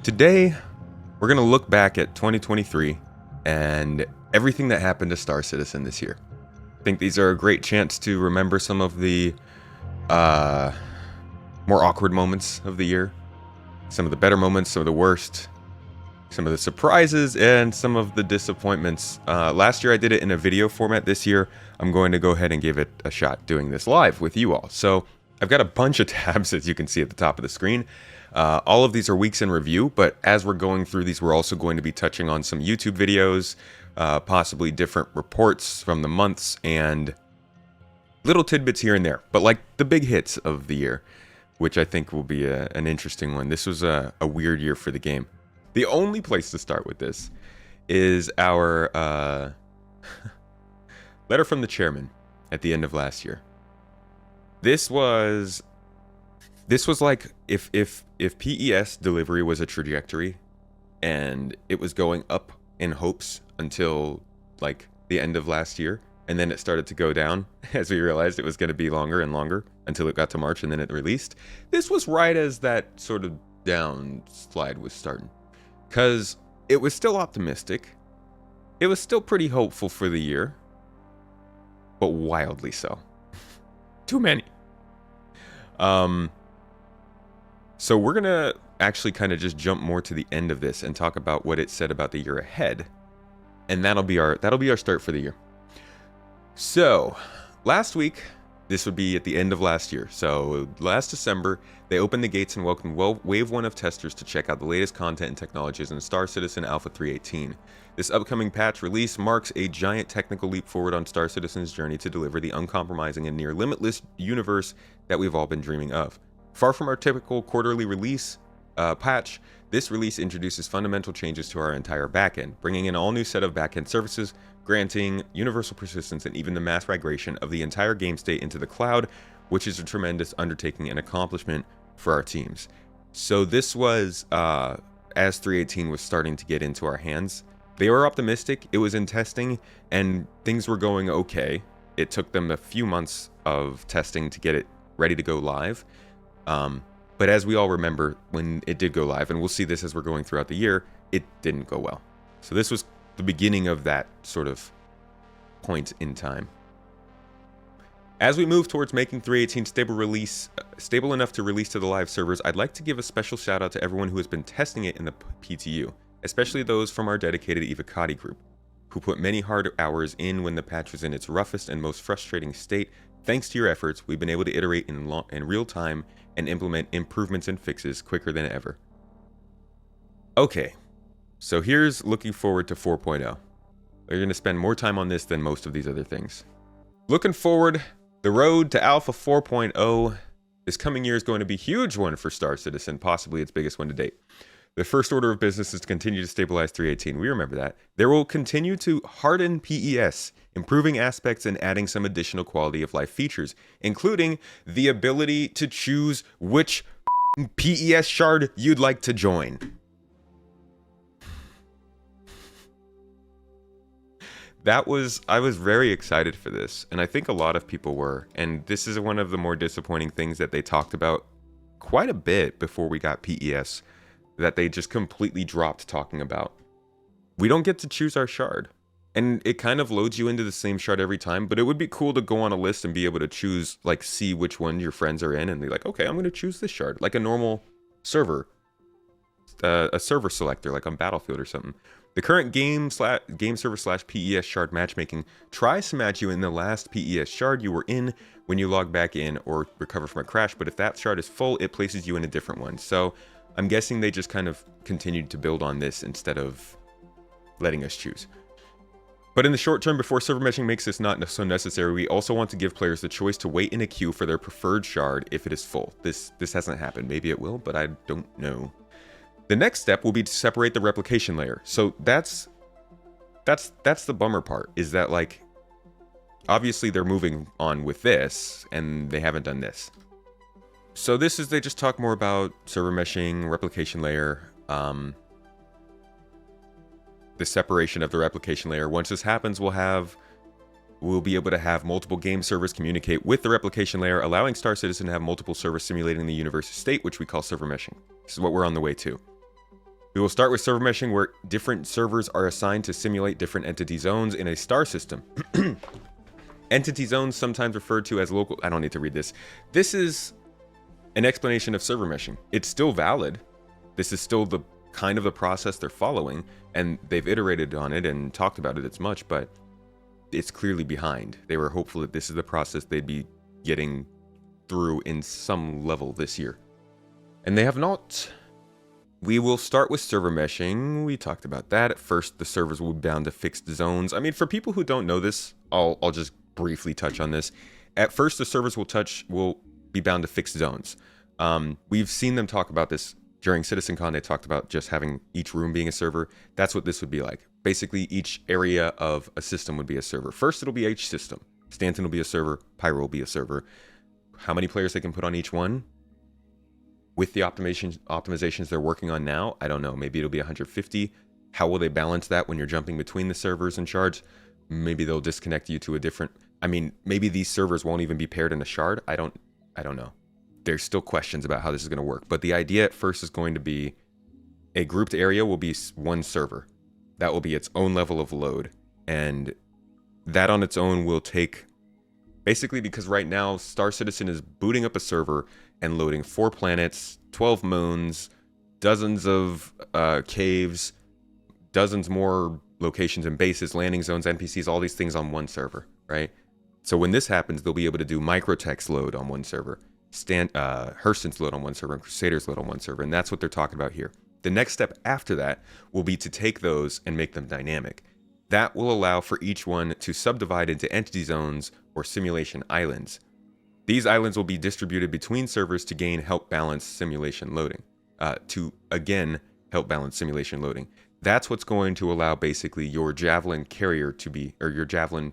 Today, we're going to look back at 2023 and everything that happened to Star Citizen this year. I think these are a great chance to remember some of the more awkward moments of the year, some of the better moments, some of the worst, some of the surprises, and some of the disappointments. Last year I did it in a video format. This year I'm going to go ahead and give it a shot doing this live with you all. So I've got a bunch of tabs, as you can see at the top of the screen. All of these are weeks in review, but as we're going through these, we're also going to be touching on some YouTube videos, possibly different reports from the months, and little tidbits here and there. But like the big hits of the year, which I think will be an interesting one. This was a weird year for the game. The only place to start with this is our letter from the chairman at the end of last year. This was like if PES delivery was a trajectory and it was going up in hopes until like the end of last year, and then it started to go down as we realized it was going to be longer and longer until it got to March and then it released. This was right as that sort of down slide was starting, because it was still optimistic. It was still pretty hopeful for the year, but wildly so. Too many. So we're gonna actually kind of just jump more to the end of this and talk about what it said about the year ahead, and that'll be our start for the year. So last week, this would be at the end of last year. So last December, they opened the gates and welcomed wave 1 of testers to check out the latest content and technologies in Star Citizen Alpha 3.18. This upcoming patch release marks a giant technical leap forward on Star Citizen's journey to deliver the uncompromising and near limitless universe that we've all been dreaming of. Far from our typical quarterly release patch, this release introduces fundamental changes to our entire backend, bringing an all-new set of backend services, granting universal persistence and even the mass migration of the entire game state into the cloud, which is a tremendous undertaking and accomplishment for our teams. So this was, as 3.18 was starting to get into our hands, they were optimistic, it was in testing, and things were going okay. It took them a few months of testing to get it ready to go live. But as we all remember, when it did go live, and we'll see this as we're going throughout the year, it didn't go well. So this was the beginning of that sort of point in time. As we move towards making 3.18 stable enough to release to the live servers, I'd like to give a special shout out to everyone who has been testing it in the PTU, especially those from our dedicated Evocati group, who put many hard hours in when the patch was in its roughest and most frustrating state. Thanks to your efforts, we've been able to iterate in real time and implement improvements and fixes quicker than ever. Okay, so here's looking forward to 4.0. We're going to spend more time on this than most of these other things. Looking forward, the road to Alpha 4.0 this coming year is going to be a huge one for Star Citizen, possibly its biggest one to date. The first order of business is to continue to stabilize 3.18. We remember that. There will continue to harden PES, improving aspects and adding some additional quality of life features, including the ability to choose which PES shard you'd like to join. I was very excited for this, and I think a lot of people were, and this is one of the more disappointing things that they talked about quite a bit before we got PES, that they just completely dropped talking about. We don't get to choose our shard, and it kind of loads you into the same shard every time, but it would be cool to go on a list and be able to choose, like, see which one your friends are in, and be like, okay, I'm going to choose this shard, like a normal server, a server selector, like on Battlefield or something. The current game server / PES shard matchmaking tries to match you in the last PES shard you were in when you log back in or recover from a crash, but if that shard is full, it places you in a different one. So I'm guessing they just kind of continued to build on this instead of letting us choose. But in the short term, before server matching makes this not so necessary, we also want to give players the choice to wait in a queue for their preferred shard if it is full. This hasn't happened. Maybe it will, but I don't know. The next step will be to separate the replication layer. So that's the bummer part, is that, like, obviously they're moving on with this and they haven't done this. So this is, they just talk more about server meshing, replication layer, the separation of the replication layer. Once this happens, we'll be able to have multiple game servers communicate with the replication layer, allowing Star Citizen to have multiple servers simulating the universe's state, which we call server meshing. This is what we're on the way to. We will start with server meshing, where different servers are assigned to simulate different entity zones in a star system. Entity zones, sometimes referred to as local... I don't need to read this. This is an explanation of server meshing. It's still valid. This is still the kind of the process they're following, and they've iterated on it and talked about it as much, but it's clearly behind. They were hopeful that this is the process they'd be getting through in some level this year. And they have not. We will start with server meshing. We talked about that. At first, the servers will be bound to fixed zones. I mean, for people who don't know this, I'll just briefly touch on this. At first, the servers will be bound to fixed zones. We've seen them talk about this during CitizenCon. They talked about just having each room being a server. That's what this would be like. Basically, each area of a system would be a server. First, it'll be each system. Stanton will be a server. Pyro will be a server. How many players they can put on each one? With the optimizations they're working on now, I don't know. Maybe it'll be 150. How will they balance that when you're jumping between the servers and shards? Maybe they'll disconnect you to a different... I mean, maybe these servers won't even be paired in a shard. I don't know. There's still questions about how this is going to work. But the idea at first is going to be a grouped area will be one server. That will be its own level of load. And that on its own will take... Basically, because right now, Star Citizen is booting up a server and loading 4 planets, 12 moons, dozens of caves, dozens more locations and bases, landing zones, NPCs, all these things on one server, right? So when this happens, they'll be able to do Microtech's load on one server, Hurston's load on one server, and Crusader's load on one server, and that's what they're talking about here. The next step after that will be to take those and make them dynamic. That will allow for each one to subdivide into entity zones or simulation islands. These islands will be distributed between servers to help balance simulation loading. Help balance simulation loading. That's what's going to allow basically your Javelin carrier to be, or your Javelin...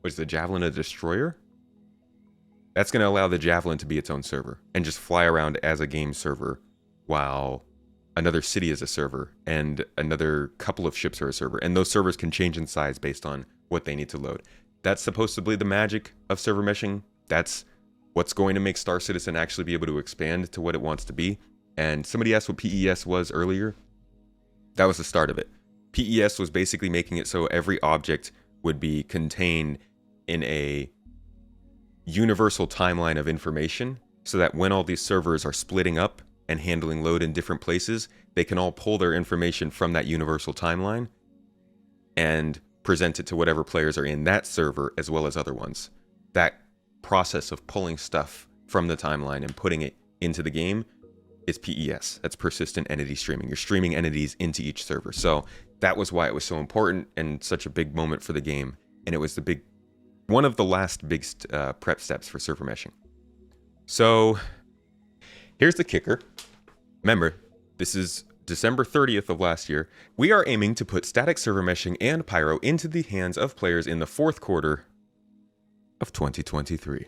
Was the Javelin a destroyer? That's going to allow the Javelin to be its own server and just fly around as a game server while another city is a server and another couple of ships are a server. And those servers can change in size based on what they need to load. That's supposedly the magic of server meshing. That's what's going to make Star Citizen actually be able to expand to what it wants to be. And somebody asked what PES was earlier. That was the start of it. PES was basically making it so every object would be contained in a universal timeline of information, so that when all these servers are splitting up and handling load in different places, they can all pull their information from that universal timeline and present it to whatever players are in that server as well as other ones. That process of pulling stuff from the timeline and putting it into the game is PES. That's persistent entity streaming. You're streaming entities into each server. So that was why it was so important and such a big moment for the game. And it was one of the last big prep steps for server meshing. So here's the kicker. Remember, this is December 30th of last year. We are aiming to put static server meshing and Pyro into the hands of players in the 4th quarter of 2023.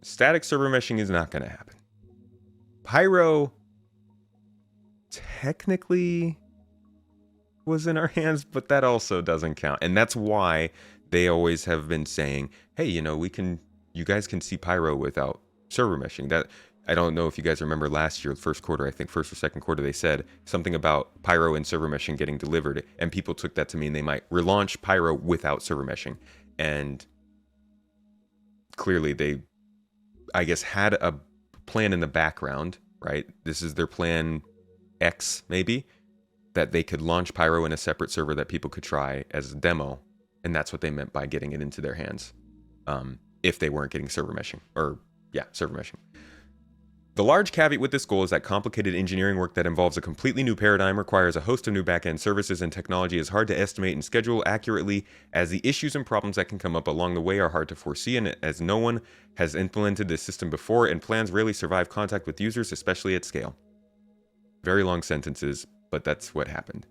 Static server meshing is not going to happen. Pyro technically was in our hands, but that also doesn't count. And that's why they always have been saying, hey, you guys can see Pyro without server meshing. That, I don't know if you guys remember last year, first quarter, I think first or second quarter, they said something about Pyro and server meshing getting delivered, and people took that to mean they might relaunch Pyro without server meshing. And clearly they, I guess, had a plan in the background, right? This is their plan X, maybe, that they could launch Pyro in a separate server that people could try as a demo, and that's what they meant by getting it into their hands, if they weren't getting server meshing, server meshing. The large caveat with this goal is that complicated engineering work that involves a completely new paradigm requires a host of new backend services, and technology is hard to estimate and schedule accurately, as the issues and problems that can come up along the way are hard to foresee, and as no one has implemented this system before, and plans rarely survive contact with users, especially at scale. Very long sentences, but that's what happened.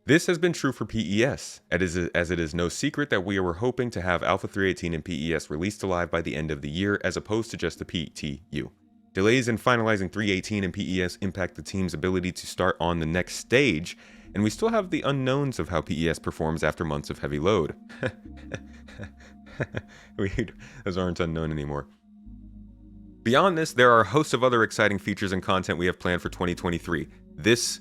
This has been true for PES, as it is no secret that we were hoping to have Alpha 318 and PES released alive by the end of the year, as opposed to just the PTU. Delays in finalizing 318 and PES impact the team's ability to start on the next stage, and we still have the unknowns of how PES performs after months of heavy load. Those aren't unknown anymore. Beyond this, there are a host of other exciting features and content we have planned for 2023. This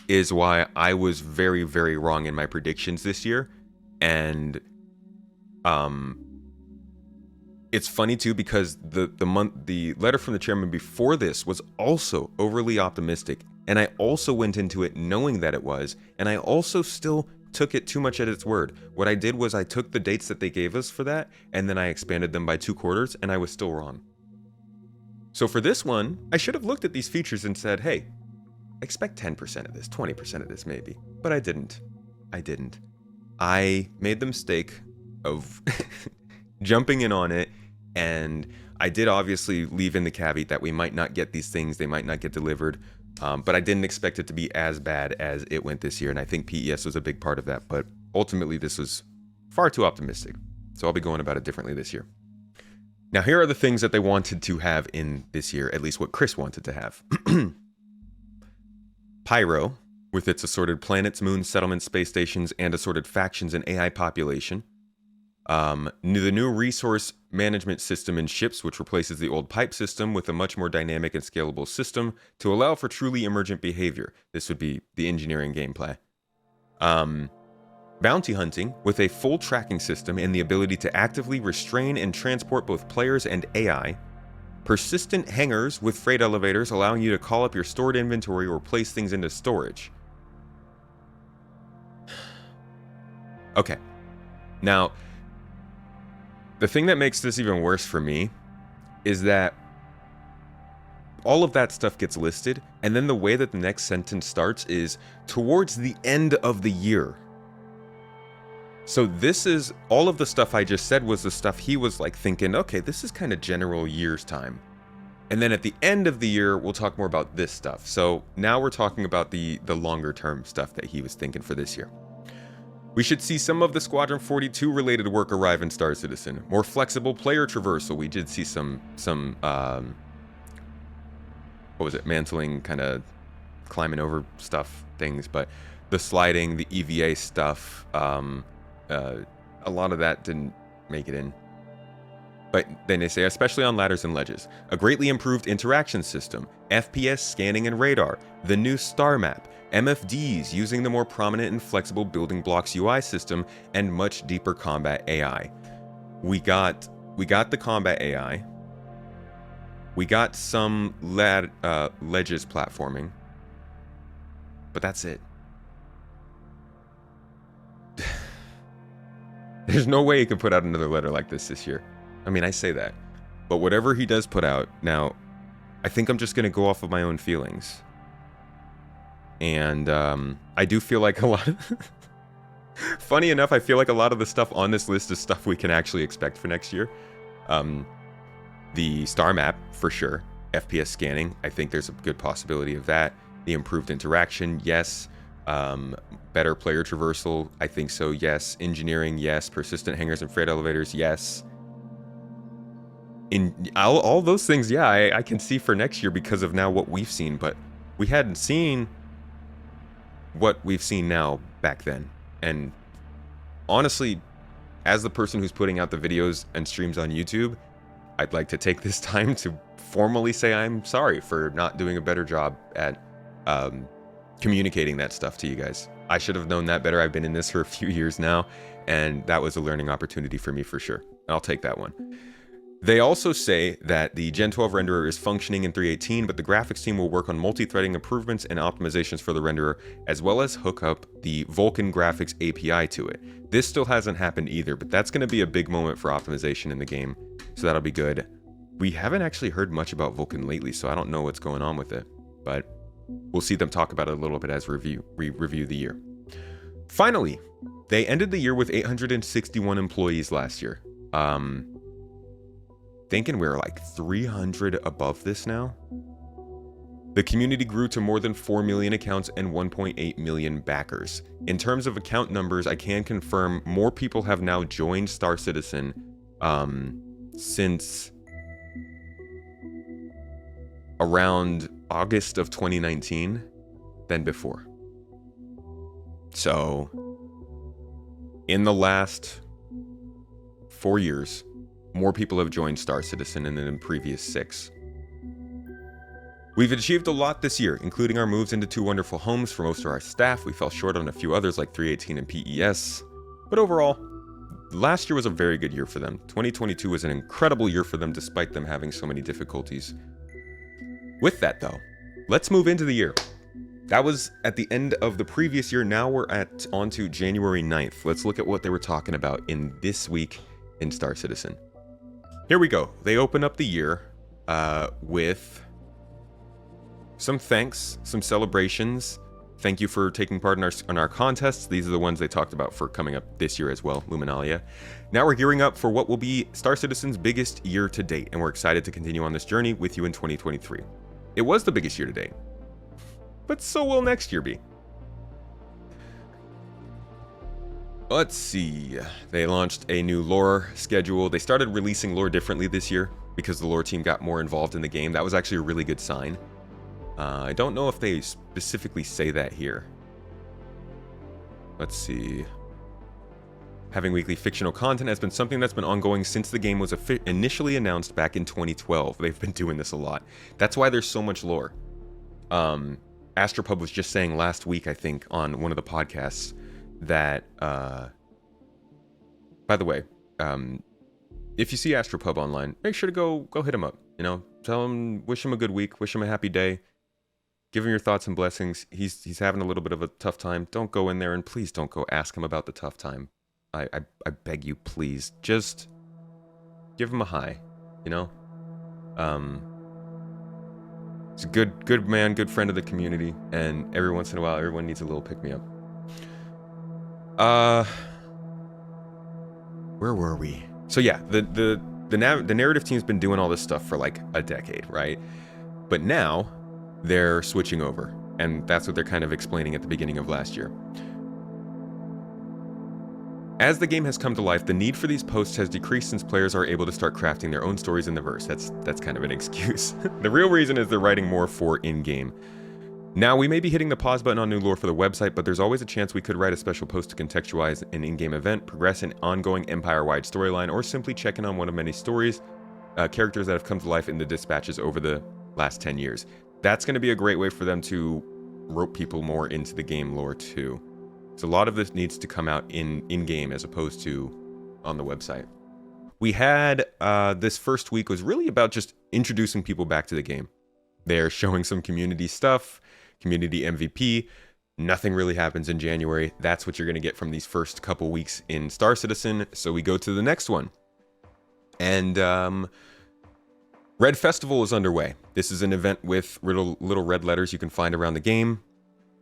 is why I was very, very wrong in my predictions this year. And it's funny too, because the letter from the chairman before this was also overly optimistic, and I also went into it knowing that it was, and I also still took it too much at its word. What I did was I took the dates that they gave us for that, and then I expanded them by 2 quarters, and I was still wrong. So for this one, I should have looked at these features and said, hey, expect 10% of this, 20% of this maybe. But I didn't. I made the mistake of jumping in on it, and I did obviously leave in the caveat that we might not get these things, they might not get delivered, but I didn't expect it to be as bad as it went this year, and I think PES was a big part of that, but ultimately this was far too optimistic, so I'll be going about it differently this year. Now here are the things that they wanted to have in this year, at least what Chris wanted to have. Pyro, with its assorted planets, moons, settlements, space stations, and assorted factions and AI population. The new resource management system in ships, which replaces the old pipe system with a much more dynamic and scalable system to allow for truly emergent behavior. This would be the engineering gameplay. Bounty hunting, with a full tracking system and the ability to actively restrain and transport both players and AI. Persistent hangars with freight elevators, allowing you to call up your stored inventory or place things into storage. Okay. Now, the thing that makes this even worse for me is that all of that stuff gets listed, and then the way that the next sentence starts is towards the end of the year. So this is all of the stuff I just said was the stuff he was like thinking, okay, this is kind of general year's time. And then at the end of the year, we'll talk more about this stuff. So now we're talking about the longer term stuff that he was thinking for this year. We should see some of the Squadron 42 related work arrive in Star Citizen. More flexible player traversal. We did see some what was it, mantling, kind of climbing over stuff, things, but the sliding, the EVA stuff, a lot of that didn't make it in. But then they say, especially on ladders and ledges, a greatly improved interaction system, FPS scanning and radar, the new star map, MFDs using the more prominent and flexible building blocks UI system, and much deeper combat AI. We got the combat AI. We got some ledges platforming, but that's it. There's no way he could put out another letter like this year. I mean, I say that, but whatever he does put out, now, I think I'm just going to go off of my own feelings. And I do feel like a lot of... Funny enough, I feel like a lot of the stuff on this list is stuff we can actually expect for next year. The star map, for sure. FPS scanning, I think there's a good possibility of that. The improved interaction, yes. Better player traversal, I think so, yes. Engineering, yes. Persistent hangars and freight elevators, yes. In all those things, yeah, I can see for next year because of now what we've seen, but we hadn't seen what we've seen now back then. And honestly, as the person who's putting out the videos and streams on YouTube, I'd like to take this time to formally say I'm sorry for not doing a better job at communicating that stuff to you guys. I should have known that better. I've been in this for a few years now, and that was a learning opportunity for me for sure. I'll take that one. They also say that the Gen 12 renderer is functioning in 3.18, but the graphics team will work on multi-threading improvements and optimizations for the renderer, as well as hook up the Vulkan graphics API to it. This still hasn't happened either, but that's going to be a big moment for optimization in the game, so that'll be good. We haven't actually heard much about Vulkan lately, so I don't know what's going on with it, but we'll see them talk about it a little bit as we review the year. Finally, they ended the year with 861 employees last year. Thinking we're like 300 above this now. The community grew to more than 4 million accounts and 1.8 million backers. In terms of account numbers, I can confirm more people have now joined Star Citizen since around August of 2019 than before. So, in the last 4 years, more people have joined Star Citizen than in the previous 6. We've achieved a lot this year, including our moves into 2 wonderful homes for most of our staff. We fell short on a few others like 318 and PES. But overall, last year was a very good year for them. 2022 was an incredible year for them despite them having so many difficulties. With that though, let's move into the year. That was at the end of the previous year. Now we're on to January 9th. Let's look at what they were talking about in this week in Star Citizen. Here we go. They open up the year with some thanks, some celebrations. Thank you for taking part in our contests. These are the ones they talked about for coming up this year as well, Luminalia. Now we're gearing up for what will be Star Citizen's biggest year to date, and we're excited to continue on this journey with you in 2023. It was the biggest year to date, but so will next year be. Let's see. They launched a new lore schedule. They started releasing lore differently this year because the lore team got more involved in the game. That was actually a really good sign. I don't know if they specifically say that here. Let's see. Having weekly fictional content has been something that's been ongoing since the game was initially announced back in 2012. They've been doing this a lot. That's why there's so much lore. Astropub was just saying last week, I think, on one of the podcasts that, by the way, if you see Astropub online, make sure to go hit him up. You know, tell him, wish him a good week, wish him a happy day. Give him your thoughts and blessings. He's having a little bit of a tough time. Don't go in there, and please don't go ask him about the tough time. I beg you, please. Just give him a hi, you know? He's a good man, good friend of the community, and every once in a while, everyone needs a little pick-me-up. Where were we? So yeah, the narrative team's been doing all this stuff for like a decade, right? But now they're switching over, and that's what they're kind of explaining at the beginning of last year. As the game has come to life, the need for these posts has decreased since players are able to start crafting their own stories in the verse. That's kind of an excuse. The real reason is they're writing more for in-game. Now, we may be hitting the pause button on new lore for the website, but there's always a chance we could write a special post to contextualize an in-game event, progress an ongoing Empire-wide storyline, or simply check in on one of many stories, characters that have come to life in the dispatches over the last 10 years. That's going to be a great way for them to rope people more into the game lore too. So a lot of this needs to come out in-game as opposed to on the website. We had, this first week was really about just introducing people back to the game. They're showing some community stuff, community MVP. Nothing really happens in January. That's what you're going to get from these first couple weeks in Star Citizen. So we go to the next one. And Red Festival is underway. This is an event with little red letters you can find around the game.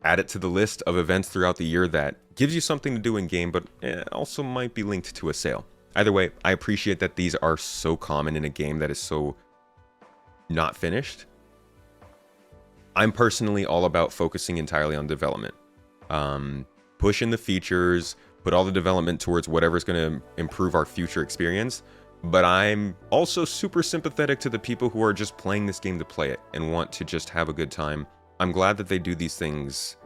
Add it to the list of events throughout the year that gives you something to do in game, but also might be linked to a sale. Either way, I appreciate that these are so common in a game that is so not finished. I'm personally all about focusing entirely on development. Push in the features, put all the development towards whatever's going to improve our future experience. But I'm also super sympathetic to the people who are just playing this game to play it and want to just have a good time. I'm glad that they do these things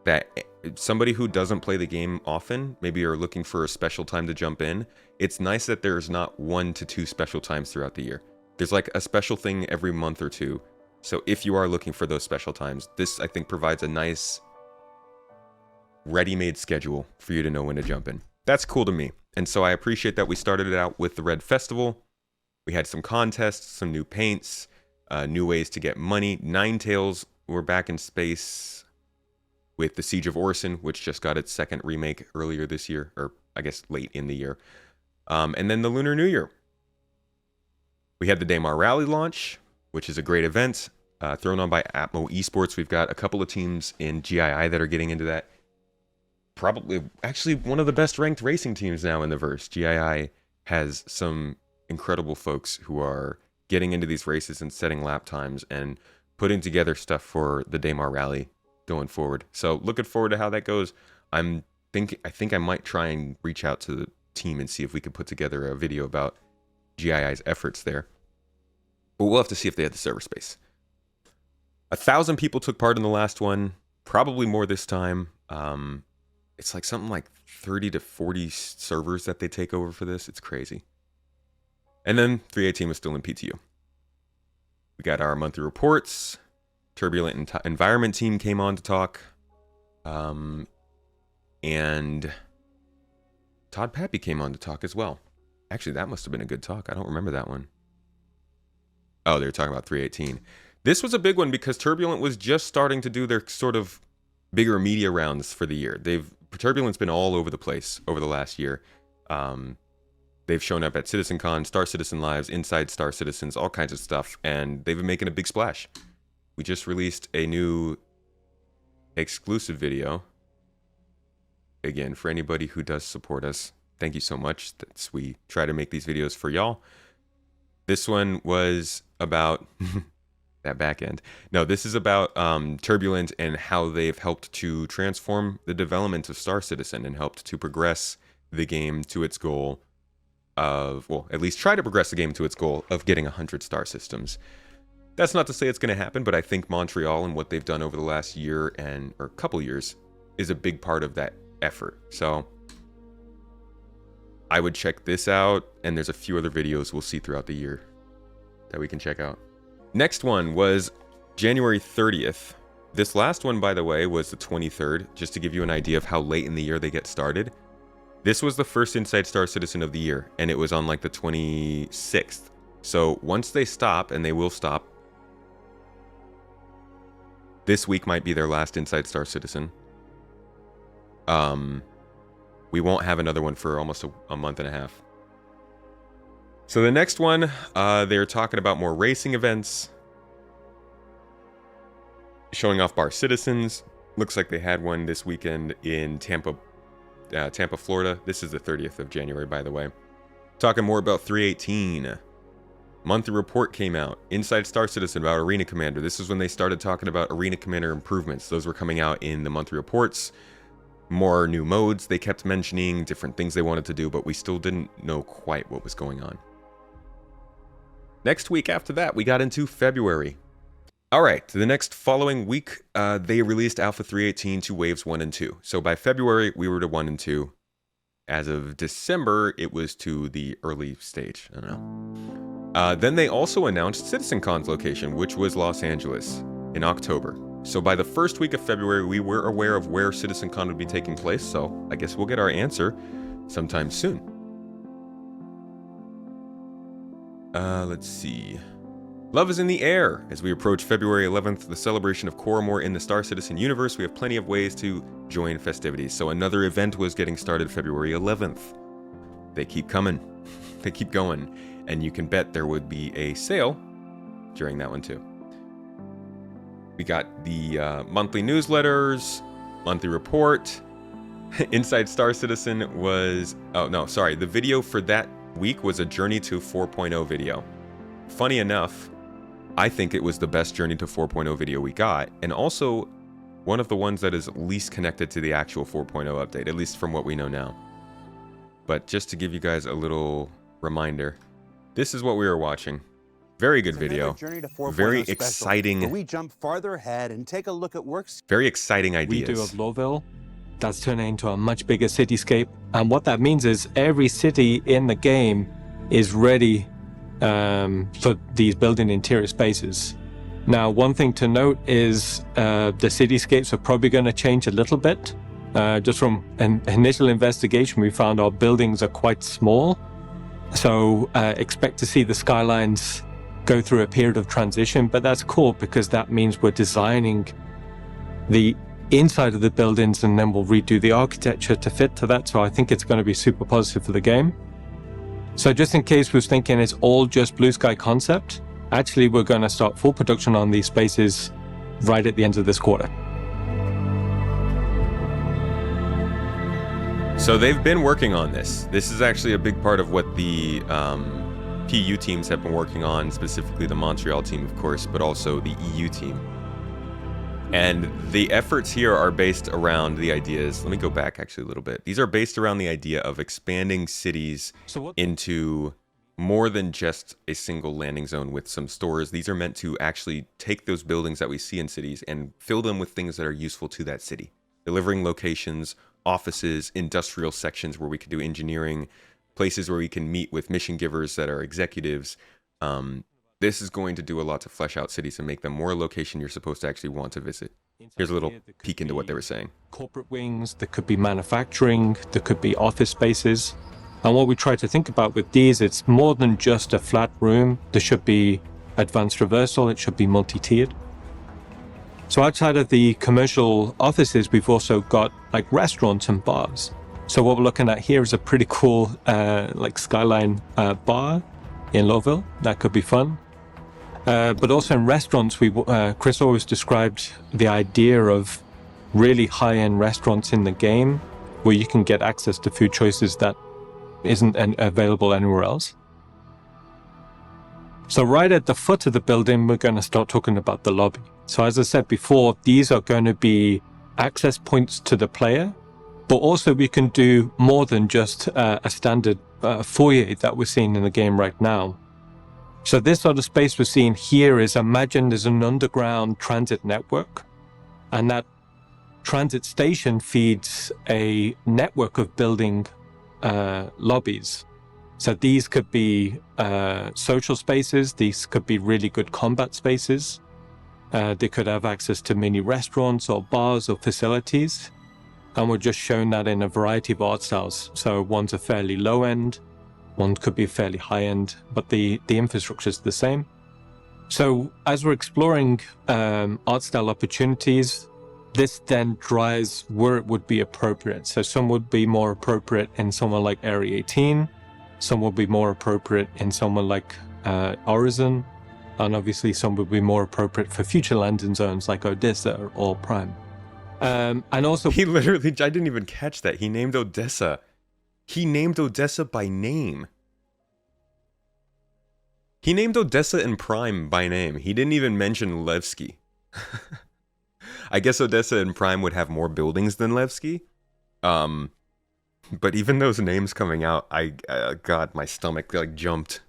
that somebody who doesn't play the game often, maybe you're looking for a special time to jump in. It's nice that there's not 1 to 2 special times throughout the year. There's like a special thing every month or two. So if you are looking for those special times, this I think provides a nice ready-made schedule for you to know when to jump in. That's cool to me. And so I appreciate that we started it out with the Red Festival. We had some contests, some new paints, new ways to get money. Ninetales were back in space with the Siege of Orson, which just got its second remake earlier this year, or I guess late in the year. And then the Lunar New Year. We had the Daymar Rally launch, which is a great event, thrown on by Atmo Esports. We've got a couple of teams in GII that are getting into that. Probably, actually, one of the best ranked racing teams now in the verse. GII has some incredible folks who are getting into these races and setting lap times and putting together stuff for the Daymar Rally going forward. So looking forward to how that goes. I think I might try and reach out to the team and see if we could put together a video about GII's efforts there. But we'll have to see if they have the server space. 1,000 people took part in the last one, probably more this time. It's like something like 30 to 40 servers that they take over for this. It's crazy. And then 318 was still in PTU. We got our monthly reports. Turbulent Environment team came on to talk. And Todd Pappy came on to talk as well. Actually, that must have been a good talk. I don't remember that one. Oh, they were talking about 318. This was a big one because Turbulent was just starting to do their sort of bigger media rounds for the year. Turbulent's been all over the place over the last year. They've shown up at CitizenCon, Star Citizen Lives, Inside Star Citizens, all kinds of stuff, and they've been making a big splash. We just released a new exclusive video. Again, for anybody who does support us, thank you so much. We try to make these videos for y'all. This one was about that back end. No, this is about Turbulent and how they've helped to transform the development of Star Citizen and helped to progress the game to its goal of, well, at least try to progress the game to its goal of getting 100 star systems. That's not to say it's going to happen, but I think Montreal and what they've done over the last year or couple years is a big part of that effort. So I would check this out, and there's a few other videos we'll see throughout the year that we can check out. Next one was January 30th. This last one, by the way, was the 23rd, just to give you an idea of how late in the year they get started. This was the first Inside Star Citizen of the year, and it was on like the 26th. So once they stop, and they will stop, this week might be their last Inside Star Citizen. We won't have another one for almost a month and a half. So the next one, they're talking about more racing events. Showing off Bar Citizens. Looks like they had one this weekend in Tampa, Florida. This is the 30th of January, by the way. Talking more about 318. Monthly report came out. Inside Star Citizen about Arena Commander. This is when they started talking about Arena Commander improvements. Those were coming out in the monthly reports. More new modes they kept mentioning, different things they wanted to do, but we still didn't know quite what was going on. Next week after that, we got into February. All right, the next following week, they released Alpha 318 to Waves 1 and 2. So by February, we were to 1 and 2. As of December, it was to the early stage. I don't know. Then they also announced CitizenCon's location, which was Los Angeles in October. So by the first week of February, we were aware of where CitizenCon would be taking place, so I guess we'll get our answer sometime soon. Let's see. Love is in the air. As we approach February 11th, the celebration of Coromore in the Star Citizen universe, we have plenty of ways to join festivities. So another event was getting started February 11th. They keep coming. They keep going. And you can bet there would be a sale during that one too. We got the monthly newsletters, monthly report. Inside Star Citizen was... Oh, no, sorry. The video for that week was a Journey to 4.0 video. Funny enough, I think it was the best Journey to 4.0 video we got, and also one of the ones that is least connected to the actual 4.0 update, at least from what we know now. But just to give you guys a little reminder, this is what we were watching. Very good video. Very exciting. We jump farther ahead and take a look at works. Very exciting ideas. Redo of Lowville. That's turning into a much bigger cityscape. And what that means is every city in the game is ready for these building interior spaces. Now, one thing to note is the cityscapes are probably going to change a little bit. Just from an initial investigation, we found our buildings are quite small. So expect to see the skylines go through a period of transition, but that's cool because that means we're designing the inside of the buildings and then we'll redo the architecture to fit to that. So I think it's going to be super positive for the game. So just in case we was thinking it's all just blue sky concept, actually we're going to start full production on these spaces right at the end of this quarter. So they've been working on this. This is actually a big part of what the PU teams have been working on, specifically the Montreal team, of course, but also the EU team. And the efforts here are based around the ideas. Let me go back actually a little bit. These are based around the idea of expanding cities into more than just a single landing zone with some stores. These are meant to actually take those buildings that we see in cities and fill them with things that are useful to that city. Delivering locations, offices, industrial sections where we can do engineering, places where we can meet with mission givers that are executives, This is going to do a lot to flesh out cities and make them more a location you're supposed to actually want to visit. Here's a little peek into what they were saying. Corporate wings, there could be manufacturing, there could be office spaces. And what we try to think about with these, it's more than just a flat room. There should be advanced traversal, it should be multi-tiered. So outside of the commercial offices, we've also got like restaurants and bars. So what we're looking at here is a pretty cool like skyline bar in Lowville. That could be fun. But also in restaurants, Chris always described the idea of really high-end restaurants in the game where you can get access to food choices that isn't available anywhere else. So right at the foot of the building, we're going to start talking about the lobby. So as I said before, these are going to be access points to the player, but also we can do more than just a standard foyer that we're seeing in the game right now. So this sort of space we're seeing here is, imagine there's an underground transit network, and that transit station feeds a network of building lobbies. So these could be social spaces, these could be really good combat spaces. They could have access to mini restaurants or bars or facilities. And we're just showing that in a variety of art styles. So one's a fairly low end, one could be fairly high end, but the infrastructure is the same. So as we're exploring art style opportunities, this then drives where it would be appropriate. So some would be more appropriate in somewhere like Area 18, some would be more appropriate in somewhere like Horizon, and obviously some would be more appropriate for future landing zones like Odessa or Prime. And also, He literally, I didn't even catch that. He named Odessa. He named Odessa by name. He named Odessa and Prime by name. He didn't even mention Levski. I guess Odessa and Prime would have more buildings than Levski. But even those names coming out, God, my stomach like jumped.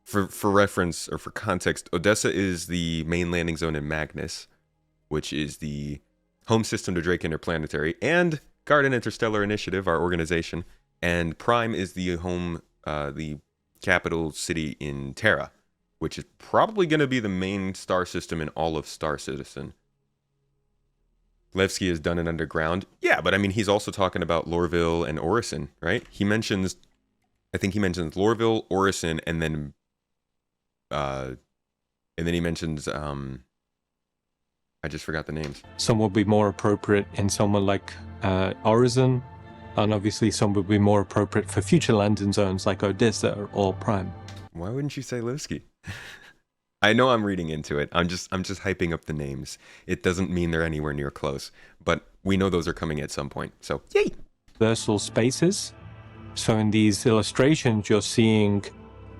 For reference or for context, Odessa is the main landing zone in Magnus, which is the home system to Drake Interplanetary and Garden Interstellar Initiative, our organization. And Prime is the home, the capital city in Terra, which is probably going to be the main star system in all of Star Citizen. Levski has done it underground. Yeah, but I mean, he's also talking about Lorville and Orison, right? I think he mentions Lorville, Orison, and then he mentions, I just forgot the names. some would be more appropriate in somewhere like Horizon, and obviously some would be more appropriate for future landing zones like Odessa or Prime. Why wouldn't you say Levski? I know I'm reading into it. I'm just hyping up the names. It doesn't mean they're anywhere near close, but we know those are coming at some point. So, yay! Versal spaces. So in these illustrations, you're seeing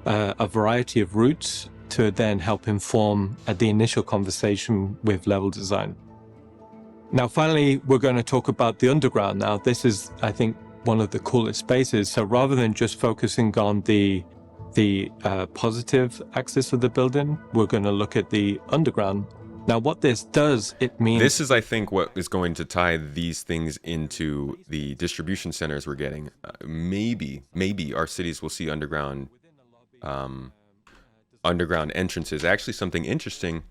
a variety of routes to then help inform the initial conversation with level design. Now, finally, we're going to talk about the underground. Now, this is, I think, one of the coolest spaces. So rather than just focusing on the positive axis of the building, we're going to look at the underground. Now, what this does, it means... This is, I think, what is going to tie these things into the distribution centers we're getting. Maybe our cities will see underground entrances. Actually, something interesting.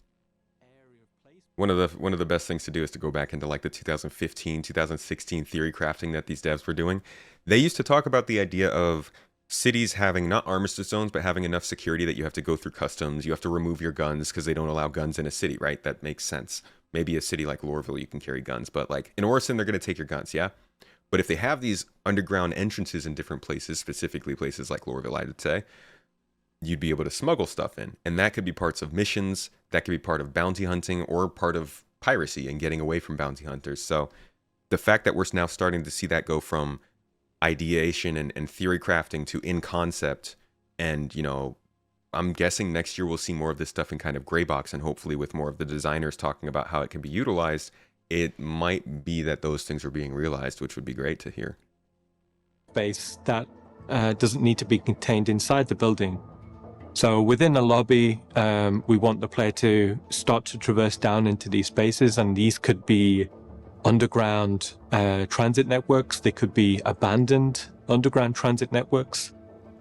One of the best things to do is to go back into like the 2015, 2016 theory crafting that these devs were doing. They used to talk about the idea of cities having not armistice zones, but having enough security that you have to go through customs. You have to remove your guns because they don't allow guns in a city, right? That makes sense. Maybe a city like Lorville, you can carry guns, but like in Orison, they're going to take your guns, yeah? But if they have these underground entrances in different places, specifically places like Lorville, I would say, you'd be able to smuggle stuff in. And that could be parts of missions, that could be part of bounty hunting, or part of piracy and getting away from bounty hunters. So the fact that we're now starting to see that go from ideation and theory crafting to in concept, and, you know, I'm guessing next year we'll see more of this stuff in kind of gray box, and hopefully with more of the designers talking about how it can be utilized, it might be that those things are being realized, which would be great to hear. Space that doesn't need to be contained inside the building. So within the lobby, we want the player to start to traverse down into these spaces, and these could be underground transit networks. They could be abandoned underground transit networks.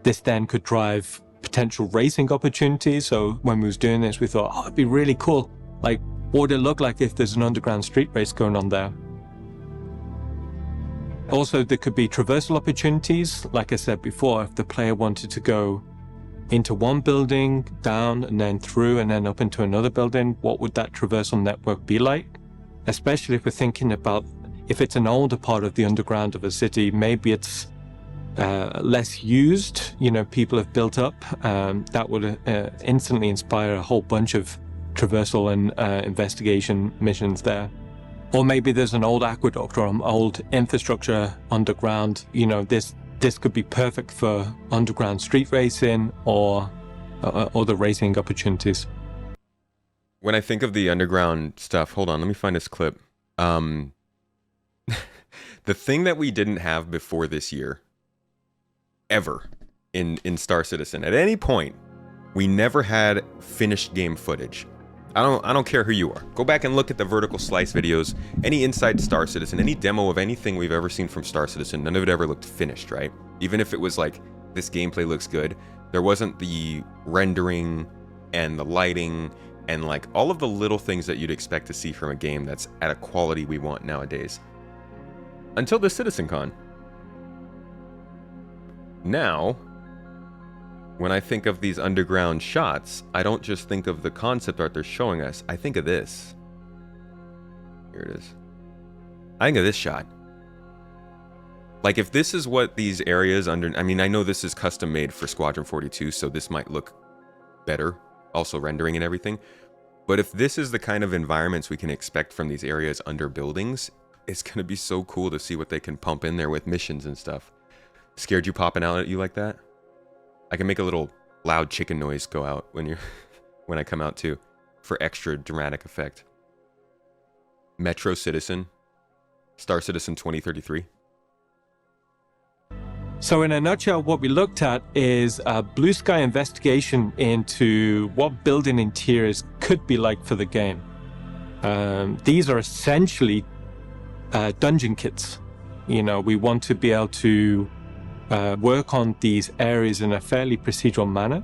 This then could drive potential racing opportunities. So when we was doing this, we thought, oh, it'd be really cool. Like, what would it look like if there's an underground street race going on there? Also, there could be traversal opportunities. Like I said before, if the player wanted to go into one building, down, and then through, and then up into another building, what would that traversal network be like? Especially if we're thinking about if it's an older part of the underground of a city, maybe it's less used, people have built up. That would instantly inspire a whole bunch of traversal and investigation missions there. Or maybe there's an old aqueduct or an old infrastructure underground. This could be perfect for underground street racing or other racing opportunities. When I think of the underground stuff, hold on, let me find this clip. The thing that we didn't have before this year, ever, in Star Citizen, at any point, we never had finished game footage. I don't care who you are. Go back and look at the vertical slice videos, any inside Star Citizen, any demo of anything we've ever seen from Star Citizen, none of it ever looked finished, right? Even if it was like, this gameplay looks good, there wasn't the rendering and the lighting and like all of the little things that you'd expect to see from a game that's at a quality we want nowadays. Until the CitizenCon. Now, when I think of these underground shots, I don't just think of the concept art they're showing us. I think of this. Here it is. I think of this shot. Like, if this is what these areas under... I mean, I know this is custom made for Squadron 42, so this might look better, also rendering and everything. But if this is the kind of environments we can expect from these areas under buildings, it's going to be so cool to see what they can pump in there with missions and stuff. Scared you popping out at you like that? I can make a little loud chicken noise go out when I come out too, for extra dramatic effect. Metro Citizen, Star Citizen 2033. So in a nutshell, what we looked at is a blue sky investigation into what building interiors could be like for the game. These are essentially dungeon kits. We want to be able to work on these areas in a fairly procedural manner,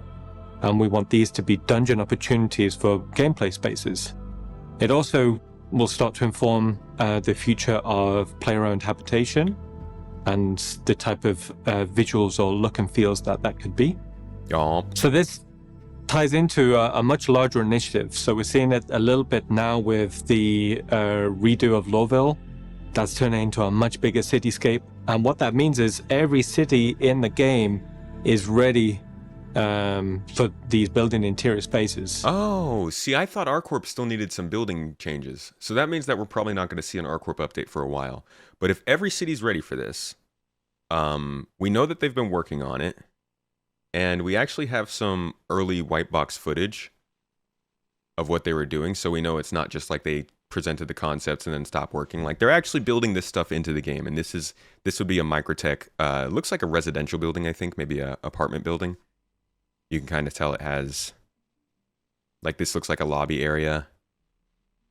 and we want these to be dungeon opportunities for gameplay spaces. It also will start to inform the future of player-owned habitation and the type of visuals or look and feels that could be. Yeah. So this ties into a much larger initiative. So we're seeing it a little bit now with the redo of Lowville. That's turning into a much bigger cityscape. And what that means is every city in the game is ready for these building interior spaces. Oh, see, I thought ArcCorp still needed some building changes. So that means that we're probably not going to see an ArcCorp update for a while. But if every city's ready for this, we know that they've been working on it. And we actually have some early white box footage of what they were doing. So we know it's not just like they presented the concepts and then stopped working. Like, they're actually building this stuff into the game. And this would be a Microtech, looks like a residential building, I think, maybe a apartment building. You can kind of tell it has, like, this looks like a lobby area,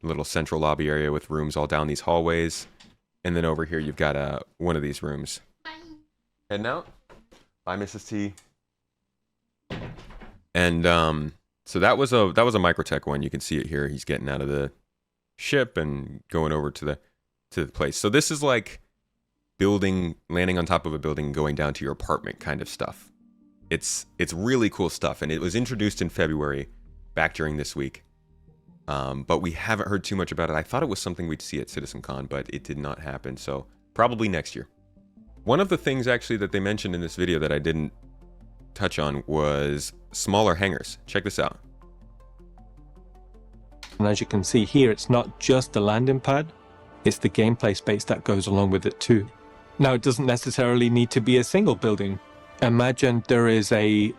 a little central lobby area with rooms all down these hallways. And then over here, you've got one of these rooms. Heading out. Bye, Mrs. T. And so that was a Microtech one. You can see it here. He's getting out of the ship and going over to the place. So this is like landing on top of a building, going down to your apartment kind of stuff. It's really cool stuff, and it was introduced in February, back during this week. But we haven't heard too much about it. I thought it was something we'd see at CitizenCon, but it did not happen. So probably next year. One of the things actually that they mentioned in this video that I didn't touch on was smaller hangars. Check this out. And as you can see here, it's not just the landing pad, it's the gameplay space that goes along with it too. Now, it doesn't necessarily need to be a single building. Imagine there is a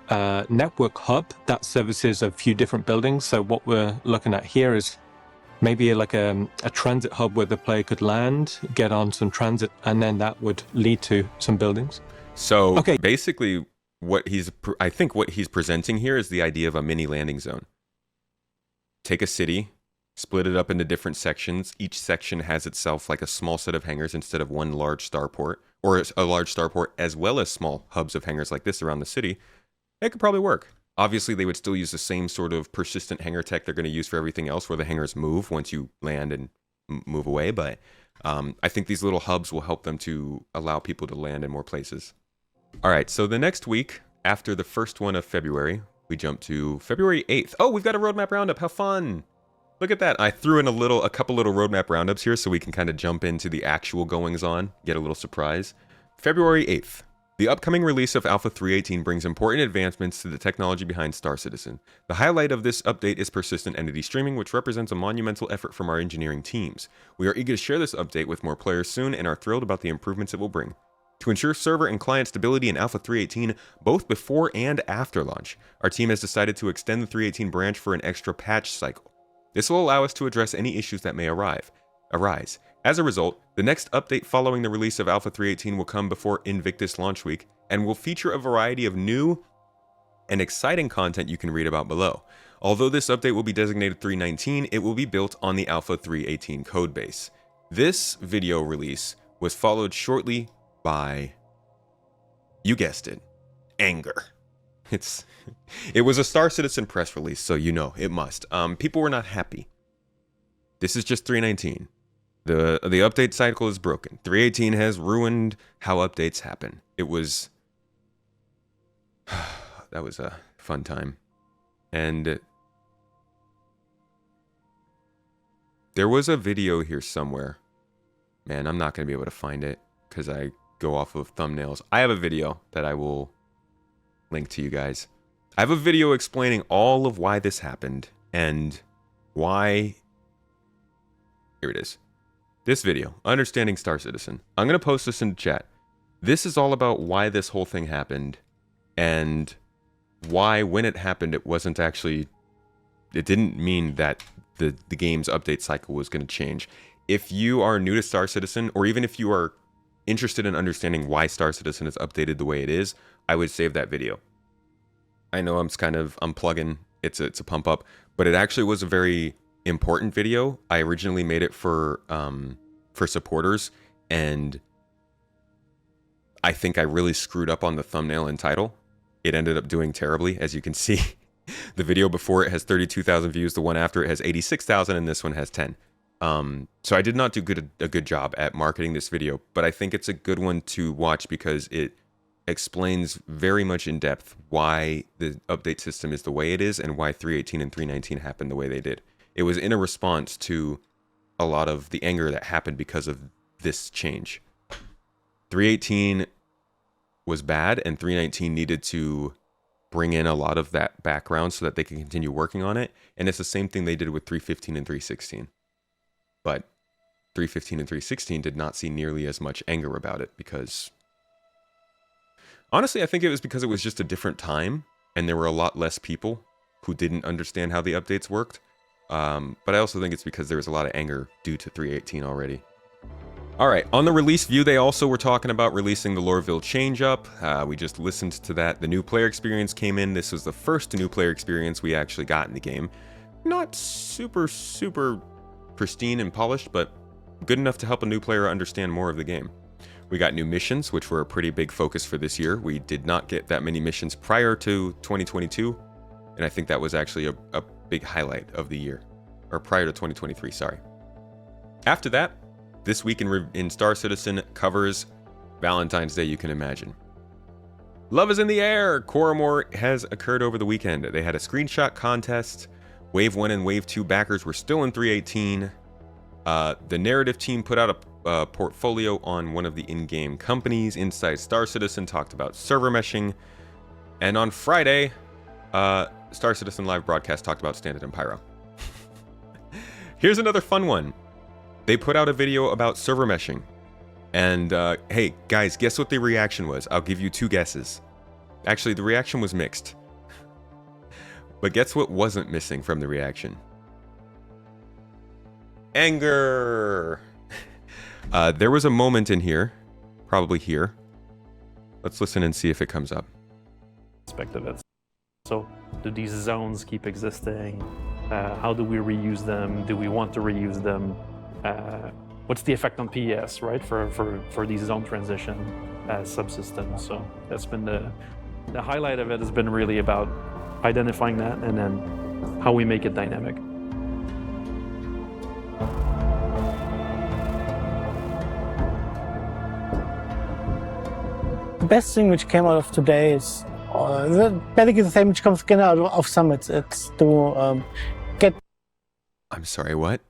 network hub that services a few different buildings. So what we're looking at here is maybe like a transit hub where the player could land, get on some transit, and then that would lead to some buildings. So okay, basically I think what he's presenting here is the idea of a mini landing zone. Take a city, split it up into different sections. Each section has itself like a small set of hangars instead of one large starport, or a large starport, as well as small hubs of hangars like this around the city. It could probably work. Obviously, they would still use the same sort of persistent hangar tech they're going to use for everything else, where the hangars move once you land and move away. But I think these little hubs will help them to allow people to land in more places. All right, so the next week, after the first one of February, we jump to February 8th. Oh, we've got a roadmap roundup. How fun! Look at that. I threw in a couple little roadmap roundups here so we can kind of jump into the actual goings-on, get a little surprise. February 8th. The upcoming release of Alpha 3.18 brings important advancements to the technology behind Star Citizen. The highlight of this update is persistent entity streaming, which represents a monumental effort from our engineering teams. We are eager to share this update with more players soon and are thrilled about the improvements it will bring. To ensure server and client stability in Alpha 3.18, both before and after launch, our team has decided to extend the 3.18 branch for an extra patch cycle. This will allow us to address any issues that may arise. As a result, the next update following the release of Alpha 3.18 will come before Invictus launch week and will feature a variety of new and exciting content you can read about below. Although this update will be designated 3.19, it will be built on the Alpha 3.18 codebase. This video release was followed shortly by, you guessed it, anger. It was a Star Citizen press release, so you know it must. People were not happy. This is just 3.19. The update cycle is broken. 3.18 has ruined how updates happen. It was that was a fun time. And there was a video here somewhere. Man, I'm not going to be able to find it because I go off of thumbnails. I have a video that I will link to you guys. I have a video explaining all of why this happened and why. Here it is. This video, Understanding Star Citizen. I'm going to post this in chat. This is all about why this whole thing happened and why when it happened it wasn't actually, it didn't mean that the game's update cycle was going to change. If you are new to Star Citizen, or even if you are interested in understanding why Star Citizen is updated the way it is, I would save that video. I know I'm plugging, it's a pump up, but it actually was a very important video. I originally made it for supporters, and I think I really screwed up on the thumbnail and title. It ended up doing terribly, as you can see. The video before it has 32,000 views, the one after it has 86,000, and this one has 10. So I did not do a good job at marketing this video, but I think it's a good one to watch because it explains very much in depth why the update system is the way it is and why 3.18 and 3.19 happened the way they did. It was in a response to a lot of the anger that happened because of this change. 3.18 was bad, and 3.19 needed to bring in a lot of that background so that they can continue working on it. And it's the same thing they did with 3.15 and 3.16. But 3.15 and 3.16 did not see nearly as much anger about it because... Honestly, I think it was because it was just a different time, and there were a lot less people who didn't understand how the updates worked. But I also think it's because there was a lot of anger due to 3.18 already. Alright, on the release view, they also were talking about releasing the Lorville change-up. We just listened to that. The new player experience came in. This was the first new player experience we actually got in the game. Not super pristine and polished, but good enough to help a new player understand more of the game. We got new missions, which were a pretty big focus for this year. We did not get that many missions prior to 2022, and I think that was actually a big highlight of the year. Or prior to 2023, sorry. After that, this week in Star Citizen covers Valentine's Day, you can imagine. Love is in the air! Coromore has occurred over the weekend. They had a screenshot contest. Wave 1 and Wave 2 backers were still in 3.18. The narrative team put out a portfolio on one of the in-game companies inside Star Citizen, talked about server meshing. And on Friday, Star Citizen Live Broadcast talked about Standard and Pyro. Here's another fun one. They put out a video about server meshing. And hey, guys, guess what the reaction was? I'll give you two guesses. Actually, the reaction was mixed. But guess what wasn't missing from the reaction? Anger! There was a moment in here, probably here. Let's listen and see if it comes up. Aspect of it. So, do these zones keep existing? How do we reuse them? Do we want to reuse them? What's the effect on PES, right, for these zone transition subsystems? So that's been the highlight of it has been really about identifying that, and then how we make it dynamic. The best thing which came out of today is basically the same which comes again out of summits. It's to get. I'm sorry, what?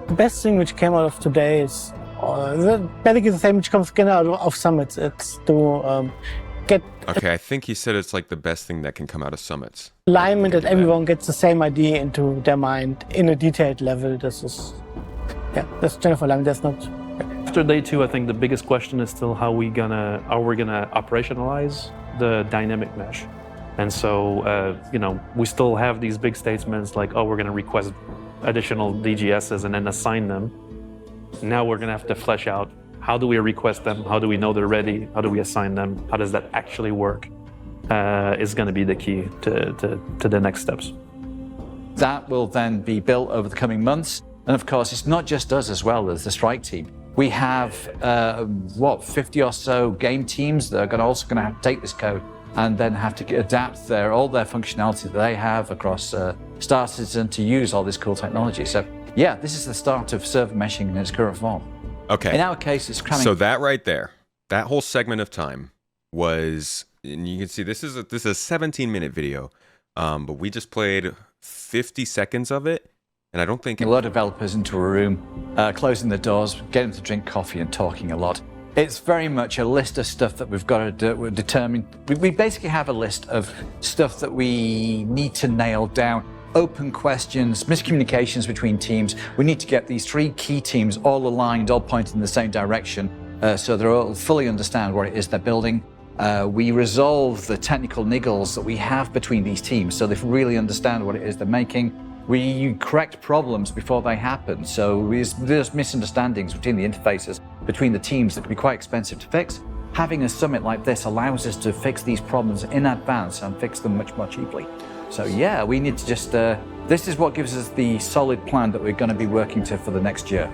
The best thing which came out of today is basically the same which comes again out of summits. It's to get. Okay, I think he said it's like the best thing that can come out of summits. Alignment that everyone gets the same idea into their mind in a detailed level. This is, yeah, that's Jennifer Lang. That's not. After day 2, I think the biggest question is still how we're gonna operationalize the dynamic mesh. And so, we still have these big statements like, oh, we're gonna request additional DGSs and then assign them. Now we're gonna have to flesh out, how do we request them? How do we know they're ready? How do we assign them? How does that actually work? Is gonna be the key to the next steps. That will then be built over the coming months. And of course, it's not just us as well as the strike team. We have, 50 or so game teams that are also going to have to take this code and then have to adapt all their functionality that they have across Star Citizen to use all this cool technology. So yeah, this is the start of server meshing in its current form. Okay. In our case, it's cramming. So that right there, that whole segment of time was, and you can see this is a 17-minute video, but we just played 50 seconds of it. And I don't think... A lot of developers into a room, closing the doors, getting them to drink coffee and talking a lot. It's very much a list of stuff that we've got to determine. We basically have a list of stuff that we need to nail down. Open questions, miscommunications between teams. We need to get these 3 key teams all aligned, all pointing in the same direction, so they all fully understand what it is they're building. We resolve the technical niggles that we have between these teams, so they really understand what it is they're making. We correct problems before they happen, so there's misunderstandings between the interfaces between the teams that can be quite expensive to fix. Having a summit like this allows us to fix these problems in advance and fix them much more cheaply. So yeah, we need to just, this is what gives us the solid plan that we're going to be working to for the next year.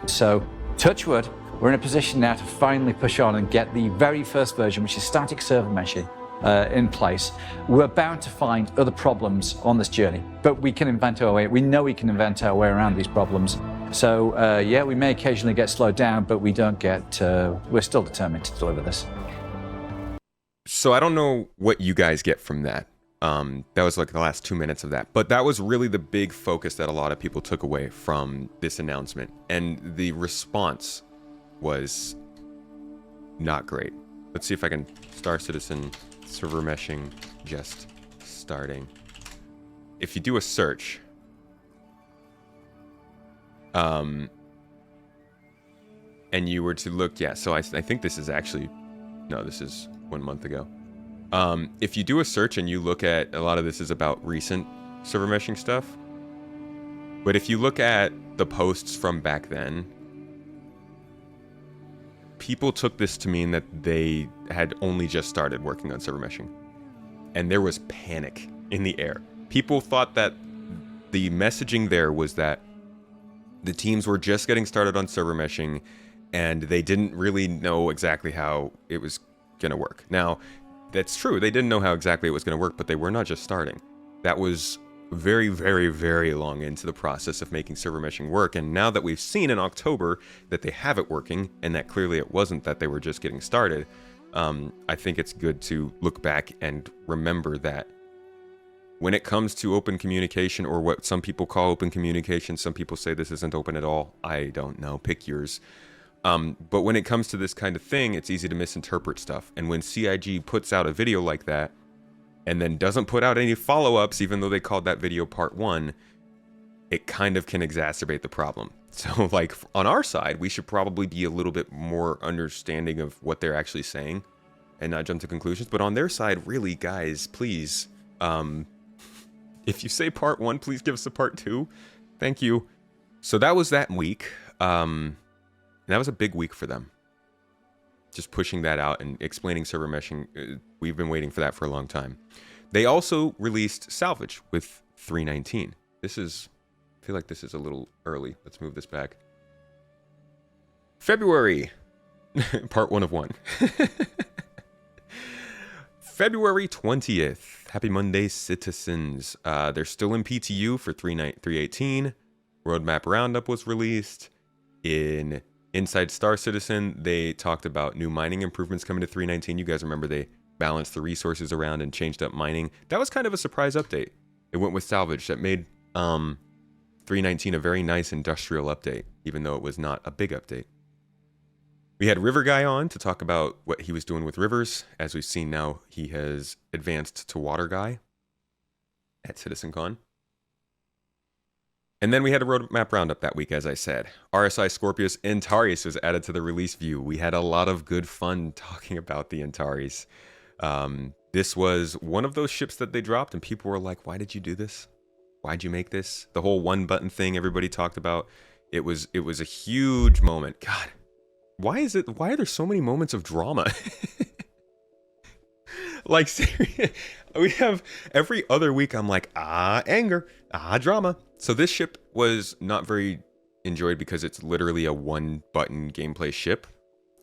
So touch wood, we're in a position now to finally push on and get the very first version, which is static server meshing, in place. We're bound to find other problems on this journey, but we can invent our way. We know we can invent our way around these problems. So yeah, we may occasionally get slowed down, but we don't get. We're still determined to deliver this. So I don't know what you guys get from that. That was like the last 2 minutes of that, but that was really the big focus that a lot of people took away from this announcement, and the response was not great. Let's see if I can Star Citizen server meshing just starting. If you do a search, and you were to look, yeah, so I think this is actually, no, this is 1 month ago. If you do a search and you look at, a lot of this is about recent server meshing stuff, but if you look at the posts from back then, people took this to mean that they had only just started working on server meshing. And there was panic in the air. People thought that the messaging there was that the teams were just getting started on server meshing and they didn't really know exactly how it was going to work. Now, that's true. They didn't know how exactly it was going to work, but they were not just starting. That was very, very, very long into the process of making server meshing work. And now that we've seen in October that they have it working, and that clearly it wasn't that they were just getting started, I think it's good to look back and remember that when it comes to open communication, or what some people call open communication, some people say this isn't open at all. I don't know, pick yours. But when it comes to this kind of thing, it's easy to misinterpret stuff. And when CIG puts out a video like that, and then doesn't put out any follow-ups, even though they called that video part 1, it kind of can exacerbate the problem. So, like, on our side, we should probably be a little bit more understanding of what they're actually saying and not jump to conclusions. But on their side, really, guys, please, if you say part 1, please give us a part 2. Thank you. So that was that week. And that was a big week for them. Just pushing that out and explaining server meshing. We've been waiting for that for a long time. They also released Salvage with 3.19. This is, I feel like this is a little early. Let's move this back. February. Part 1 of 1. February 20th. Happy Monday, citizens. They're still in PTU for 3.18. Roadmap Roundup was released. In Inside Star Citizen, they talked about new mining improvements coming to 3.19. You guys remember they balanced the resources around and changed up mining. That was kind of a surprise update. It went with Salvage. That made 3.19 a very nice industrial update, even though it was not a big update. We had River Guy on to talk about what he was doing with rivers. As we've seen now, he has advanced to Water Guy at CitizenCon. And then we had a roadmap roundup that week, as I said. RSI Scorpius Antares was added to the release view. We had a lot of good fun talking about the Antares. This was one of those ships that they dropped, and people were like, why did you do this? Why'd you make this? The whole one button thing everybody talked about. It was a huge moment. God. Why are there so many moments of drama? Like, seriously, we have every other week I'm like, anger, drama. So this ship was not very enjoyed because it's literally a one button gameplay ship.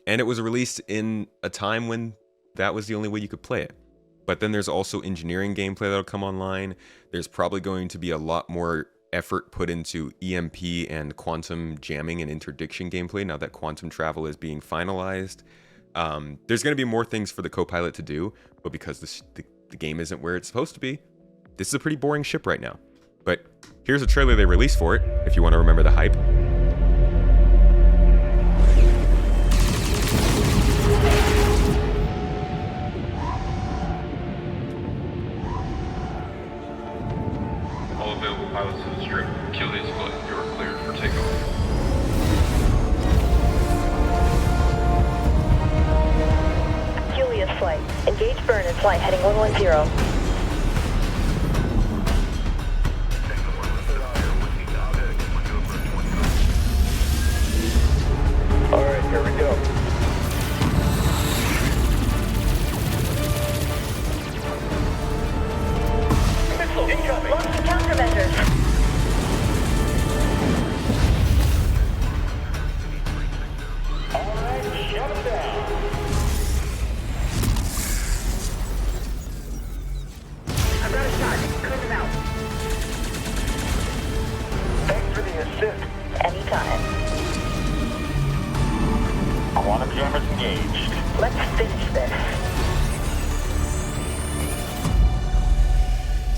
And it was released in a time when that was the only way you could play it. But then there's also engineering gameplay that'll come online. There's probably going to be a lot more effort put into EMP and quantum jamming and interdiction gameplay now that quantum travel is being finalized. There's going to be more things for the co-pilot to do, but because the game isn't where it's supposed to be, this is a pretty boring ship right now. But here's a trailer they released for it, if you want to remember the hype. All available pilots to the strip. Kill these split. You are cleared for takeoff. Julius flight. Engage burn and flight heading 110. Alright, here we go. Missile incoming. Launching countermeasures. Alright, shut them down. I've got a shot. Clear them out. Thanks for the assist. Anytime. Quantum jammers engaged. Let's finish this.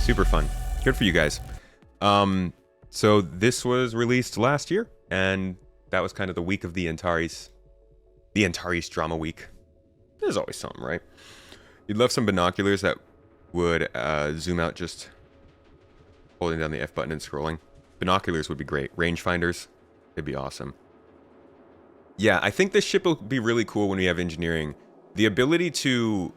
Super fun. Good for you guys. So this was released last year, and that was kind of the week of the Antares drama week. There's always something, right? You'd love some binoculars that would zoom out just holding down the F button and scrolling. Binoculars would be great. Rangefinders, it'd be awesome. Yeah, I think this ship will be really cool when we have engineering. The ability to...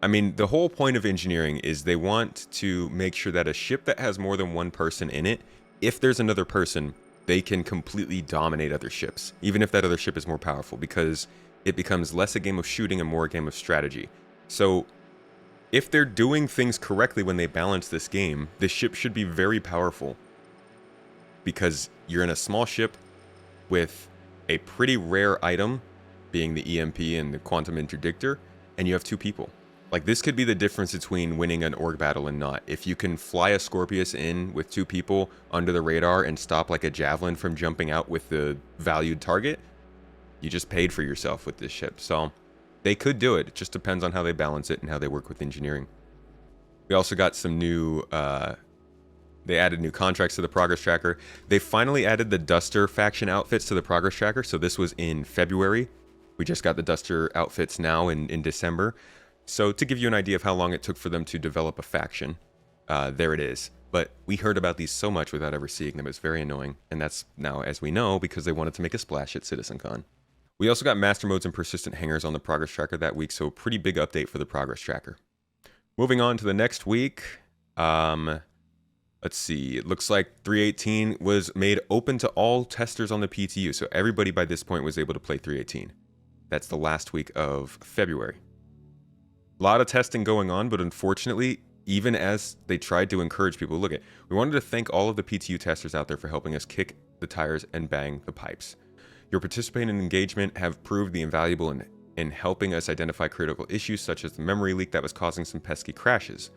I mean, the whole point of engineering is they want to make sure that a ship that has more than one person in it, if there's another person, they can completely dominate other ships, even if that other ship is more powerful, because it becomes less a game of shooting and more a game of strategy. So, if they're doing things correctly when they balance this game, this ship should be very powerful. Because you're in a small ship with a pretty rare item, being the EMP and the quantum interdictor, and you have two people. Like, this could be the difference between winning an org battle and not. If you can fly a Scorpius in with two people under the radar and stop like a javelin from jumping out with the valued target, you just paid for yourself with this ship. So they could do it. It just depends on how they balance it and how they work with engineering. We also got some new... they added new contracts to the Progress Tracker. They finally added the Duster faction outfits to the Progress Tracker. So this was in February. We just got the Duster outfits now in December. So to give you an idea of how long it took for them to develop a faction, there it is. But we heard about these so much without ever seeing them. It's very annoying. And that's now, as we know, because they wanted to make a splash at CitizenCon. We also got master modes and persistent hangers on the Progress Tracker that week. So pretty big update for the Progress Tracker. Moving on to the next week. Let's see. It looks like 3.18 was made open to all testers on the PTU. So everybody by this point was able to play 3.18. That's the last week of February. A lot of testing going on, but unfortunately, even as they tried to encourage people, we wanted to thank all of the PTU testers out there for helping us kick the tires and bang the pipes. Your participation and engagement have proved the invaluable in helping us identify critical issues such as the memory leak that was causing some pesky crashes.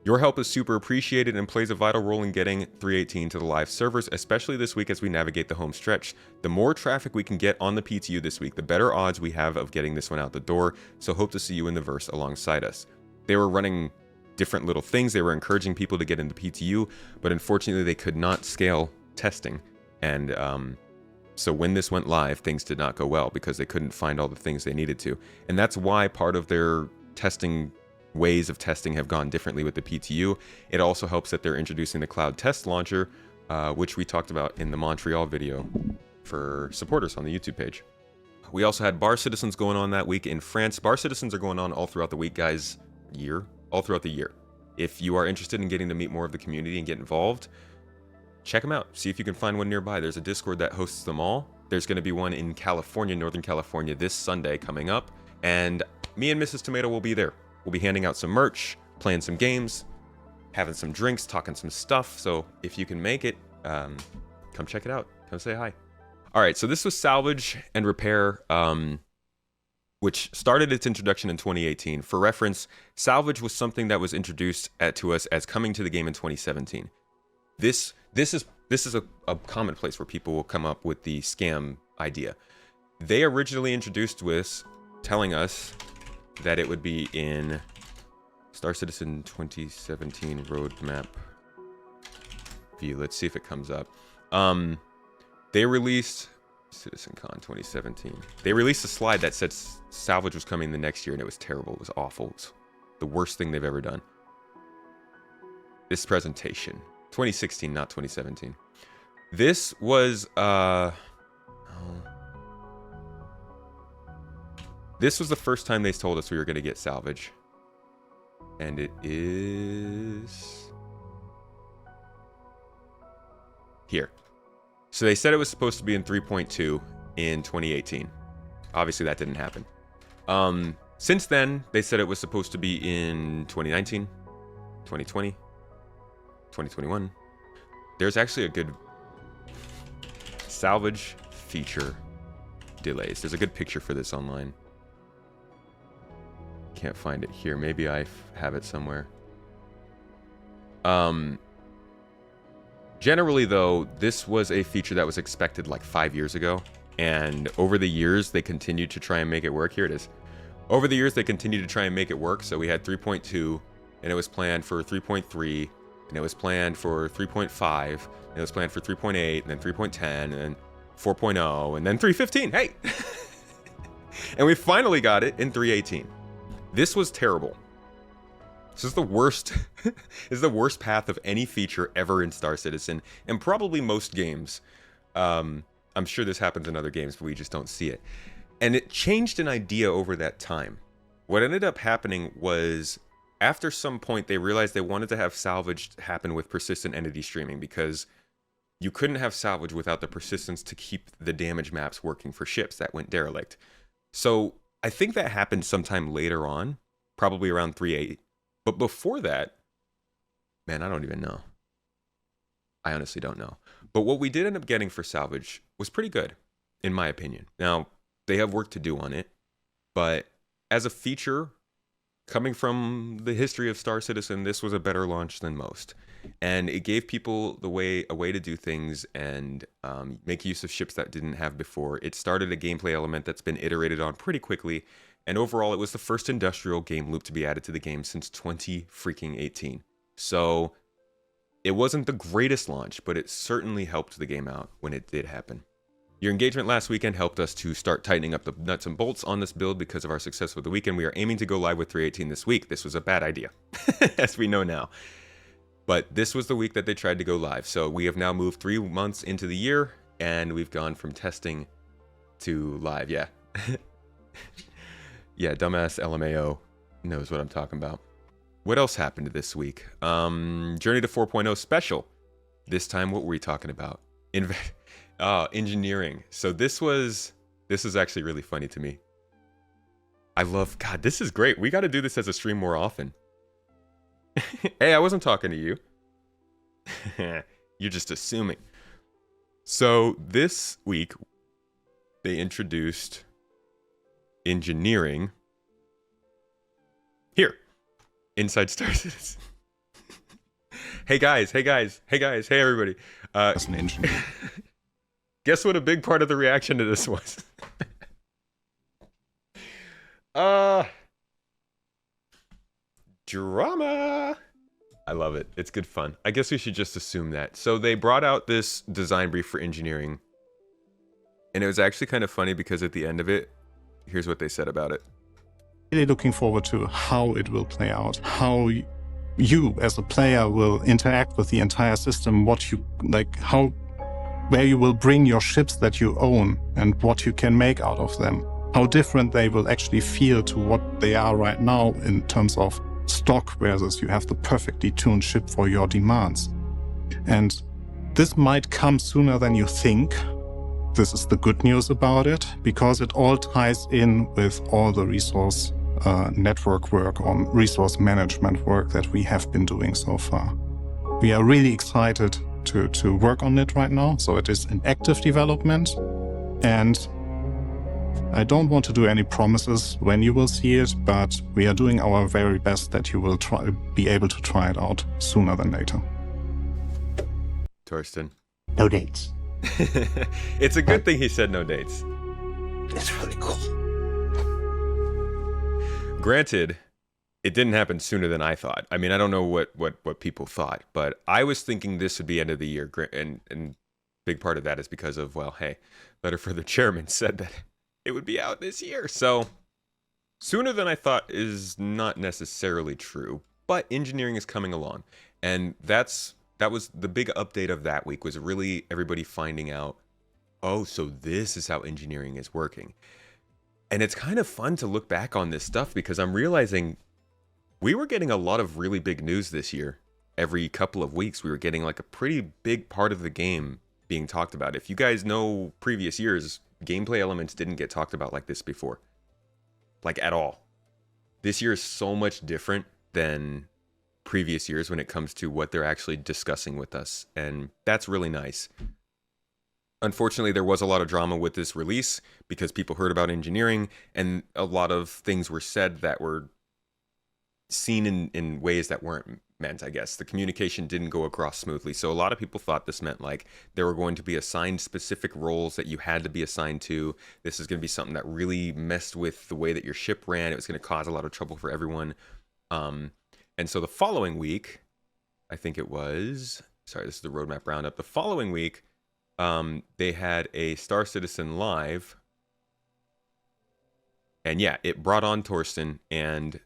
Your help is super appreciated and plays a vital role in getting 318 to the live servers, especially this week as we navigate the home stretch. The more traffic we can get on the PTU this week, the better odds we have of getting this one out the door, so hope to see you in the verse alongside us. They were running different little things. They were encouraging people to get into PTU, but unfortunately they could not scale testing. And so when this went live, things did not go well because they couldn't find all the things they needed to. And that's why part of their testing ways of testing have gone differently with the PTU. It also helps that they're introducing the Cloud Test Launcher, which we talked about in the Montreal video for supporters on the YouTube page. We also had Bar Citizens going on that week in France. Bar Citizens are going on all throughout the week, guys. All throughout the year. If you are interested in getting to meet more of the community and get involved, check them out. See if you can find one nearby. There's a Discord that hosts them all. There's going to be one in California, Northern California, this Sunday coming up. And me and Mrs. Tomato will be there. We'll be handing out some merch, playing some games, having some drinks, talking some stuff. So if you can make it, come check it out. Come say hi. All right, so this was Salvage and Repair, which started its introduction in 2018. For reference, Salvage was something that was introduced to us as coming to the game in 2017. This is a commonplace where people will come up with the scam idea. They originally introduced with telling us that it would be in Star Citizen 2017 roadmap view. Let's see if it comes up. They released CitizenCon 2017. They released a slide that said Salvage was coming the next year, and it was terrible. It was awful. It was the worst thing they've ever done. This presentation, 2016, not 2017. This was this was the first time they told us we were going to get Salvage, and it is here. So they said it was supposed to be in 3.2 in 2018. Obviously that didn't happen. Since then, they said it was supposed to be in 2019, 2020, 2021. There's actually a good Salvage feature delays. There's a good picture for this online. Can't find it here. Maybe I have it somewhere. Generally, though, this was a feature that was expected like 5 years ago, and over the years, they continued to try and make it work. Here it is. Over the years, they continued to try and make it work, so we had 3.2, and it was planned for 3.3, and it was planned for 3.5, and it was planned for 3.8, and then 3.10, and then 4.0, and then 3.15. Hey! And we finally got it in 3.18. This was terrible. This is the worst. This is the worst path of any feature ever in Star Citizen, and probably most games. I'm sure this happens in other games, but we just don't see it. And it changed an idea over that time. What ended up happening was, after some point, they realized they wanted to have Salvage happen with persistent entity streaming, because you couldn't have Salvage without the persistence to keep the damage maps working for ships that went derelict. So I think that happened sometime later on, probably around 3.8. But before that, man, I don't even know. I honestly don't know. But what we did end up getting for Salvage was pretty good, in my opinion. Now, they have work to do on it, but as a feature, coming from the history of Star Citizen, this was a better launch than most. And it gave people a way to do things and make use of ships that didn't have before. It started a gameplay element that's been iterated on pretty quickly. And overall, it was the first industrial game loop to be added to the game since 2018. So it wasn't the greatest launch, but it certainly helped the game out when it did happen. Your engagement last weekend helped us to start tightening up the nuts and bolts on this build because of our success with the weekend. We are aiming to go live with 3.18 this week. This was a bad idea, as we know now. But this was the week that they tried to go live. So we have now moved 3 months into the year, and we've gone from testing to live. Yeah. Yeah, dumbass LMAO knows what I'm talking about. What else happened this week? Journey to 4.0 special. This time, what were we talking about? Engineering. So this is actually really funny to me. God, this is great. We got to do this as a stream more often. Hey, I wasn't talking to you. You're just assuming. So this week, they introduced engineering here inside Star Citizen. Hey guys, hey everybody. As an engineer. Guess what a big part of the reaction to this was? Drama. I love it. It's good fun. I guess we should just assume that. So they brought out this design brief for engineering. And it was actually kind of funny because at the end of it, here's what they said about it. Really looking forward to how it will play out, how you as a player will interact with the entire system, what you like, how, where you will bring your ships that you own and what you can make out of them, how different they will actually feel to what they are right now in terms of stock versus you have the perfectly tuned ship for your demands. And this might come sooner than you think. This is the good news about it, because it all ties in with all the resource network work or resource management work that we have been doing so far. We are really excited to work on it right now. So it is in active development, and I don't want to do any promises when you will see it, but we are doing our very best that you will be able to try it out sooner than later. Torsten. No dates. It's a good thing he said no dates. It's really cool. Granted, it didn't happen sooner than I thought. I mean, I don't know what people thought, but I was thinking this would be end of the year. And big part of that is because of, well, hey, letter for the chairman said that it would be out this year. So sooner than I thought is not necessarily true, but engineering is coming along. And that was the big update of that week, was really everybody finding out, oh, so this is how engineering is working. And it's kind of fun to look back on this stuff because I'm realizing we were getting a lot of really big news this year. Every couple of weeks, we were getting like a pretty big part of the game being talked about. If you guys know previous years, gameplay elements didn't get talked about like this before. Like at all. This year is so much different than previous years when it comes to what they're actually discussing with us. And that's really nice. Unfortunately, there was a lot of drama with this release because people heard about engineering and a lot of things were said that were seen in ways that weren't meant, I guess. The communication didn't go across smoothly. So a lot of people thought this meant like there were going to be assigned specific roles that you had to be assigned to. This is going to be something that really messed with the way that your ship ran. It was going to cause a lot of trouble for everyone. And so the following week, I think it was, sorry, this is the roadmap roundup. The following week, they had a Star Citizen Live, and yeah, it brought on Torsten and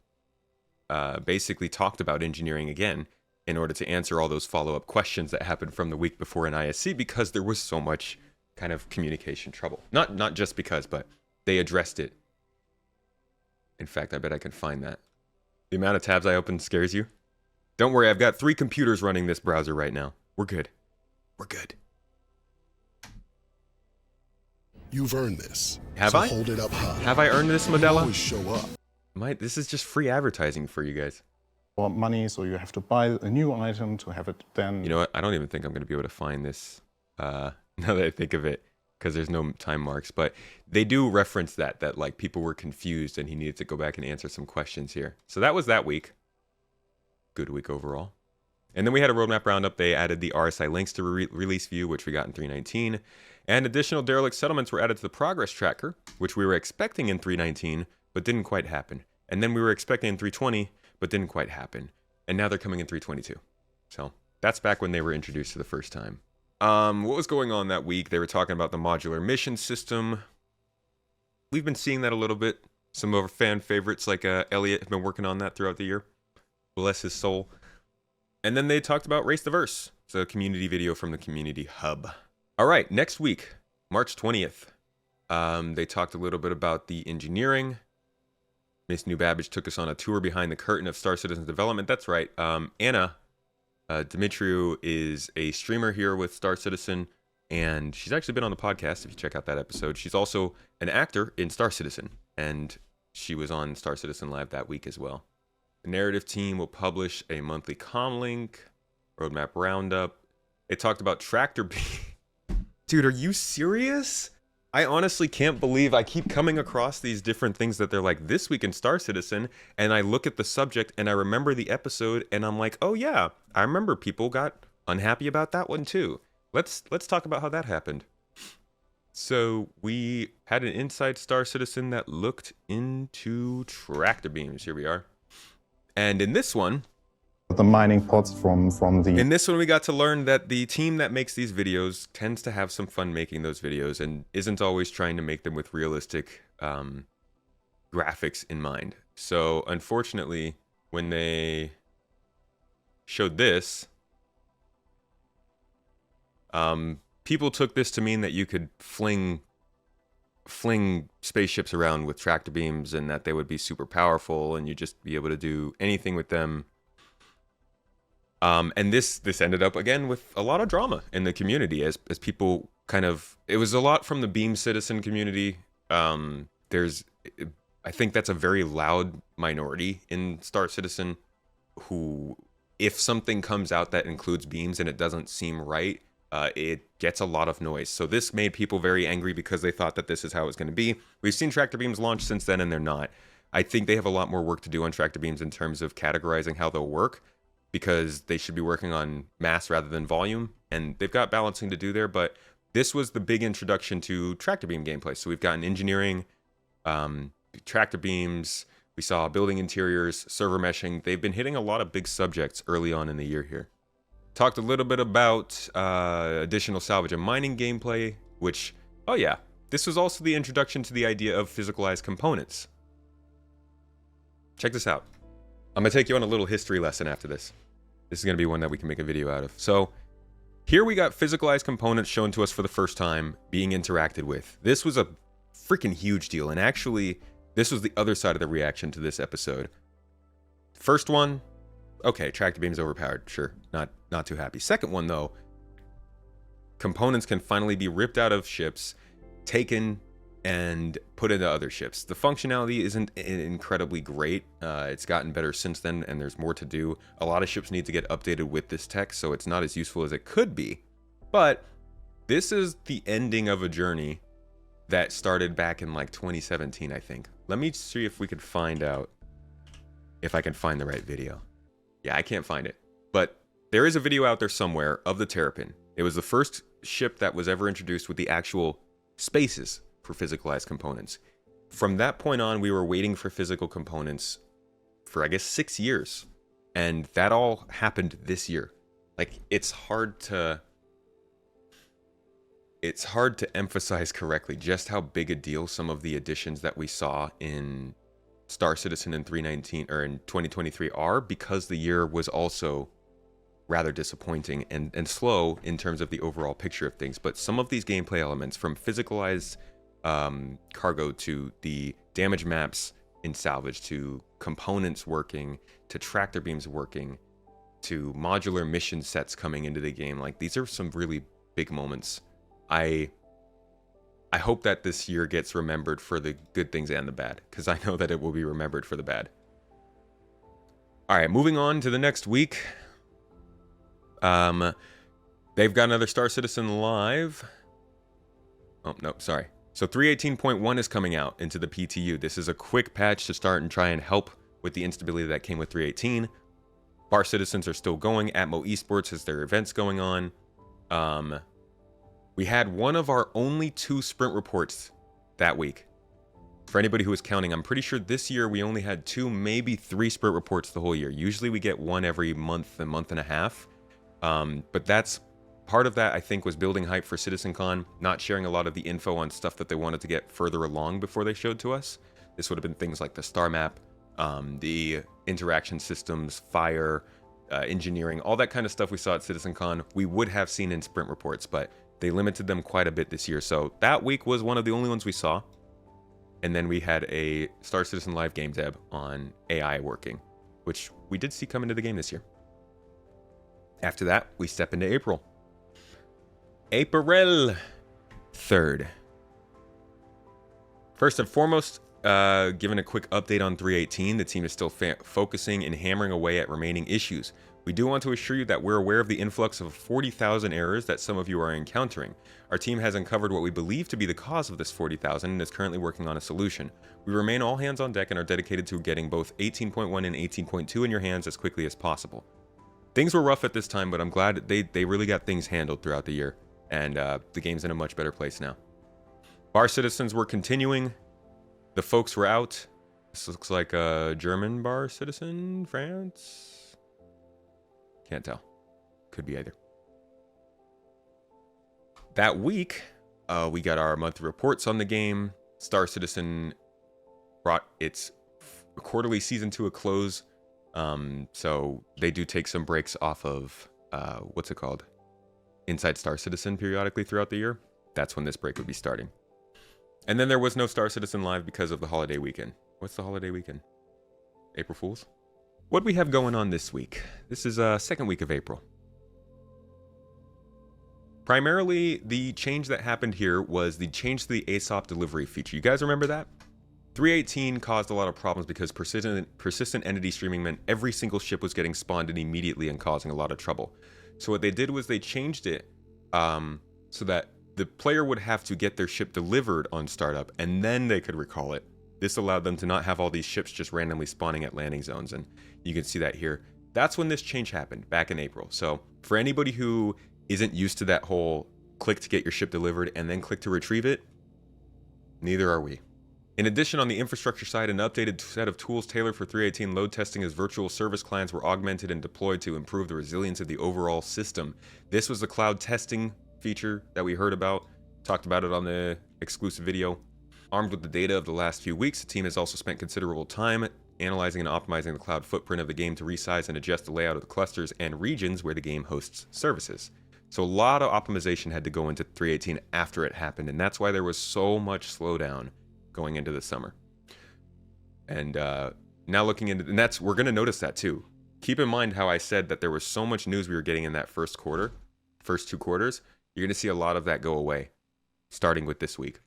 basically talked about engineering again in order to answer all those follow-up questions that happened from the week before in ISC, because there was so much kind of communication trouble. Not just because, but they addressed it. In fact, I bet I can find that. The amount of tabs I opened scares you. Don't worry, I've got 3 computers running this browser right now. We're good. We're good. You've earned this. Have so I? Hold it up high. Have I earned this, You Modella? always show up. This is just free advertising for you guys. Want money, so you have to buy a new item to have it then. You know what? I don't even think I'm going to be able to find this now that I think of it, because there's no time marks. But they do reference that like people were confused and he needed to go back and answer some questions here. So that was that week. Good week overall. And then we had a roadmap roundup. They added the RSI links to release view, which we got in 3.19. And additional derelict settlements were added to the progress tracker, which we were expecting in 3.19, but didn't quite happen. And then we were expecting in 3.20, but didn't quite happen. And now they're coming in 3.22. So that's back when they were introduced for the first time. What was going on that week? They were talking about the modular mission system. We've been seeing that a little bit. Some of our fan favorites like Elliot have been working on that throughout the year. Bless his soul. And then they talked about Race the Verse. It's a community video from the Community Hub. All right, next week, March 20th. They talked a little bit about the engineering. Miss New Babbage took us on a tour behind the curtain of Star Citizen development. That's right. Anna Dimitriou is a streamer here with Star Citizen, and she's actually been on the podcast if you check out that episode. She's also an actor in Star Citizen, and she was on Star Citizen Live that week as well. The narrative team will publish a monthly comlink, roadmap roundup. It talked about Tractor Beam. Dude, are you serious? I honestly can't believe I keep coming across these different things that they're like, this week in Star Citizen, and I look at the subject and I remember the episode and I'm like, oh yeah, I remember people got unhappy about that one too. Let's talk about how that happened. So we had an Inside Star Citizen that looked into tractor beams. Here we are. And in this one, The mining pods from the... in this one, we got to learn that the team that makes these videos tends to have some fun making those videos and isn't always trying to make them with realistic graphics in mind. So unfortunately, when they showed this, people took this to mean that you could fling spaceships around with tractor beams and that they would be super powerful and you'd just be able to do anything with them. And this ended up again with a lot of drama in the community as people kind of, it was a lot from the Beam Citizen community. I think that's a very loud minority in Star Citizen who, if something comes out that includes beams and it doesn't seem right, it gets a lot of noise. So this made people very angry because they thought that this is how it was going to be. We've seen tractor beams launch since then and they're not. I think they have a lot more work to do on tractor beams in terms of categorizing how they'll work, because they should be working on mass rather than volume, and they've got balancing to do there, but this was the big introduction to tractor beam gameplay. So we've gotten engineering, tractor beams, we saw building interiors, server meshing. They've been hitting a lot of big subjects early on in the year here. Talked a little bit about additional salvage and mining gameplay, which, oh yeah, this was also the introduction to the idea of physicalized components. Check this out. I'm going to take you on a little history lesson after this. This is going to be one that we can make a video out of. So here we got physicalized components shown to us for the first time being interacted with. This was a freaking huge deal. And actually, this was the other side of the reaction to this episode. First one, okay, tractor beam's overpowered. Sure, not too happy. Second one, though, components can finally be ripped out of ships, taken, and put into other ships. The functionality isn't incredibly great. It's gotten better since then, and there's more to do. A lot of ships need to get updated with this tech, so it's not as useful as it could be. But this is the ending of a journey that started back in like 2017, I think. Let me see if we could find out if I can find the right video. Yeah, I can't find it. But there is a video out there somewhere of the Terrapin. It was the first ship that was ever introduced with the actual spaces for physicalized components. From that point on, we were waiting for physical components for, I guess, 6 years. And that all happened this year. Like, it's hard to emphasize correctly just how big a deal some of the additions that we saw in Star Citizen in 2023 are, because the year was also rather disappointing and slow in terms of the overall picture of things. But some of these gameplay elements, from physicalized cargo to the damage maps in Salvage, to components working, to tractor beams working, to modular mission sets coming into the game, like, these are some really big moments. I hope that this year gets remembered for the good things and the bad, because I know that it will be remembered for the bad. All right, moving on to the next week. They've got another Star Citizen Live. Oh, no, sorry. So 3.18.1 is coming out into the PTU. This is a quick patch to start and try and help with the instability that came with 3.18. Bar Citizens are still going. Atmo Esports has their events going on. We had one of our only 2 sprint reports that week. For anybody who was counting, I'm pretty sure this year we only had 2, maybe 3 sprint reports the whole year. Usually we get one every month and a half. But that's part of that, I think, was building hype for CitizenCon, not sharing a lot of the info on stuff that they wanted to get further along before they showed to us. This would have been things like the star map, the interaction systems, fire, engineering, all that kind of stuff we saw at CitizenCon we would have seen in sprint reports, but they limited them quite a bit this year. So that week was one of the only ones we saw. And then we had a Star Citizen Live game deb on AI working, which we did see come into the game this year. After that, we step into April. April 3rd. First and foremost, given a quick update on 3.18, the team is still focusing and hammering away at remaining issues. We do want to assure you that we're aware of the influx of 40,000 errors that some of you are encountering. Our team has uncovered what we believe to be the cause of this 40,000 and is currently working on a solution. We remain all hands on deck and are dedicated to getting both 18.1 and 18.2 in your hands as quickly as possible. Things were rough at this time, but I'm glad they really got things handled throughout the year, and the game's in a much better place now. Bar citizens were continuing. The folks were out. This looks like a German bar citizen, France? Can't tell. Could be either. That week, we got our monthly reports on the game. Star Citizen brought its quarterly season to a close. So they do take some breaks off of, what's it called? Inside Star Citizen periodically throughout the year. That's when this break would be starting. And then there was no Star Citizen Live because of the holiday weekend. What's the holiday weekend? April Fools? What do we have going on this week? This is second week of April. Primarily, the change that happened here was the change to the ASOP delivery feature. You guys remember that? 3.18 caused a lot of problems because persistent entity streaming meant every single ship was getting spawned in immediately and causing a lot of trouble. So what they did was they changed it so that the player would have to get their ship delivered on startup and then they could recall it. This allowed them to not have all these ships just randomly spawning at landing zones, and you can see that here. That's when this change happened, back in April. So for anybody who isn't used to that whole click to get your ship delivered and then click to retrieve it, neither are we. In addition, on the infrastructure side, an updated set of tools tailored for 3.18 load testing as virtual service clients were augmented and deployed to improve the resilience of the overall system. This was the cloud testing feature that we heard about, talked about it on the exclusive video. Armed with the data of the last few weeks, the team has also spent considerable time analyzing and optimizing the cloud footprint of the game to resize and adjust the layout of the clusters and regions where the game hosts services. So a lot of optimization had to go into 3.18 after it happened, and that's why there was so much slowdown going into the summer. And now looking into, and that's, we're going to notice that too. Keep in mind how I said that there was so much news we were getting in that first two quarters. You're going to see a lot of that go away, starting with this week.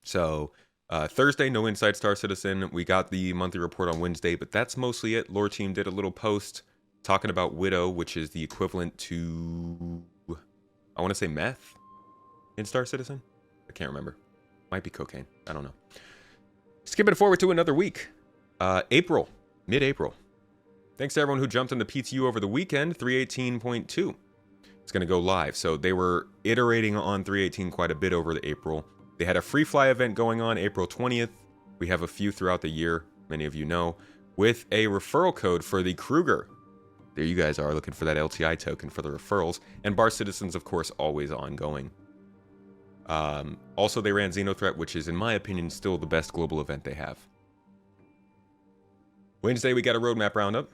So Thursday, no Inside Star Citizen. We got the monthly report on Wednesday, but that's mostly it. Lore Team did a little post talking about Widow, which is the equivalent to, I want to say meth in Star Citizen. I can't remember. Might be cocaine. I don't know. Skipping forward to another week. April. Mid-April. Thanks to everyone who jumped on the PTU over the weekend. 3.18.2. It's going to go live. So they were iterating on 3.18 quite a bit over the April. They had a free fly event going on April 20th. We have a few throughout the year, many of you know, with a referral code for the Kruger. There you guys are looking for that LTI token for the referrals. And Bar Citizens, of course, always ongoing. Also, they ran XenoThreat, which is, in my opinion, still the best global event they have. Wednesday, we got a roadmap roundup.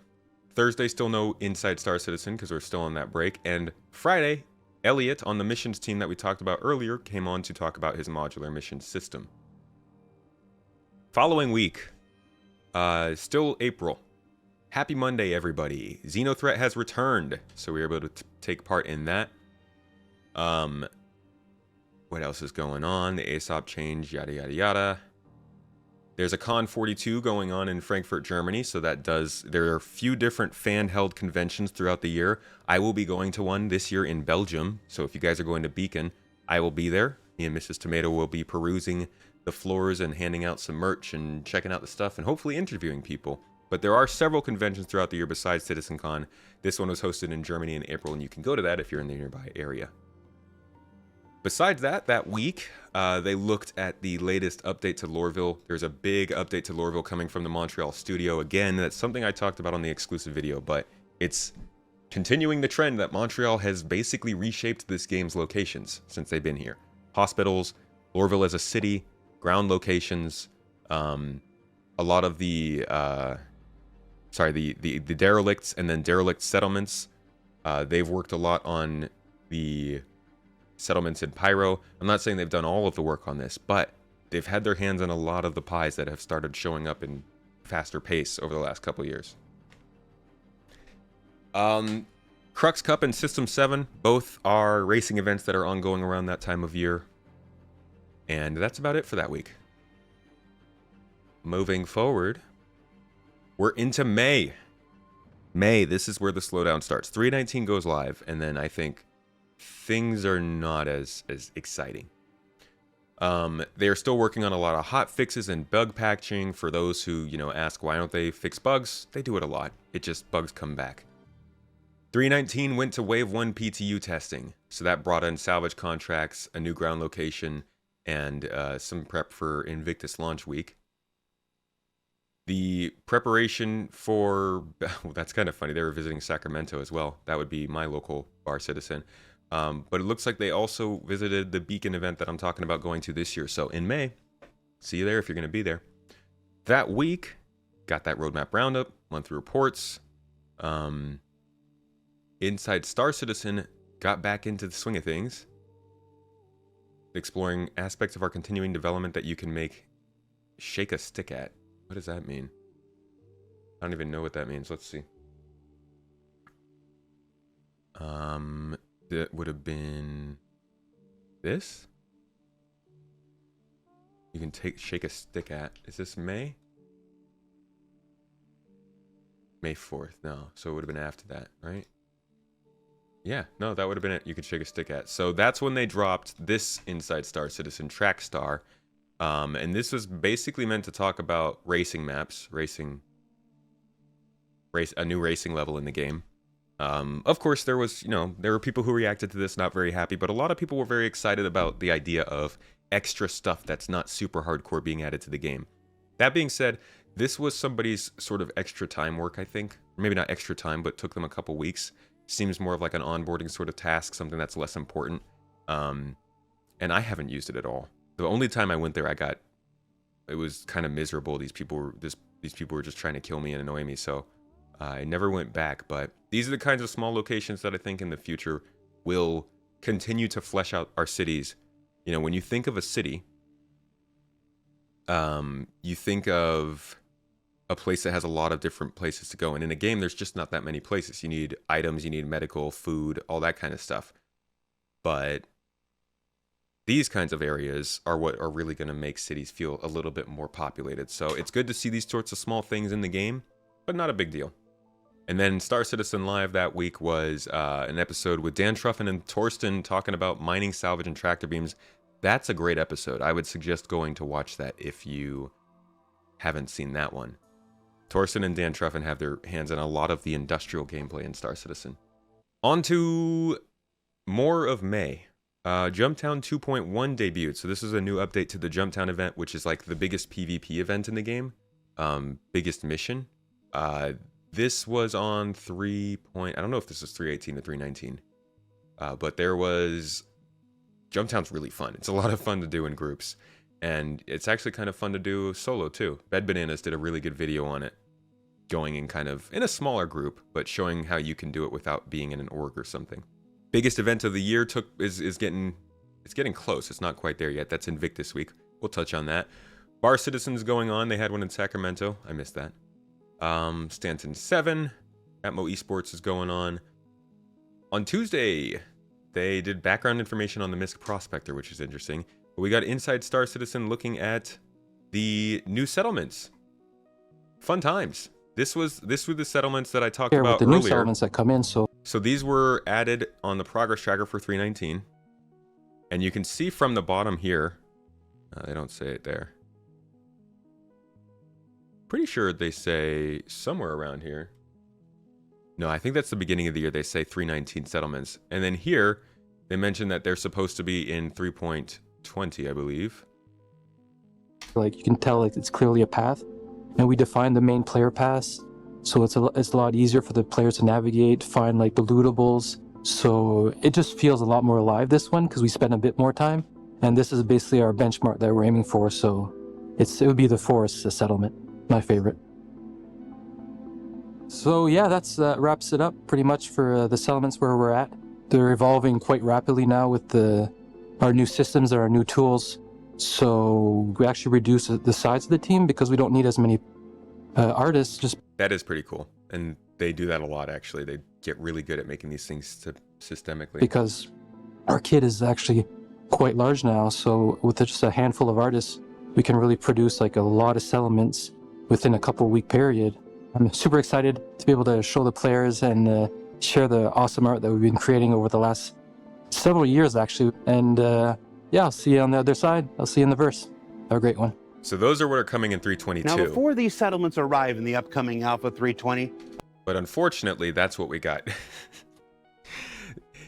Thursday, still no Inside Star Citizen because we're still on that break. And Friday, Elliot on the missions team that we talked about earlier came on to talk about his modular mission system. Following week, still April. Happy Monday, everybody. XenoThreat has returned, so we were able to take part in that. What else is going on? The ASOP change, yada, yada, yada. There's a Con 42 going on in Frankfurt, Germany, so there are a few different fan-held conventions throughout the year. I will be going to one this year in Belgium, so if you guys are going to Beacon, I will be there. Me and Mrs. Tomato will be perusing the floors and handing out some merch and checking out the stuff and hopefully interviewing people. But there are several conventions throughout the year besides CitizenCon. This one was hosted in Germany in April, and you can go to that if you're in the nearby area. Besides that week, they looked at the latest update to Loreville. There's a big update to Loreville coming from the Montreal studio. Again, that's something I talked about on the exclusive video, but it's continuing the trend that Montreal has basically reshaped this game's locations since they've been here. Hospitals, Loreville as a city, ground locations, a lot of the derelicts and then derelict settlements. They've worked a lot on the settlements in Pyro. I'm not saying they've done all of the work on this, but they've had their hands on a lot of the pies that have started showing up in faster pace over the last couple of years. Crux Cup and System 7 both are racing events that are ongoing around that time of year. And that's about it for that week. Moving forward, we're into May. May, this is where the slowdown starts. 319 goes live, and then I think things are not as exciting. They are still working on a lot of hot fixes and bug patching. For those who, you know, ask why don't they fix bugs, they do it a lot. It just, bugs come back. 319 went to Wave 1 PTU testing, so that brought in Salvage contracts, a new ground location, and some prep for Invictus launch week. The preparation for, well, that's kind of funny, they were visiting Sacramento as well. That would be my local bar citizen. But it looks like they also visited the Beacon event that I'm talking about going to this year. So in May, see you there if you're going to be there. That week, got that roadmap roundup, monthly reports. Inside Star Citizen got back into the swing of things, exploring aspects of our continuing development that you can shake a stick at. What does that mean? I don't even know what that means. Let's see. That would have been this. You can shake a stick at. Is this May? May 4th. No, so it would have been after that, right? Yeah, no, that would have been it. You could shake a stick at. So that's when they dropped this Inside Star Citizen Track Star. And this was basically meant to talk about racing maps, a new racing level in the game. Of course, there were people who reacted to this not very happy, but a lot of people were very excited about the idea of extra stuff that's not super hardcore being added to the game. That being said, this was somebody's sort of extra time work, I think. Maybe not extra time, but took them a couple weeks. Seems more of like an onboarding sort of task, something that's less important. And I haven't used it at all. The only time I went there, it was kind of miserable. These people were just trying to kill me and annoy me, so I never went back. But these are the kinds of small locations that I think in the future will continue to flesh out our cities. You know, when you think of a city, you think of a place that has a lot of different places to go. And in a game, there's just not that many places. You need items, you need medical, food, all that kind of stuff. But these kinds of areas are what are really going to make cities feel a little bit more populated. So it's good to see these sorts of small things in the game, but not a big deal. And then Star Citizen Live that week was an episode with Dan Truffin and Torsten talking about mining, salvage, and tractor beams. That's a great episode. I would suggest going to watch that if you haven't seen that one. Torsten and Dan Truffin have their hands on a lot of the industrial gameplay in Star Citizen. On to more of May. Jumptown 2.1 debuted. So this is a new update to the Jumptown event, which is like the biggest PvP event in the game. Biggest mission. This was on I don't know if this is 318 or 319. But there was... Jumptown's really fun. It's a lot of fun to do in groups. And it's actually kind of fun to do solo too. Bed Bananas did a really good video on it. Going in kind of in a smaller group, but showing how you can do it without being in an org or something. Biggest event of the year is getting close. It's not quite there yet. That's Invictus week. We'll touch on that. Bar Citizens going on. They had one in Sacramento. I missed that. Stanton 7. Atmo Esports is going on. On Tuesday, they did background information on the MISC Prospector, which is interesting. But we got Inside Star Citizen looking at the new settlements. Fun times. This were the settlements that I talked about with the earlier. new settlements that come in. So these were added on the progress tracker for 319. And you can see from the bottom here, they don't say it there. Pretty sure they say somewhere around here. No, I think that's the beginning of the year. They say 319 settlements. And then here, they mention that they're supposed to be in 3.20, I believe. like you can tell like it's clearly a path. And we define the main player paths, so it's a lot easier for the players to navigate, find like the lootables. So it just feels a lot more alive, this one, because we spend a bit more time. And this is basically our benchmark that we're aiming for. So it would be the forest settlement, my favorite. So yeah, that's wraps it up pretty much for the settlements where we're at. They're evolving quite rapidly now with our new systems and our new tools. So we actually reduce the size of the team because we don't need as many artists. That is pretty cool. And they do that a lot, actually. They get really good at making these things systemically. Because our kit is actually quite large now. So with just a handful of artists, we can really produce like a lot of settlements within a couple-week period. I'm super excited to be able to show the players and share the awesome art that we've been creating over the last several years, actually. And yeah, I'll see you on the other side. I'll see you in the verse. Have a great one. So those are what are coming in 322. Now, before these settlements arrive in the upcoming Alpha 320... But unfortunately, that's what we got.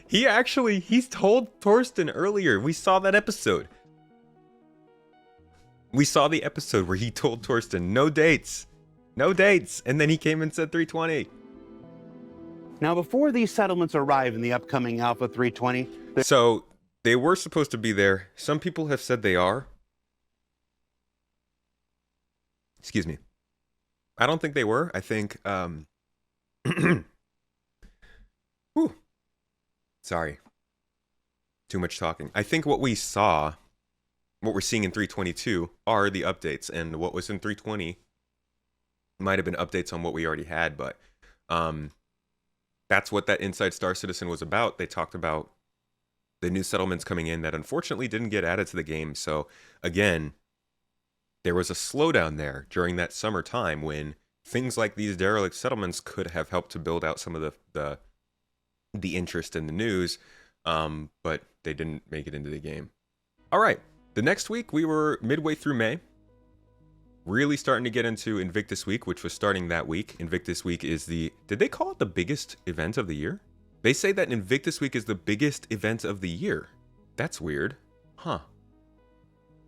He's told Torsten earlier. We saw that episode. We saw the episode where he told Torsten, no dates. No dates. And then he came and said 320. Now, before these settlements arrive in the upcoming Alpha 320... So, they were supposed to be there. Some people have said they are. Excuse me. I don't think they were. I think, Whew. Sorry. Too much talking. I think what we saw, what we're seeing in 322 are the updates, and what was in 320 might have been updates on what we already had, but that's what that Inside Star Citizen was about. They talked about the new settlements coming in that unfortunately didn't get added to the game. So again, there was a slowdown there during that summer time when things like these derelict settlements could have helped to build out some of the interest in the news, but they didn't make it into the game. All right, the next week we were midway through May, really starting to get into Invictus Week, which was starting that week. Invictus Week is did they call it the biggest event of the year? They say that Invictus Week is the biggest event of the year. That's weird. Huh.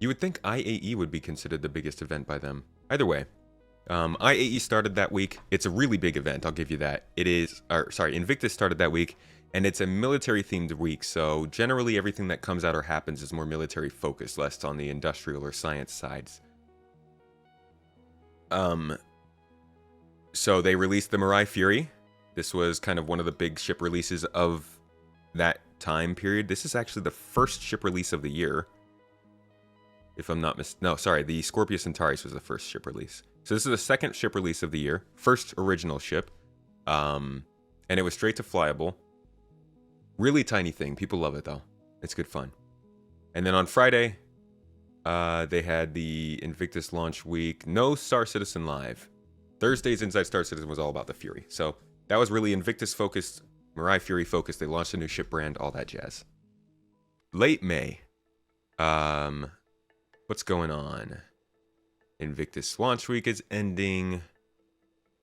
You would think IAE would be considered the biggest event by them. Either way, IAE started that week. It's a really big event, I'll give you that. Invictus started that week, and it's a military-themed week, so generally everything that comes out or happens is more military-focused, less on the industrial or science sides. So they released the Mirai Fury. This was kind of one of the big ship releases of that time period. This is actually the first ship release of the year. If I'm not the Scorpius Centaurus was the first ship release. So this is the second ship release of the year. First original ship. And it was straight to flyable. Really tiny thing. People love it though. It's good fun. And then on Friday, they had the Invictus launch week. No Star Citizen Live. Thursday's Inside Star Citizen was all about the Fury. So that was really Invictus focused, Mirai Fury focused. They launched a new ship brand, all that jazz. Late May. What's going on? Invictus launch week is ending.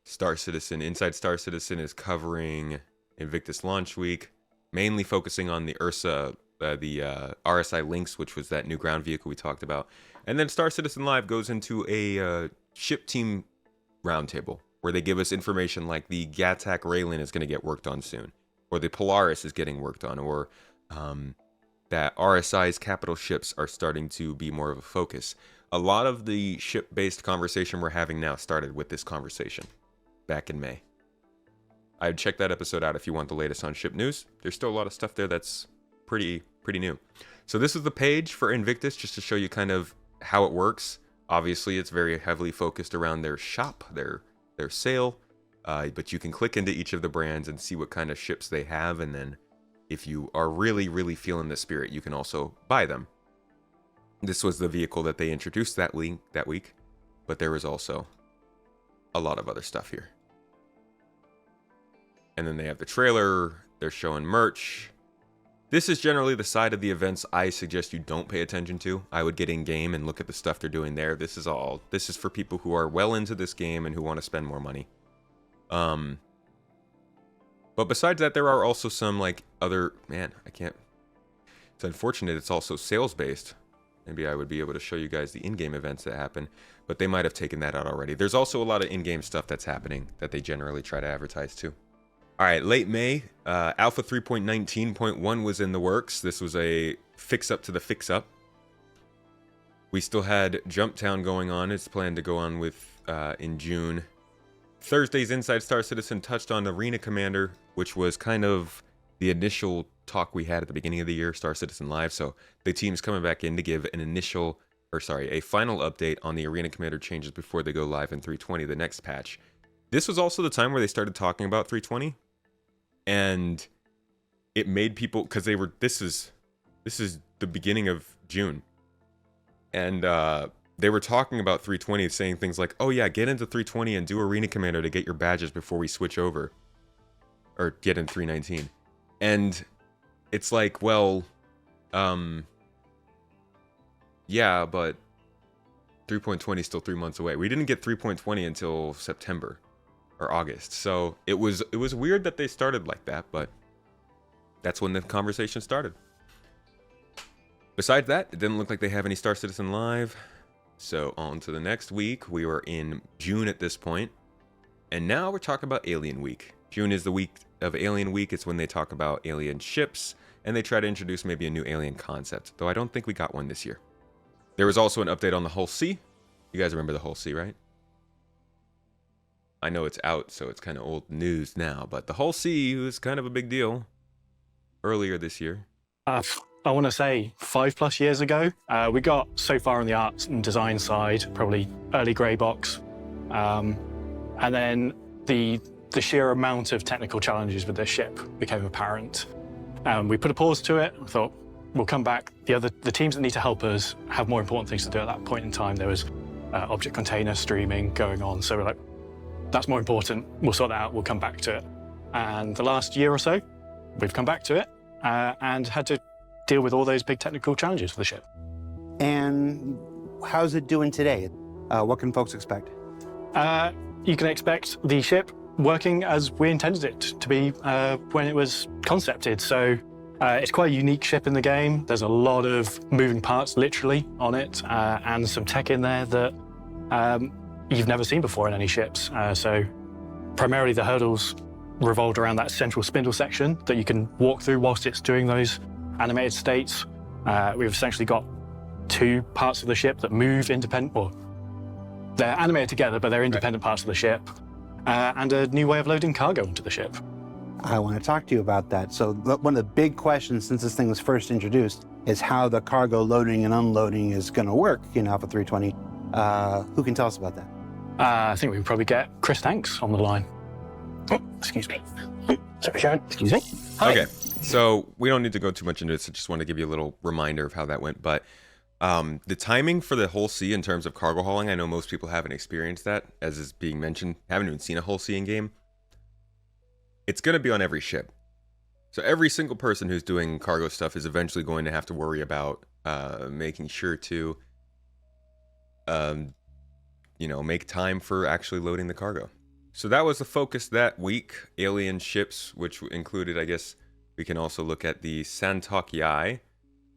Inside Star Citizen is covering Invictus launch week, mainly focusing on the Ursa, the RSI Lynx, which was that new ground vehicle we talked about. And then Star Citizen Live goes into a ship team roundtable, where they give us information like the Gattac Raylan is going to get worked on soon, or the Polaris is getting worked on, or that RSI's capital ships are starting to be more of a focus. A lot of the ship-based conversation we're having now started with this conversation back in May. I'd check that episode out if you want the latest on ship news. There's still a lot of stuff there that's pretty new. So this is the page for Invictus, just to show you kind of how it works. Obviously, it's very heavily focused around their shop, their sale, but you can click into each of the brands and see what kind of ships they have, and then if you are really, really feeling the spirit, you can also buy them. This was the vehicle that they introduced that week, but there was also a lot of other stuff here. And then they have the trailer, they're showing merch. This is generally the side of the events I suggest you don't pay attention to. I would get in game and look at the stuff they're doing there. This is for people who are well into this game and who want to spend more money. But besides that, there are also some like other, it's unfortunate it's also sales based. Maybe I would be able to show you guys the in-game events that happen, but they might have taken that out already. There's also a lot of in-game stuff that's happening that they generally try to advertise too. All right, late May, Alpha 3.19.1 was in the works. This was a fix-up to the fix-up. We still had Jumptown going on. It's planned to go on with in June. Thursday's Inside Star Citizen touched on Arena Commander, which was kind of the initial talk we had at the beginning of the year, Star Citizen Live. So the team's coming back in to give a final update on the Arena Commander changes before they go live in 320, the next patch. This was also the time where they started talking about 320, and it made people, because this is the beginning of June, and they were talking about 320, saying things like, oh yeah, get into 320 and do Arena Commander to get your badges before we switch over. Or get in 319. And it's like, well, yeah, but 3.20 is still 3 months away. We didn't get 3.20 until September or August. So it was weird that they started like that, but that's when the conversation started. Besides that, it didn't look like they have any Star Citizen Live. So on to the next week. We were in June at this point. And now we're talking about Alien Week. June is the week of Alien Week. It's when they talk about alien ships, and they try to introduce maybe a new alien concept, though I don't think we got one this year. There was also an update on the Hull C. You guys remember the Hull C, right? I know it's out, so it's kind of old news now, but the Hull C was kind of a big deal earlier this year. I want to say 5+ years ago. We got so far on the art and design side, probably early grey box. And then the sheer amount of technical challenges with this ship became apparent. We put a pause to it. I thought, we'll come back. The teams that need to help us have more important things to do at that point in time. There was object container streaming going on. So we're like, that's more important. We'll sort that out. We'll come back to it. And the last year or so, we've come back to it and had to deal with all those big technical challenges for the ship. And how's it doing today? What can folks expect? You can expect the ship working as we intended it to be when it was concepted. So it's quite a unique ship in the game. There's a lot of moving parts literally on it and some tech in there that you've never seen before in any ships. So primarily the hurdles revolved around that central spindle section that you can walk through whilst it's doing those animated states. We've essentially got two parts of the ship that move independent, or they're animated together, but they're independent parts of the ship, and a new way of loading cargo into the ship. I want to talk to you about that. So one of the big questions since this thing was first introduced is how the cargo loading and unloading is going to work in Alpha 320. Who can tell us about that? I think we can probably get Chris Tanks on the line. Oh, excuse me. Sorry, Sharon. Excuse me. Hi. Okay, so we don't need to go too much into this. I just want to give you a little reminder of how that went. But the timing for the Hull C in terms of cargo hauling, I know most people haven't experienced that, as is being mentioned. Haven't even seen a Hull C in game. It's going to be on every ship. So every single person who's doing cargo stuff is eventually going to have to worry about making sure to, make time for actually loading the cargo. So that was the focus that week. Alien ships, which included, I guess, we can also look at the Santok Yai.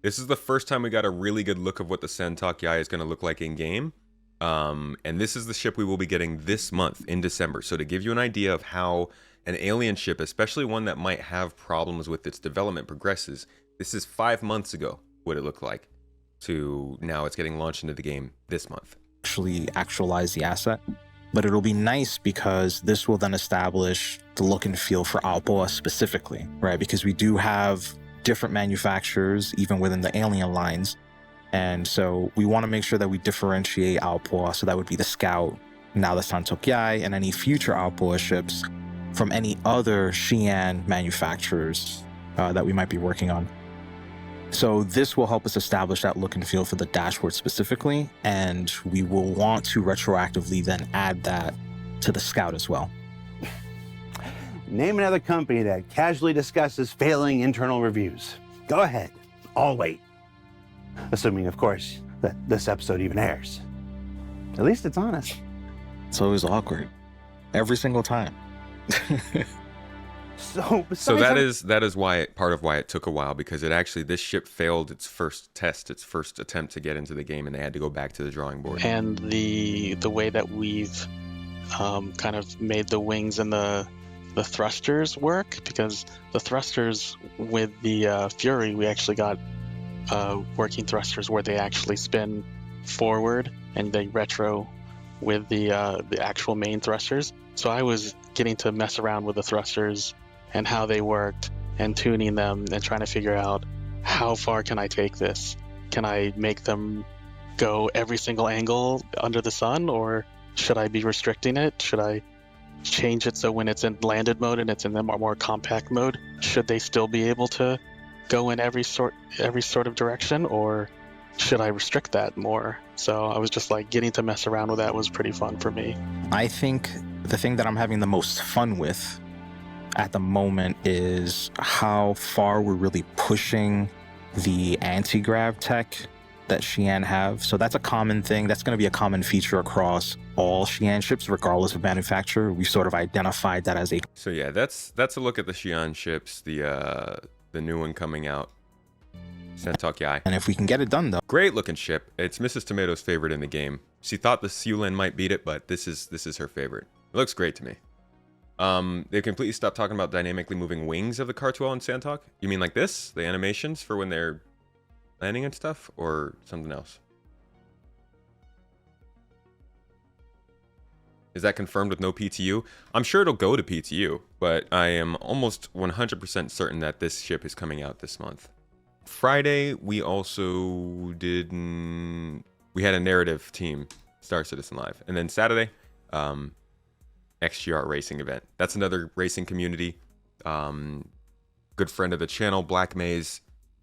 This is the first time we got a really good look of what the Santok Yai is going to look like in game. And this is the ship we will be getting this month in December. So to give you an idea of how an alien ship, especially one that might have problems with its development, progresses, this is 5 months ago what it looked like to now it's getting launched into the game this month. Actually actualize the asset, but it'll be nice because this will then establish the look and feel for Alpoa specifically, right? Because we do have different manufacturers even within the alien lines, and so we want to make sure that we differentiate Alpoa. So that would be the Scout, now the Santok Yai, and any future Alpoa ships from any other Xi'an manufacturers that we might be working on. So this will help us establish that look and feel for the dashboard specifically, and we will want to retroactively then add that to the Scout as well. Name another company that casually discusses failing internal reviews. Go ahead. I'll wait. Assuming, of course, that this episode even airs. At least it's honest. It's always awkward. Every single time. So that is why part of why it took a while, because this ship failed its first test, its first attempt to get into the game, and they had to go back to the drawing board. And the way that we've kind of made the wings and the thrusters work, because the thrusters with the Fury, we actually got working thrusters where they actually spin forward and they retro with the actual main thrusters. So I was getting to mess around with the thrusters and how they worked and tuning them and trying to figure out how far can I take this? Can I make them go every single angle under the sun, or should I be restricting it? Should I change it so when it's in landed mode and it's in the more compact mode, should they still be able to go in every sort of direction, or should I restrict that more? So I was just like, getting to mess around with that was pretty fun for me. I think the thing that I'm having the most fun with at the moment is how far we're really pushing the anti-grav tech that Xi'an have. So that's a common thing. That's going to be a common feature across all Xi'an ships, regardless of manufacturer. We've sort of identified that as a... So yeah, that's a look at the Xi'an ships, the new one coming out. Sentok Yai. And if we can get it done, though. Great looking ship. It's Mrs. Tomato's favorite in the game. She thought the Siulen might beat it, but this is her favorite. It looks great to me. They completely stopped talking about dynamically moving wings of the Cartwell and Santok. You mean like this? The animations for when they're landing and stuff? Or something else? Is that confirmed with no PTU? I'm sure it'll go to PTU, but I am almost 100% certain that this ship is coming out this month. Friday, we also we had a narrative team, Star Citizen Live. And then Saturday, XGR racing event. That's another racing community. Good friend of the channel, Black Maze,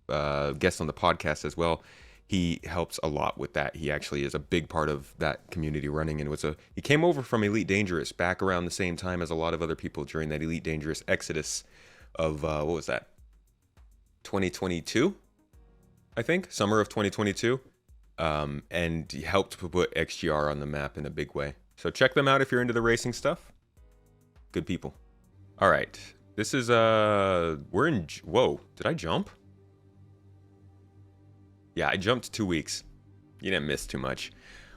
guest on the podcast as well. He helps a lot with that. He actually is a big part of that community running, and he came over from Elite Dangerous back around the same time as a lot of other people during that Elite Dangerous exodus of what was that? 2022, I think, summer of 2022, and he helped put XGR on the map in a big way. So check them out if you're into the racing stuff. Good people. All right, this is we're in. Whoa, did I jump? Yeah, I jumped 2 weeks. You didn't miss too much.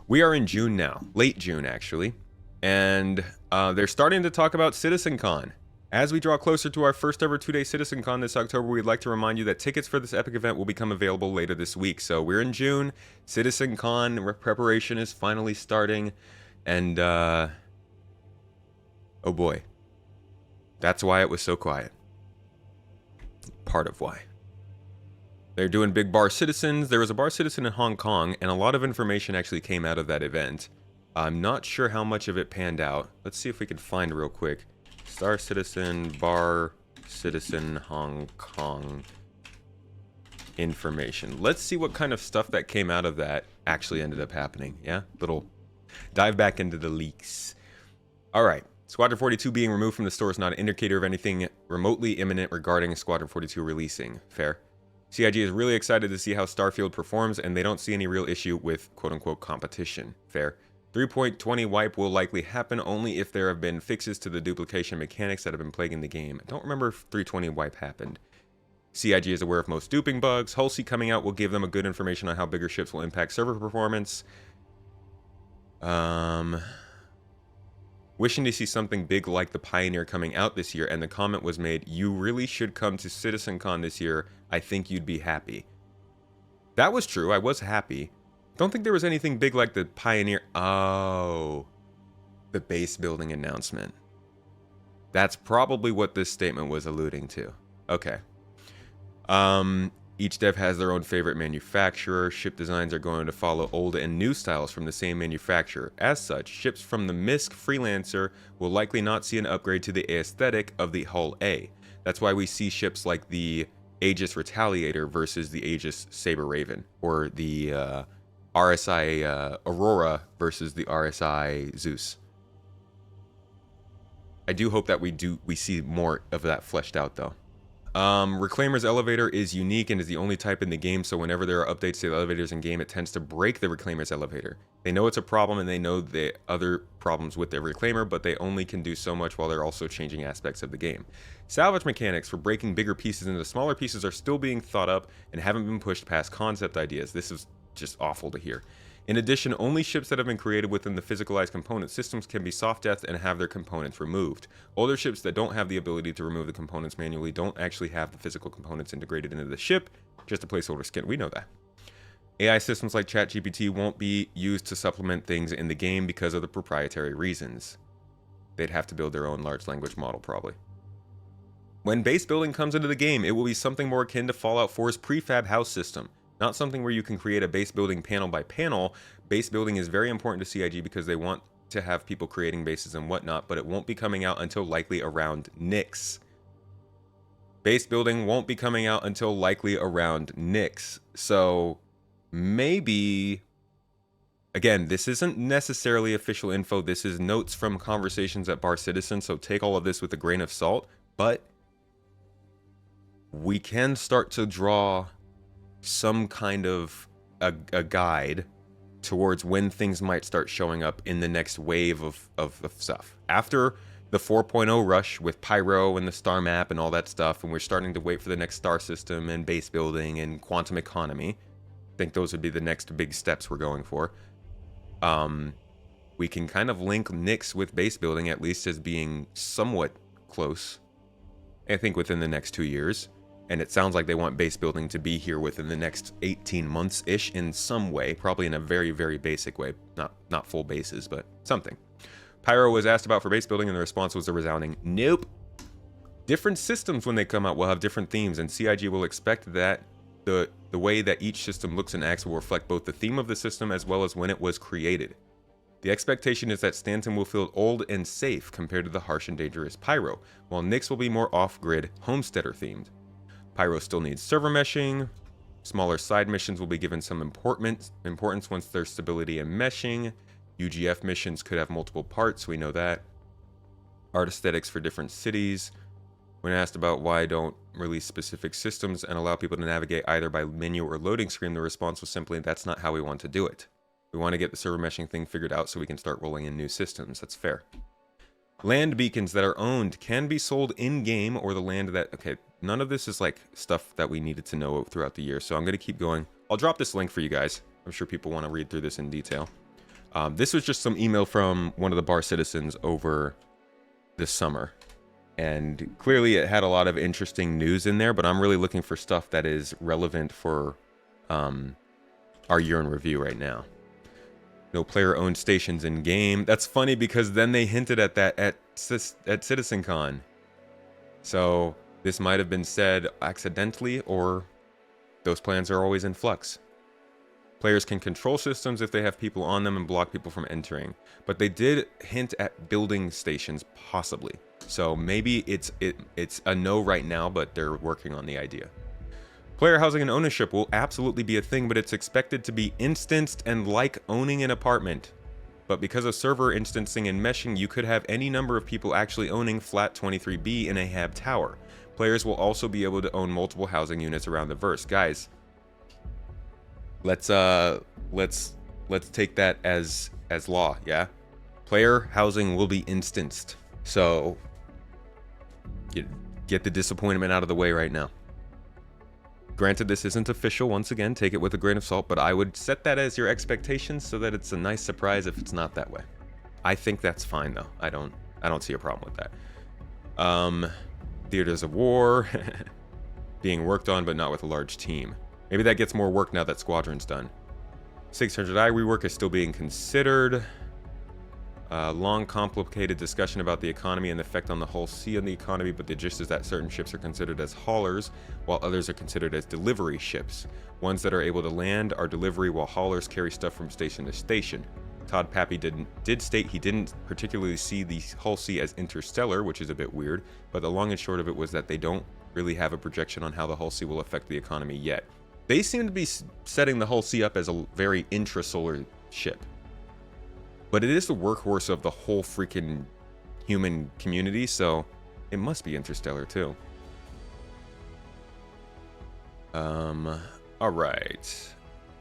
We are in June now, late June actually, and they're starting to talk about CitizenCon. As we draw closer to our first ever 2-day CitizenCon this October, we'd like to remind you that tickets for this epic event will become available later this week. So we're in June, CitizenCon preparation is finally starting, and oh boy, that's why it was so quiet. Part of why. They're doing big bar citizens. There was a bar citizen in Hong Kong, and a lot of information actually came out of that event. I'm not sure how much of it panned out. Let's see if we can find real quick. Star Citizen, Bar Citizen, Hong Kong information. Let's see what kind of stuff that came out of that actually ended up happening. Yeah, little dive back into the leaks. All right, Squadron 42 being removed from the store is not an indicator of anything remotely imminent regarding Squadron 42 releasing. Fair. CIG is really excited to see how Starfield performs, and they don't see any real issue with quote-unquote competition. Fair. 3.20 wipe will likely happen only if there have been fixes to the duplication mechanics that have been plaguing the game. I don't remember if 320 wipe happened. CIG is aware of most duping bugs. Hull C coming out will give them a good information on how bigger ships will impact server performance. Wishing to see something big like the Pioneer coming out this year, and the comment was made, you really should come to CitizenCon this year. I think you'd be happy. That was true. I was happy. Don't think there was anything big like the Pioneer. Oh, the base building announcement. That's probably what this statement was alluding to. Okay. Each dev has their own favorite manufacturer. Ship designs are going to follow old and new styles from the same manufacturer. As such, ships from the MISC Freelancer will likely not see an upgrade to the aesthetic of the Hull A. That's why we see ships like the Aegis Retaliator versus the Aegis Saber Raven, or the RSI Aurora versus the RSI Zeus. I do hope that we see more of that fleshed out though. Reclaimer's elevator is unique and is the only type in the game, so whenever there are updates to the elevators in game, it tends to break the Reclaimer's elevator. They know it's a problem and they know the other problems with their Reclaimer, but they only can do so much while they're also changing aspects of the game. Salvage mechanics for breaking bigger pieces into smaller pieces are still being thought up and haven't been pushed past concept ideas. This is just awful to hear. In addition, only ships that have been created within the physicalized component systems can be soft deathed and have their components removed. Older ships that don't have the ability to remove the components manually don't actually have the physical components integrated into the ship, just a placeholder skin. We know that. AI systems like ChatGPT won't be used to supplement things in the game because of the proprietary reasons. They'd have to build their own large language model probably. When base building comes into the game, it will be something more akin to Fallout 4's prefab house system. Not something where you can create a base building panel by panel. Base building is very important to CIG because they want to have people creating bases and whatnot, but it won't be coming out until likely around Nyx. Base building won't be coming out until likely around Nyx. So maybe, again, this isn't necessarily official info. This is notes from conversations at Bar Citizen, so take all of this with a grain of salt. But we can start to draw some kind of a guide towards when things might start showing up in the next wave of stuff. After the 4.0 rush with Pyro and the star map and all that stuff, and we're starting to wait for the next star system and base building and quantum economy. I think those would be the next big steps we're going for. We can kind of link Nyx with base building, at least as being somewhat close, I think, within the next 2 years. And it sounds like they want base building to be here within the next 18 months-ish in some way, probably in a very, very basic way. Not full bases, but something. Pyro was asked about for base building, and the response was a resounding nope. Different systems, when they come out, will have different themes, and CIG will expect that the way that each system looks and acts will reflect both the theme of the system as well as when it was created. The expectation is that Stanton will feel old and safe compared to the harsh and dangerous Pyro, while Nyx will be more off-grid, homesteader themed. Pyro still needs server meshing. Smaller side missions will be given some importance once there's stability in meshing. UGF missions could have multiple parts, we know that. Art aesthetics for different cities. When asked about why don't release specific systems and allow people to navigate either by menu or loading screen, the response was simply, that's not how we want to do it. We want to get the server meshing thing figured out so we can start rolling in new systems. That's fair. Land beacons that are owned can be sold in-game, or the land that... Okay, none of this is like stuff that we needed to know throughout the year, so I'm going to keep going. I'll drop this link for you guys. I'm sure people want to read through this in detail. This was just some email from one of the Bar Citizens over this summer. And clearly it had a lot of interesting news in there, but I'm really looking for stuff that is relevant for our year in review right now. No player-owned stations in-game. That's funny because then they hinted at that at CitizenCon. So this might have been said accidentally, or those plans are always in flux. Players can control systems if they have people on them and block people from entering. But they did hint at building stations, possibly. So maybe it's a no right now, but they're working on the idea. Player housing and ownership will absolutely be a thing, but it's expected to be instanced and like owning an apartment. But because of server instancing and meshing, you could have any number of people actually owning flat 23B in a HAB tower. Players will also be able to own multiple housing units around the verse. Guys, let's take that as law, yeah? Player housing will be instanced. So get the disappointment out of the way right now. Granted, this isn't official. Once again, take it with a grain of salt, but I would set that as your expectations so that it's a nice surprise if it's not that way. I think that's fine though. I don't see a problem with that. Theaters of War being worked on, but not with a large team. Maybe that gets more work now that Squadron's done. 600i rework is still being considered. Long, complicated discussion about the economy and the effect on the whole sea on the economy, but the gist is that certain ships are considered as haulers, while others are considered as delivery ships. Ones that are able to land are delivery, while haulers carry stuff from station to station. Todd Pappy did state he didn't particularly see the Hull Sea as interstellar, which is a bit weird, but the long and short of it was that they don't really have a projection on how the Hull Sea will affect the economy yet. They seem to be setting the Hull Sea up as a very intrasolar ship. But it is the workhorse of the whole freaking human community, so it must be interstellar too. Alright.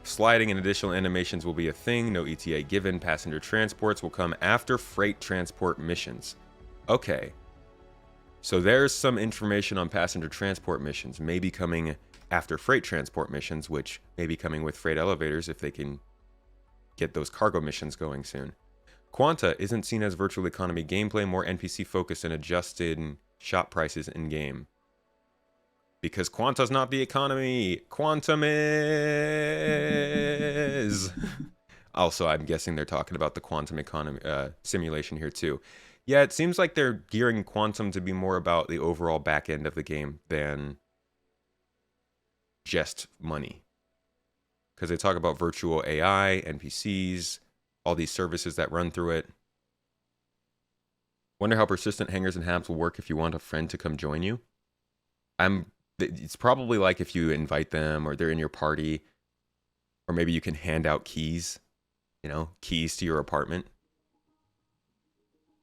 Sliding and additional animations will be a thing. No ETA given. Passenger transports will come after freight transport missions. Okay. So there's some information on passenger transport missions. Maybe coming after freight transport missions, which may be coming with freight elevators if they can get those cargo missions going soon. Quanta isn't seen as virtual economy gameplay, more NPC focused and adjusted shop prices in game. Because Quanta's not the economy, Quantum is. Also, I'm guessing they're talking about the quantum economy simulation here too. Yeah, it seems like they're gearing Quantum to be more about the overall back end of the game than just money. Because they talk about virtual AI, NPCs, all these services that run through it. Wonder how persistent hangars and habs will work if you want a friend to come join you. It's probably like if you invite them or they're in your party Or maybe you can hand out keys, you know, keys to your apartment.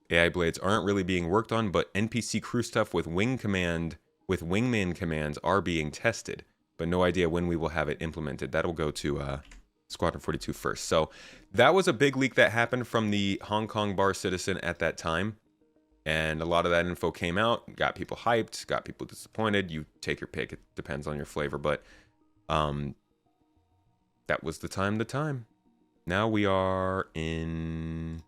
AI blades aren't really being worked on, but NPC crew stuff with wingman commands are being tested, but no idea when we will have it implemented. That'll go to Squadron 42 first. So that was a big leak that happened from the Hong Kong bar Citizen at that time. And a lot of that info came out, got people hyped, got people disappointed. You take your pick. It depends on your flavor, but that was the time. Now we are in...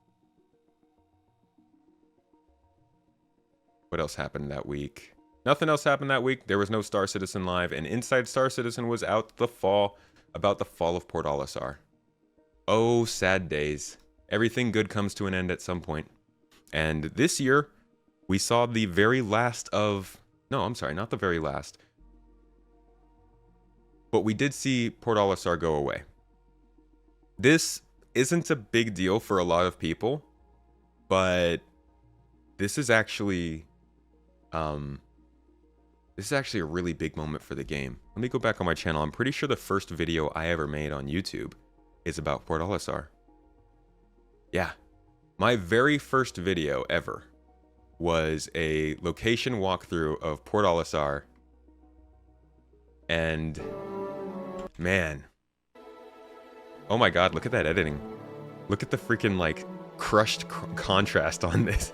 What else happened that week? Nothing else happened that week. There was no Star Citizen Live, and Inside Star Citizen was out about the fall of Port Olisar. Oh, sad days. Everything good comes to an end at some point. And this year, we saw the very last of... No, I'm sorry, not the very last. But we did see Port Olisar go away. This isn't a big deal for a lot of people, but this is actually... this is actually a really big moment for the game. Let me go back on my channel. I'm pretty sure the first video I ever made on YouTube is about Port Olisar. Yeah. My very first video ever was a location walkthrough of Port Olisar. And man. Oh my god, look at that editing. Look at the freaking like crushed contrast on this.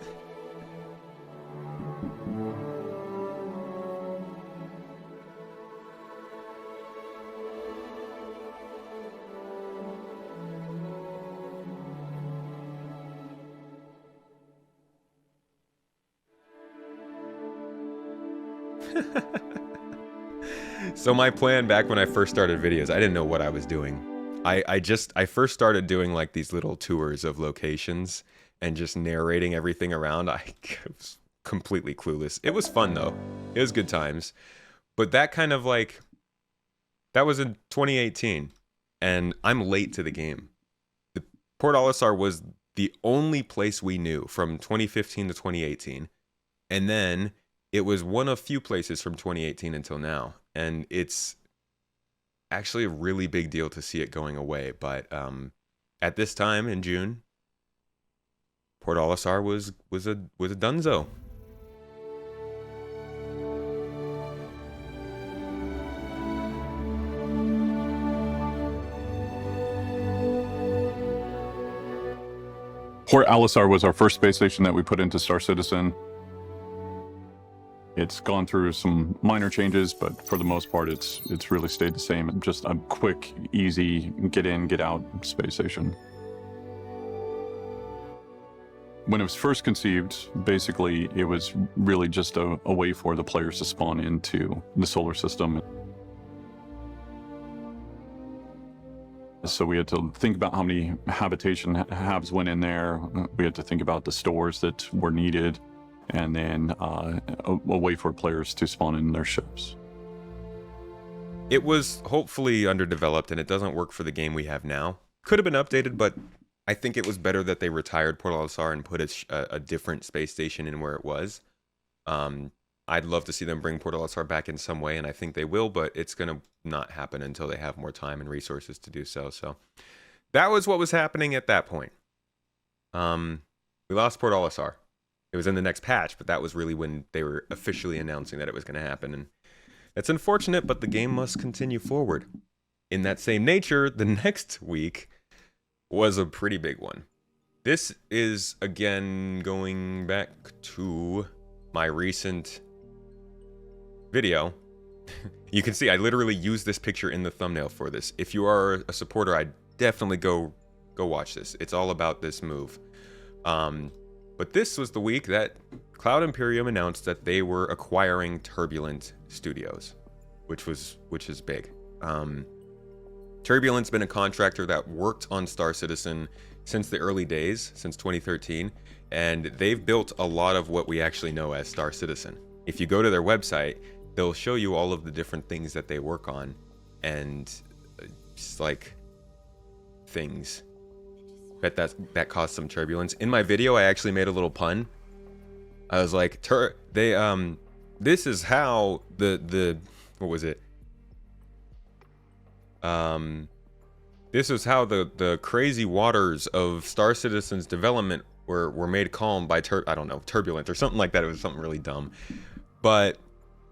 So my plan back when I first started videos, I didn't know what I was doing. I first started doing like these little tours of locations and just narrating everything around. I was completely clueless. It was fun though. It was good times. But that kind of like, that was in 2018 and I'm late to the game. The Port Olisar was the only place we knew from 2015 to 2018. And then it was one of few places from 2018 until now. And it's actually a really big deal to see it going away. But at this time in June, Port Olisar was a dunzo. Port Olisar was our first space station that we put into Star Citizen. It's gone through some minor changes, but for the most part, it's really stayed the same. Just a quick, easy, get in, get out space station. When it was first conceived, basically, it was really just a way for the players to spawn into the solar system. So we had to think about how many habitation halves went in there. We had to think about the stores that were needed. And then a way for players to spawn in their ships. It was hopefully underdeveloped and it doesn't work for the game we have now. Could have been updated, but I think it was better that they retired Port Olisar and put a different space station in where it was. I'd love to see them bring Port Olisar back in some way, and I think they will, but it's going to not happen until they have more time and resources to do so. So that was what was happening at that point. We lost Port Olisar. It was in the next patch, but that was really when they were officially announcing that it was going to happen. And it's unfortunate, but the game must continue forward. In that same nature, the next week was a pretty big one. This is, again, going back to my recent video. You can see I literally used this picture in the thumbnail for this. If you are a supporter, I'd definitely go watch this. It's all about this move. But this was the week that Cloud Imperium announced that they were acquiring Turbulent Studios, which is big. Turbulent's been a contractor that worked on Star Citizen since the early days, since 2013, and they've built a lot of what we actually know as Star Citizen. If you go to their website, they'll show you all of the different things that they work on, and just like things that caused some turbulence. In my video, I actually made a little pun. I was like, this is how the what was it? This is how the crazy waters of Star Citizen's development were made calm by Turbulent or something like that. It was something really dumb. But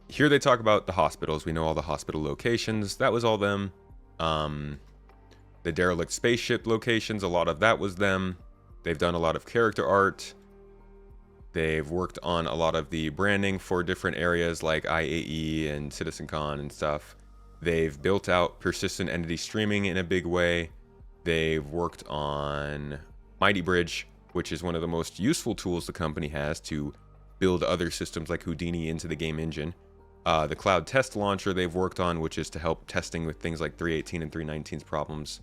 here they talk about the hospitals. We know all the hospital locations. That was all them. The derelict spaceship locations, a lot of that was them. They've done a lot of character art. They've worked on a lot of the branding for different areas like IAE and CitizenCon and stuff. They've built out persistent entity streaming in a big way. They've worked on Mighty Bridge, which is one of the most useful tools the company has to build other systems like Houdini into the game engine. The Cloud Test Launcher they've worked on, which is to help testing with things like 3.18 and 3.19's problems.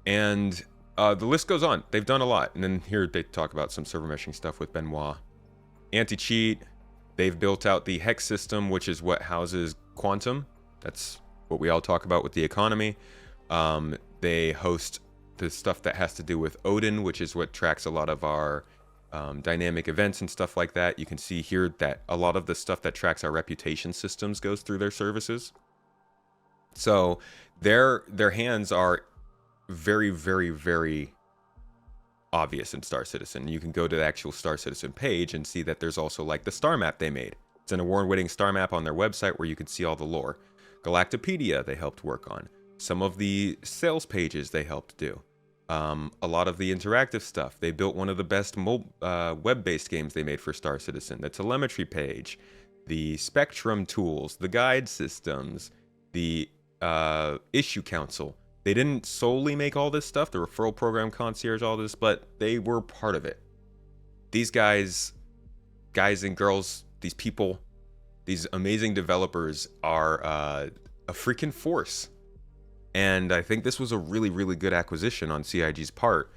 And the list goes on. They've done a lot. And then here they talk about some server meshing stuff with Benoit. Anti-cheat. They've built out the Hex system, which is what houses Quantum. That's what we all talk about with the economy. They host the stuff that has to do with Odin, which is what tracks a lot of our dynamic events and stuff like that. You can see here that a lot of the stuff that tracks our reputation systems goes through their services. So their hands are very, very, very obvious in Star Citizen. You can go to the actual Star Citizen page and see that there's also like the star map they made. It's an award-winning star map on their website where you can see all the lore. Galactopedia they helped work on. Some of the sales pages they helped do. A lot of the interactive stuff. They built one of the best web-based games they made for Star Citizen. The telemetry page, the Spectrum tools, the guide systems, the issue council. They didn't solely make all this stuff, the referral program, concierge, all this, but they were part of it. These guys and girls, these people, these amazing developers are a freaking force. And I think this was a really, really good acquisition on CIG's part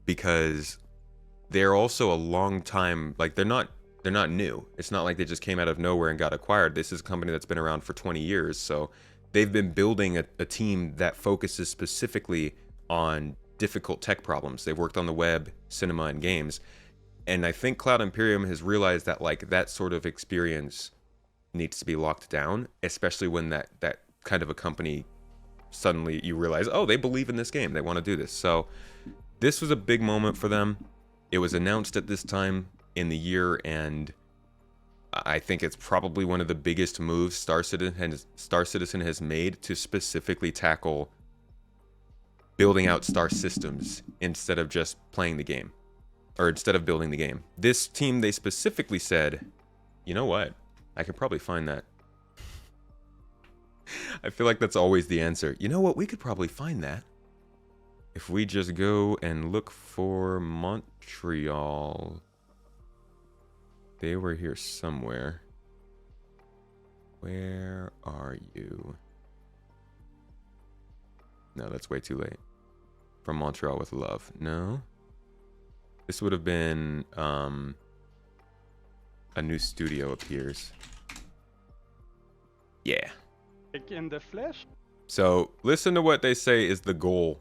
because they're also a long time, like they're not new. It's not like they just came out of nowhere and got acquired. This is a company that's been around for 20 years. So they've been building a team that focuses specifically on difficult tech problems. They've worked on the web, cinema, and games. And I think Cloud Imperium has realized that like that sort of experience needs to be locked down, especially when that kind of a company suddenly you realize, oh, they believe in this game. They want to do this. So this was a big moment for them. It was announced at this time in the year, and I think it's probably one of the biggest moves Star Citizen has made to specifically tackle building out star systems instead of just playing the game, or instead of building the game. This team, they specifically said, you know what? I could probably find that. I feel like that's always the answer. You know what? We could probably find that if we just go and look for Montreal. They were here somewhere. Where are you? No, that's way too late. From Montreal with Love. No. This would have been a new studio appears. Yeah. In the flesh? So listen to what they say is the goal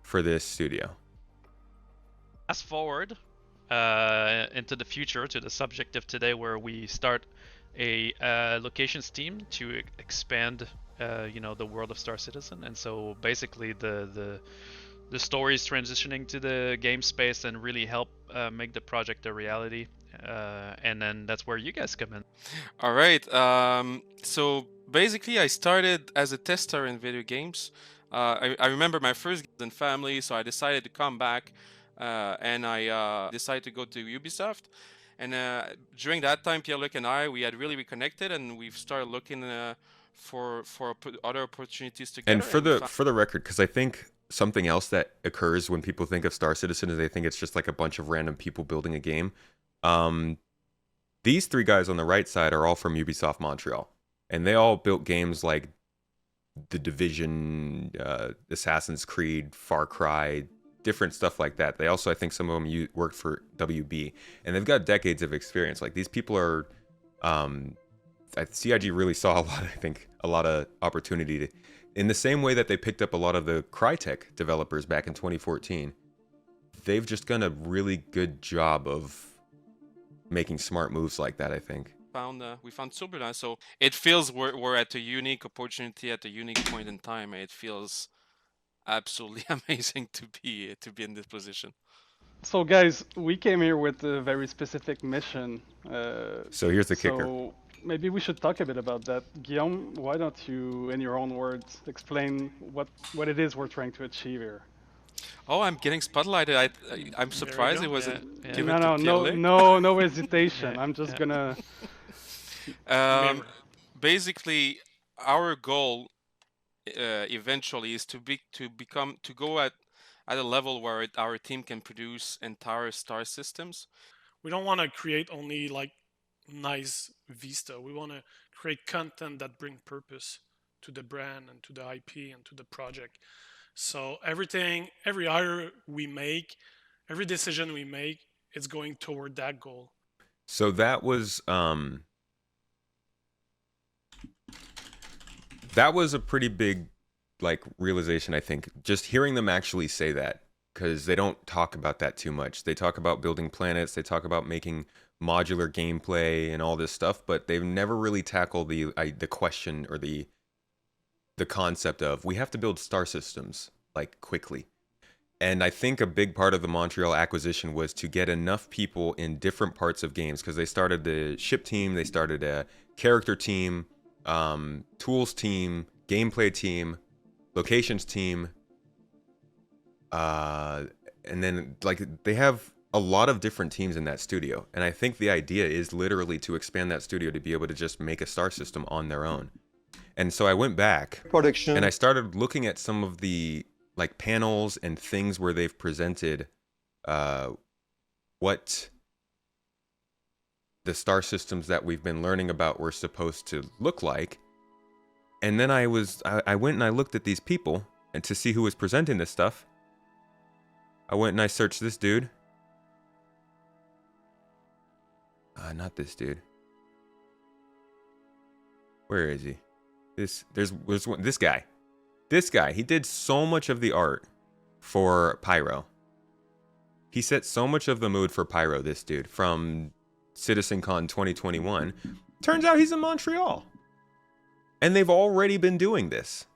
for this studio. Fast forward into the future, to the subject of today, where we start a locations team to expand the world of Star Citizen. And so basically the story is transitioning to the game space and really help make the project a reality. And then that's where you guys come in. All right. So basically, I started as a tester in video games. I remember my first games in family, so I decided to come back, and I decided to go to Ubisoft. And during that time, Pierre-Luc and I, we had really reconnected, and we've started looking for other opportunities together. And for the record, because I think something else that occurs when people think of Star Citizen is they think it's just like a bunch of random people building a game. These three guys on the right side are all from Ubisoft Montreal, and they all built games like The Division, Assassin's Creed, Far Cry, different stuff like that. They also, I think some of them worked for WB, and they've got decades of experience. Like these people are, CIG really saw a lot of opportunity to, in the same way that they picked up a lot of the Crytek developers back in 2014. They've just done a really good job of making smart moves like that, I think. found Turbulent. So it feels we're at a unique opportunity at a unique point in time. It feels absolutely amazing to be in this position. So guys, we came here with a very specific mission. So here's the kicker. So maybe we should talk a bit about that. Guillaume, why don't you, in your own words, explain what it is we're trying to achieve here? Oh, I'm getting spotlighted. I'm surprised it wasn't given to Pierre. No hesitation. I'm just gonna. Basically, our goal eventually is to go at a level where our team can produce entire star systems. We don't want to create only like nice vista. We want to create content that bring purpose to the brand and to the IP and to the project. So every hire we make, every decision we make, it's going toward that goal. So that was a pretty big realization, I think, just hearing them actually say that, because they don't talk about that too much. They talk about building planets, they talk about making modular gameplay and all this stuff, but they've never really tackled the question or the concept of we have to build star systems quickly. And I think a big part of the Montreal acquisition was to get enough people in different parts of games, because they started the ship team, they started a character team, tools team, gameplay team, locations team, and then they have a lot of different teams in that studio. And I think the idea is literally to expand that studio to be able to just make a star system on their own. And so I went back and I started looking at some of the panels and things where they've presented what the star systems that we've been learning about were supposed to look like. And then I went and I looked at these people and to see who was presenting this stuff. I went and I searched this dude. Not this dude. Where is he? This guy. This guy, he did so much of the art for Pyro. He set so much of the mood for Pyro, this dude, from CitizenCon 2021. Turns out he's in Montreal. And they've already been doing this.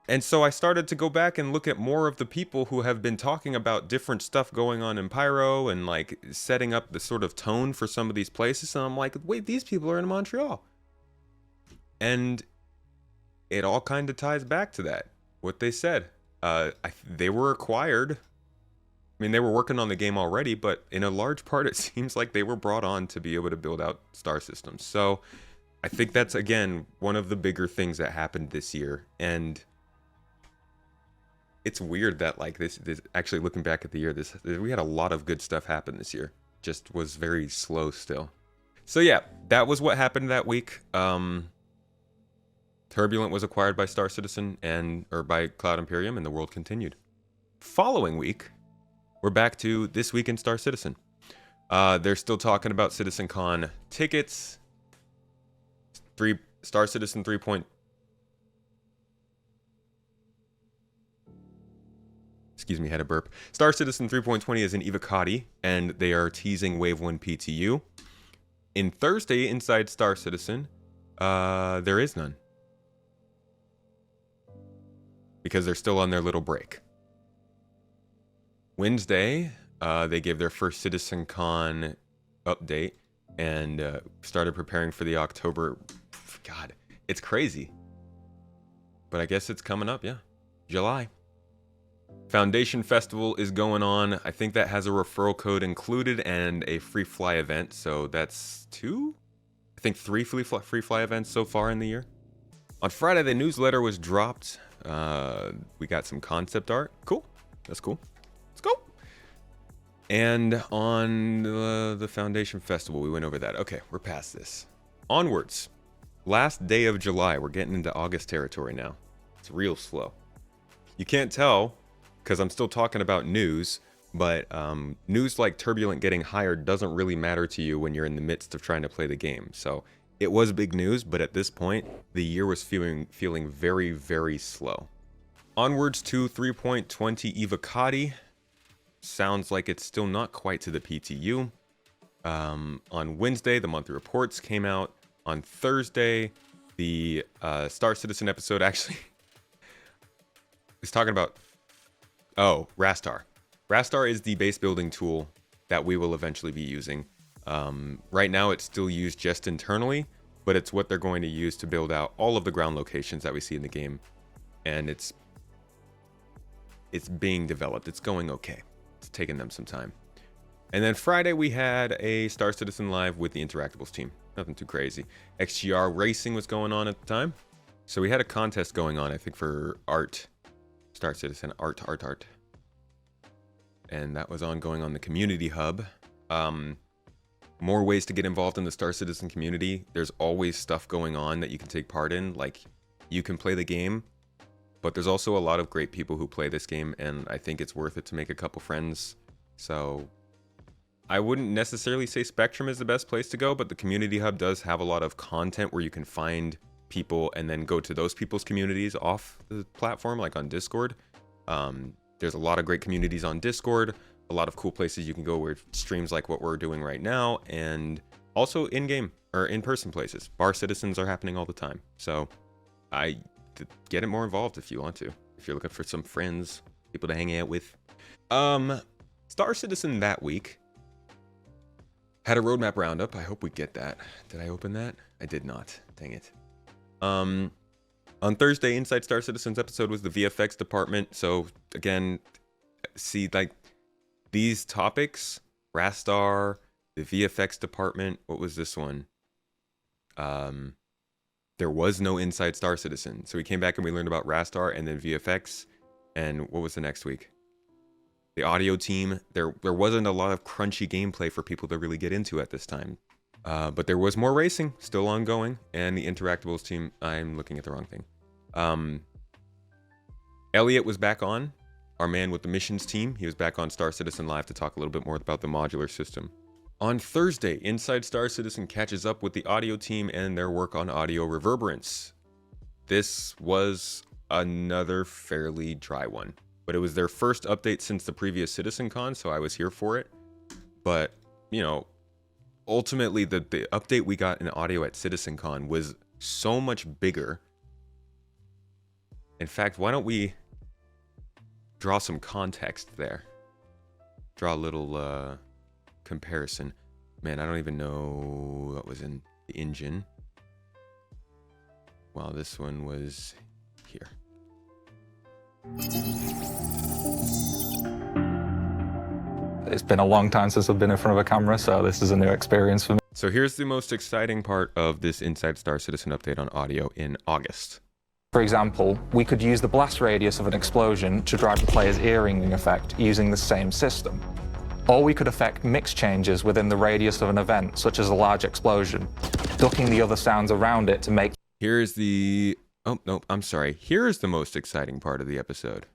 And so I started to go back and look at more of the people who have been talking about different stuff going on in Pyro and setting up the sort of tone for some of these places. And I'm like, wait, these people are in Montreal. And it all kind of ties back to that, what they said. They were acquired. I mean, they were working on the game already, but in a large part, it seems like they were brought on to be able to build out star systems. So I think that's, again, one of the bigger things that happened this year. And it's weird that this actually looking back at the year, we had a lot of good stuff happen this year. Just was very slow still. So yeah, that was what happened that week. Turbulent was acquired by Star Citizen or by Cloud Imperium, and the world continued. Following week, we're back to This Week in Star Citizen. They're still talking about CitizenCon tickets. Star Citizen 3. Excuse me, had a burp. Star Citizen 3.20 is in Evocati, and they are teasing Wave 1 PTU. In Thursday, inside Star Citizen, there is none. Because they're still on their little break. Wednesday, they gave their first CitizenCon update and started preparing for the October. God, it's crazy. But I guess it's coming up, yeah. July. Foundation Festival is going on. I think that has a referral code included and a free fly event. So that's 2? I think 3 free fly events so far in the year. On Friday, the newsletter was dropped. We got some concept art. Cool. That's cool. Let's go. And on the Foundation Festival, we went over that. Okay, we're past this. Onwards. Last day of July. We're getting into August territory now. It's real slow. You can't tell because I'm still talking about news, but news like Turbulent getting hired doesn't really matter to you when you're in the midst of trying to play the game. So it was big news, but at this point, the year was feeling very, very slow. Onwards to 3.20 Evocati. Sounds like it's still not quite to the PTU. On Wednesday, the monthly reports came out. On Thursday, the Star Citizen episode actually is talking about, Rastar. Rastar is the base building tool that we will eventually be using. Right now, it's still used just internally, but it's what they're going to use to build out all of the ground locations that we see in the game. And it's being developed. It's going okay. It's taking them some time. And then Friday, we had a Star Citizen Live with the Interactables team. Nothing too crazy. XGR Racing was going on at the time. So we had a contest going on, I think, for art. Star Citizen art. And that was ongoing on the community hub. More ways to get involved in the Star Citizen community. There's always stuff going on that you can take part in. Like, you can play the game, but there's also a lot of great people who play this game, and I think it's worth it to make a couple friends. So I wouldn't necessarily say Spectrum is the best place to go, but the community hub does have a lot of content where you can find people and then go to those people's communities off the platform, like on Discord. There's a lot of great communities on Discord, a lot of cool places you can go where streams like what we're doing right now, and also in-game or in-person places. Bar Citizens are happening all the time. So get it more involved if you want to. If you're looking for some friends, people to hang out with. Star Citizen that week had a roadmap roundup. I hope we get that. Did I open that? I did not. Dang it. On Thursday, Inside Star Citizen's episode was the VFX department. So again, see, like, these topics, Rastar, the VFX department, what was this one? There was no Inside Star Citizen. So we came back and we learned about Rastar and then VFX. And what was the next week? The audio team. There wasn't a lot of crunchy gameplay for people to really get into at this time. But there was more racing, still ongoing. And the Interactables team, I'm looking at the wrong thing. Elliot was back on. Our man with the missions team. He was back on Star Citizen Live to talk a little bit more about the modular system. On Thursday, Inside Star Citizen catches up with the audio team and their work on audio reverberance. This was another fairly dry one, but it was their first update since the previous CitizenCon, so I was here for it. But, you know, ultimately the update we got in audio at CitizenCon was so much bigger. In fact, why don't we draw some context there? Draw a little comparison. Man, I don't even know what was in the engine. Well, this one was here. It's been a long time since I've been in front of a camera, so this is a new experience for me. So here's the most exciting part of this Inside Star Citizen update on audio in August. For example, we could use the blast radius of an explosion to drive the player's ear-ringing effect using the same system. Or we could affect mix changes within the radius of an event, such as a large explosion, ducking the other sounds around it to make... Here's the... Oh, no, I'm sorry. Here's the most exciting part of the episode.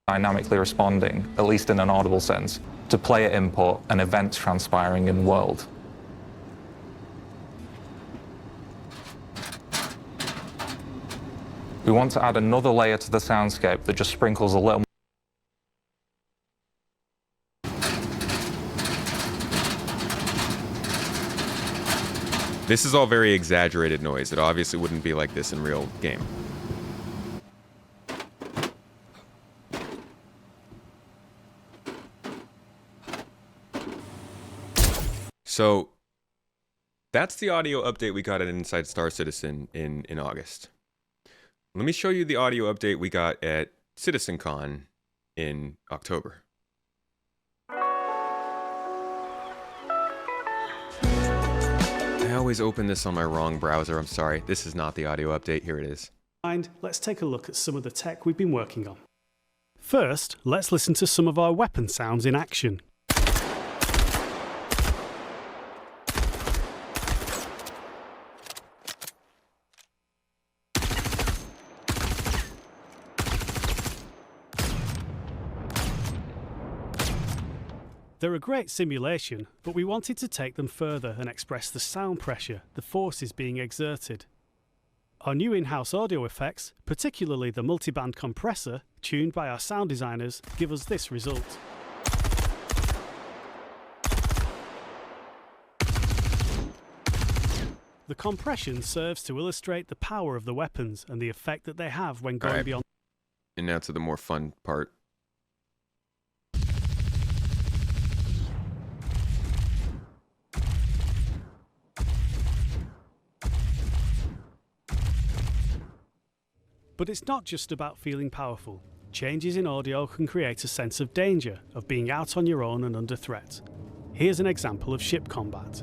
Dynamically responding, at least in an audible sense, to player input and events transpiring in the world. We want to add another layer to the soundscape that just sprinkles a little. This is all very exaggerated noise. It obviously wouldn't be like this in real game. So that's the audio update we got at Inside Star Citizen in August. Let me show you the audio update we got at CitizenCon in October. I always open this on my wrong browser. I'm sorry. This is not the audio update. Here it is. Let's take a look at some of the tech we've been working on. First, let's listen to some of our weapon sounds in action. They're a great simulation, but we wanted to take them further and express the sound pressure, the forces being exerted. Our new in-house audio effects, particularly the multiband compressor, tuned by our sound designers, give us this result. The compression serves to illustrate the power of the weapons and the effect that they have when going Alright. beyond. And now to the more fun part. But it's not just about feeling powerful. Changes in audio can create a sense of danger, of being out on your own and under threat. Here's an example of ship combat.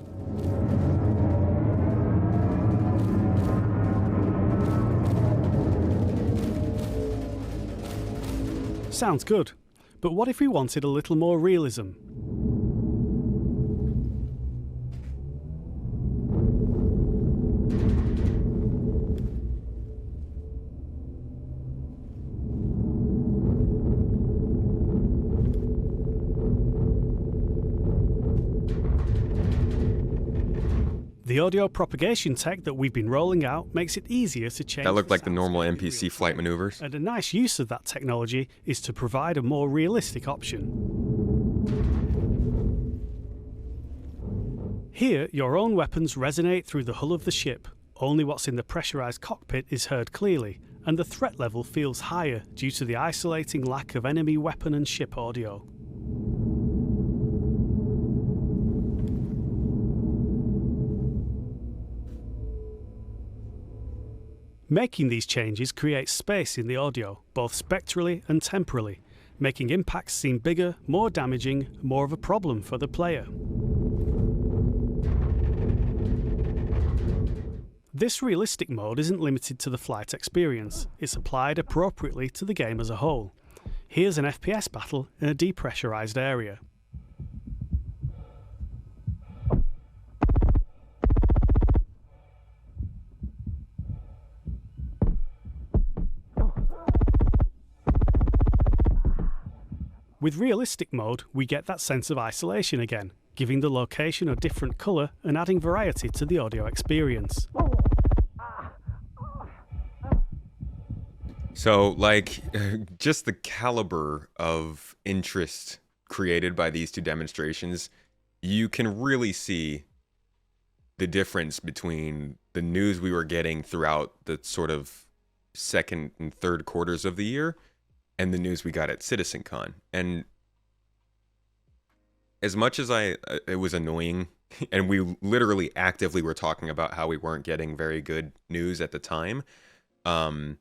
Sounds good, but what if we wanted a little more realism? The audio propagation tech that we've been rolling out makes it easier to change. That looked like the normal NPC flight maneuvers. And a nice use of that technology is to provide a more realistic option. Here, your own weapons resonate through the hull of the ship. Only what's in the pressurized cockpit is heard clearly, and the threat level feels higher due to the isolating lack of enemy weapon and ship audio. Making these changes creates space in the audio, both spectrally and temporally, making impacts seem bigger, more damaging, more of a problem for the player. This realistic mode isn't limited to the flight experience, it's applied appropriately to the game as a whole. Here's an FPS battle in a depressurized area. With realistic mode, we get that sense of isolation again, giving the location a different colour and adding variety to the audio experience. So, like, just the caliber of interest created by these two demonstrations, you can really see the difference between the news we were getting throughout the sort of second and third quarters of the year and the news we got at CitizenCon. And as much as it was annoying, and we literally actively were talking about how we weren't getting very good news at the time, and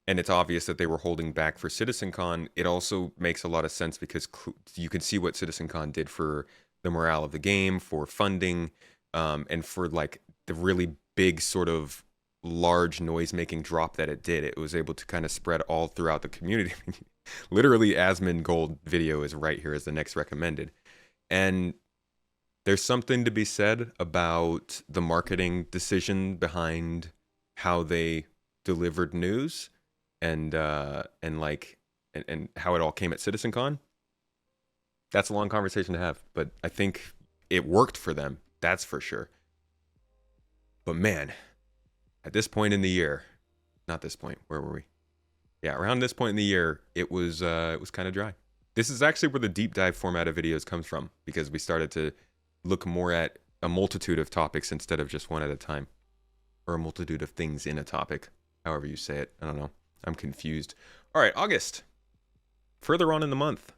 it's obvious that they were holding back for CitizenCon, it also makes a lot of sense because you can see what CitizenCon did for the morale of the game, for funding, and for like the really big sort of large noise-making drop that it did. It was able to kind of spread all throughout the community. Literally, Asmongold video is right here as the next recommended. And there's something to be said about the marketing decision behind how they delivered news and how it all came at CitizenCon. That's a long conversation to have, but I think it worked for them. That's for sure. But man, at this point in the year, not this point, where were we? Yeah, around this point in the year, it was kind of dry. This is actually where the deep dive format of videos comes from, because we started to look more at a multitude of topics instead of just one at a time, or a multitude of things in a topic, however you say it. I don't know. I'm confused. All right, August. Further on in the month.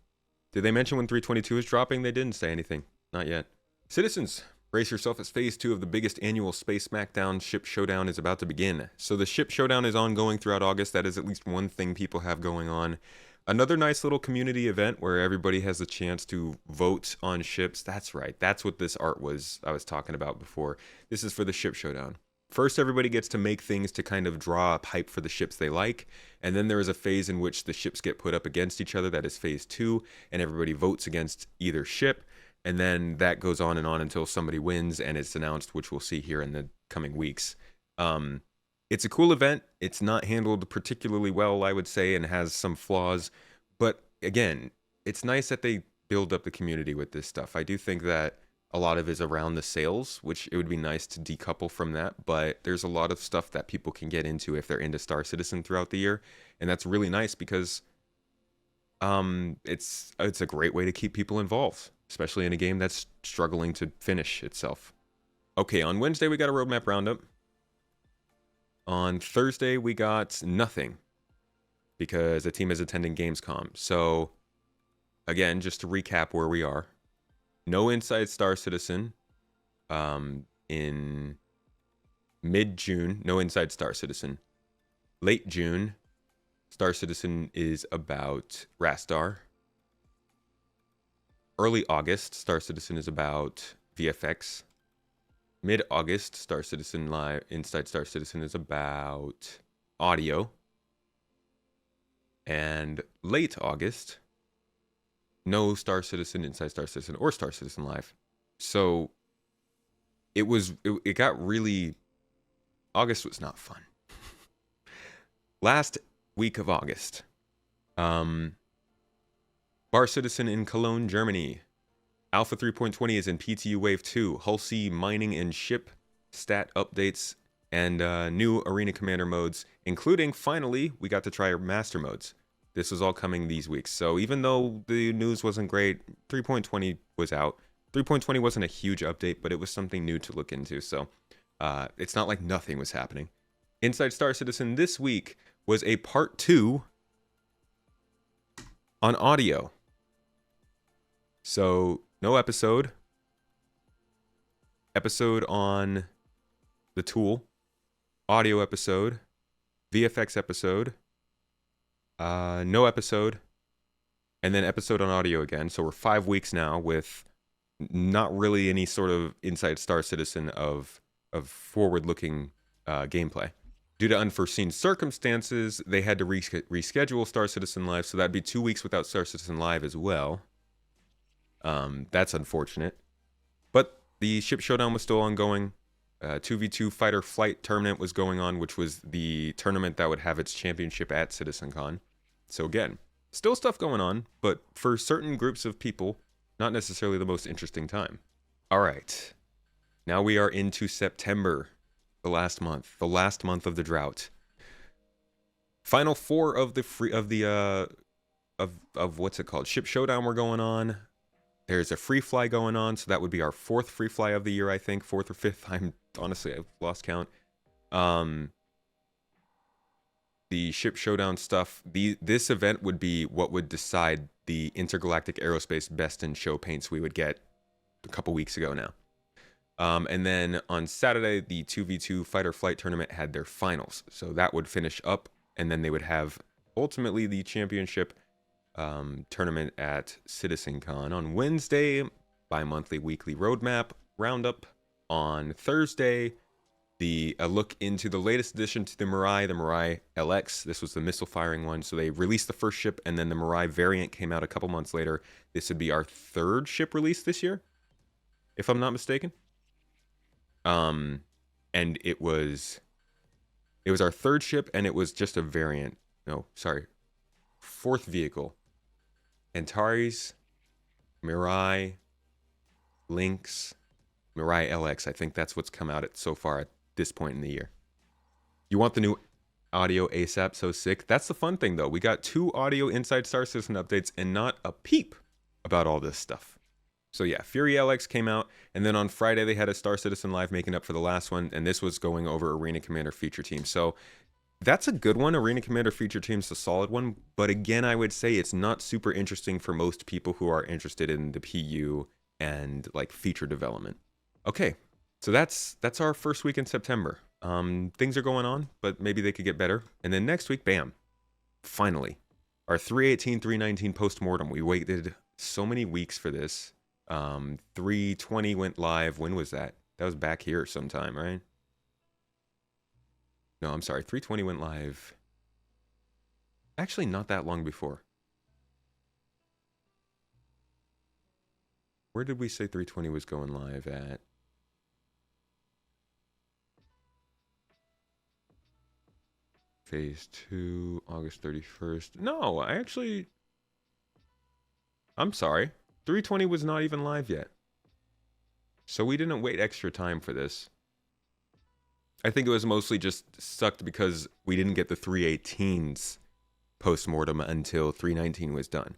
Did they mention when 322 is dropping? They didn't say anything. Not yet. Citizens, brace yourself as Phase 2 of the biggest annual Space Smackdown Ship Showdown is about to begin. So the Ship Showdown is ongoing throughout August. That is at least one thing people have going on. Another nice little community event where everybody has a chance to vote on ships. That's right. That's what this art was I was talking about before. This is for the Ship Showdown. First, everybody gets to make things to kind of draw up hype for the ships they like. And then there is a phase in which the ships get put up against each other. That is Phase 2. And everybody votes against either ship. And then that goes on and on until somebody wins and it's announced, which we'll see here in the coming weeks. It's a cool event. It's not handled particularly well, I would say, and has some flaws. But again, it's nice that they build up the community with this stuff. I do think that a lot of it is around the sales, which it would be nice to decouple from that. But there's a lot of stuff that people can get into if they're into Star Citizen throughout the year. And that's really nice because it's a great way to keep people involved, especially in a game that's struggling to finish itself. Okay, on Wednesday we got a roadmap roundup. On Thursday we got nothing because the team is attending Gamescom. So, again, just to recap where we are. No Inside Star Citizen in mid-June. No Inside Star Citizen. Late June, Star Citizen is about Rastar. Early August, Star Citizen is about VFX. Mid-August, Star Citizen Live Inside Star Citizen is about audio. And late August, no Star Citizen, Inside Star Citizen, or Star Citizen Live. So it got really... August was not fun. Last week of August, Bar Citizen in Cologne, Germany. Alpha 3.20 is in PTU Wave 2. Hull C mining and ship stat updates and new Arena Commander modes, including, finally, we got to try Master modes. This was all coming these weeks. So even though the news wasn't great, 3.20 was out. 3.20 wasn't a huge update, but it was something new to look into. So it's not like nothing was happening. Inside Star Citizen this week was a part 2 on audio. So no episode. Episode on the tool. Audio episode. VFX episode. No episode. And then episode on audio again. So we're 5 weeks now with not really any sort of Inside Star Citizen of forward-looking gameplay. Due to unforeseen circumstances, they had to reschedule Star Citizen Live, so that'd be 2 weeks without Star Citizen Live as well. That's unfortunate. But the Ship Showdown was still ongoing. 2v2 Fighter Flight Tournament was going on, which was the tournament that would have its championship at CitizenCon. So again, still stuff going on, but for certain groups of people, not necessarily the most interesting time. All right. Now we are into September, the last month of the drought. Final 4 of the what's it called? Ship Showdown we're going on. There's a free fly going on, so that would be our 4th free fly of the year, I think. 4th or 5th. I've lost count. The Ship Showdown stuff. This event would be what would decide the Intergalactic Aerospace Best in Show paints we would get a couple weeks ago now. And then on Saturday, the 2v2 Fighter Flight Tournament had their finals. So that would finish up, and then they would have ultimately the championship tournament at CitizenCon. On Wednesday, bi-monthly weekly roadmap roundup. On Thursday, a look into the latest addition to the Mirai LX. This was the missile firing one. So they released the first ship, and then the Mirai variant came out a couple months later. This would be our 3rd ship release this year, if I'm not mistaken. And it was our 3rd ship, and it was just a variant. No, sorry, 4th vehicle. Antares, Mirai, Lynx, Mirai LX. I think that's what's come out so far at this point in the year. You want the new audio ASAP? So sick. That's the fun thing, though. We got 2 audio Inside Star Citizen updates and not a peep about all this stuff. So yeah, Fury LX came out, and then on Friday they had a Star Citizen Live making up for the last one, and this was going over Arena Commander feature team. So that's a good one. Arena Commander feature team's a solid one, but again, I would say it's not super interesting for most people who are interested in the PU and like feature development. Okay, so that's our first week in September. Things are going on, but maybe they could get better. And then next week, bam, finally, our 318, 319 postmortem. We waited so many weeks for this. 320 went live. When was that? That was back here sometime, right? No, I'm sorry. 320 went live. Actually, not that long before. Where did we say 320 was going live at? Phase 2, August 31st. No, I'm sorry. 320 was not even live yet. So we didn't wait extra time for this. I think it was mostly just sucked because we didn't get the 318's postmortem until 319 was done.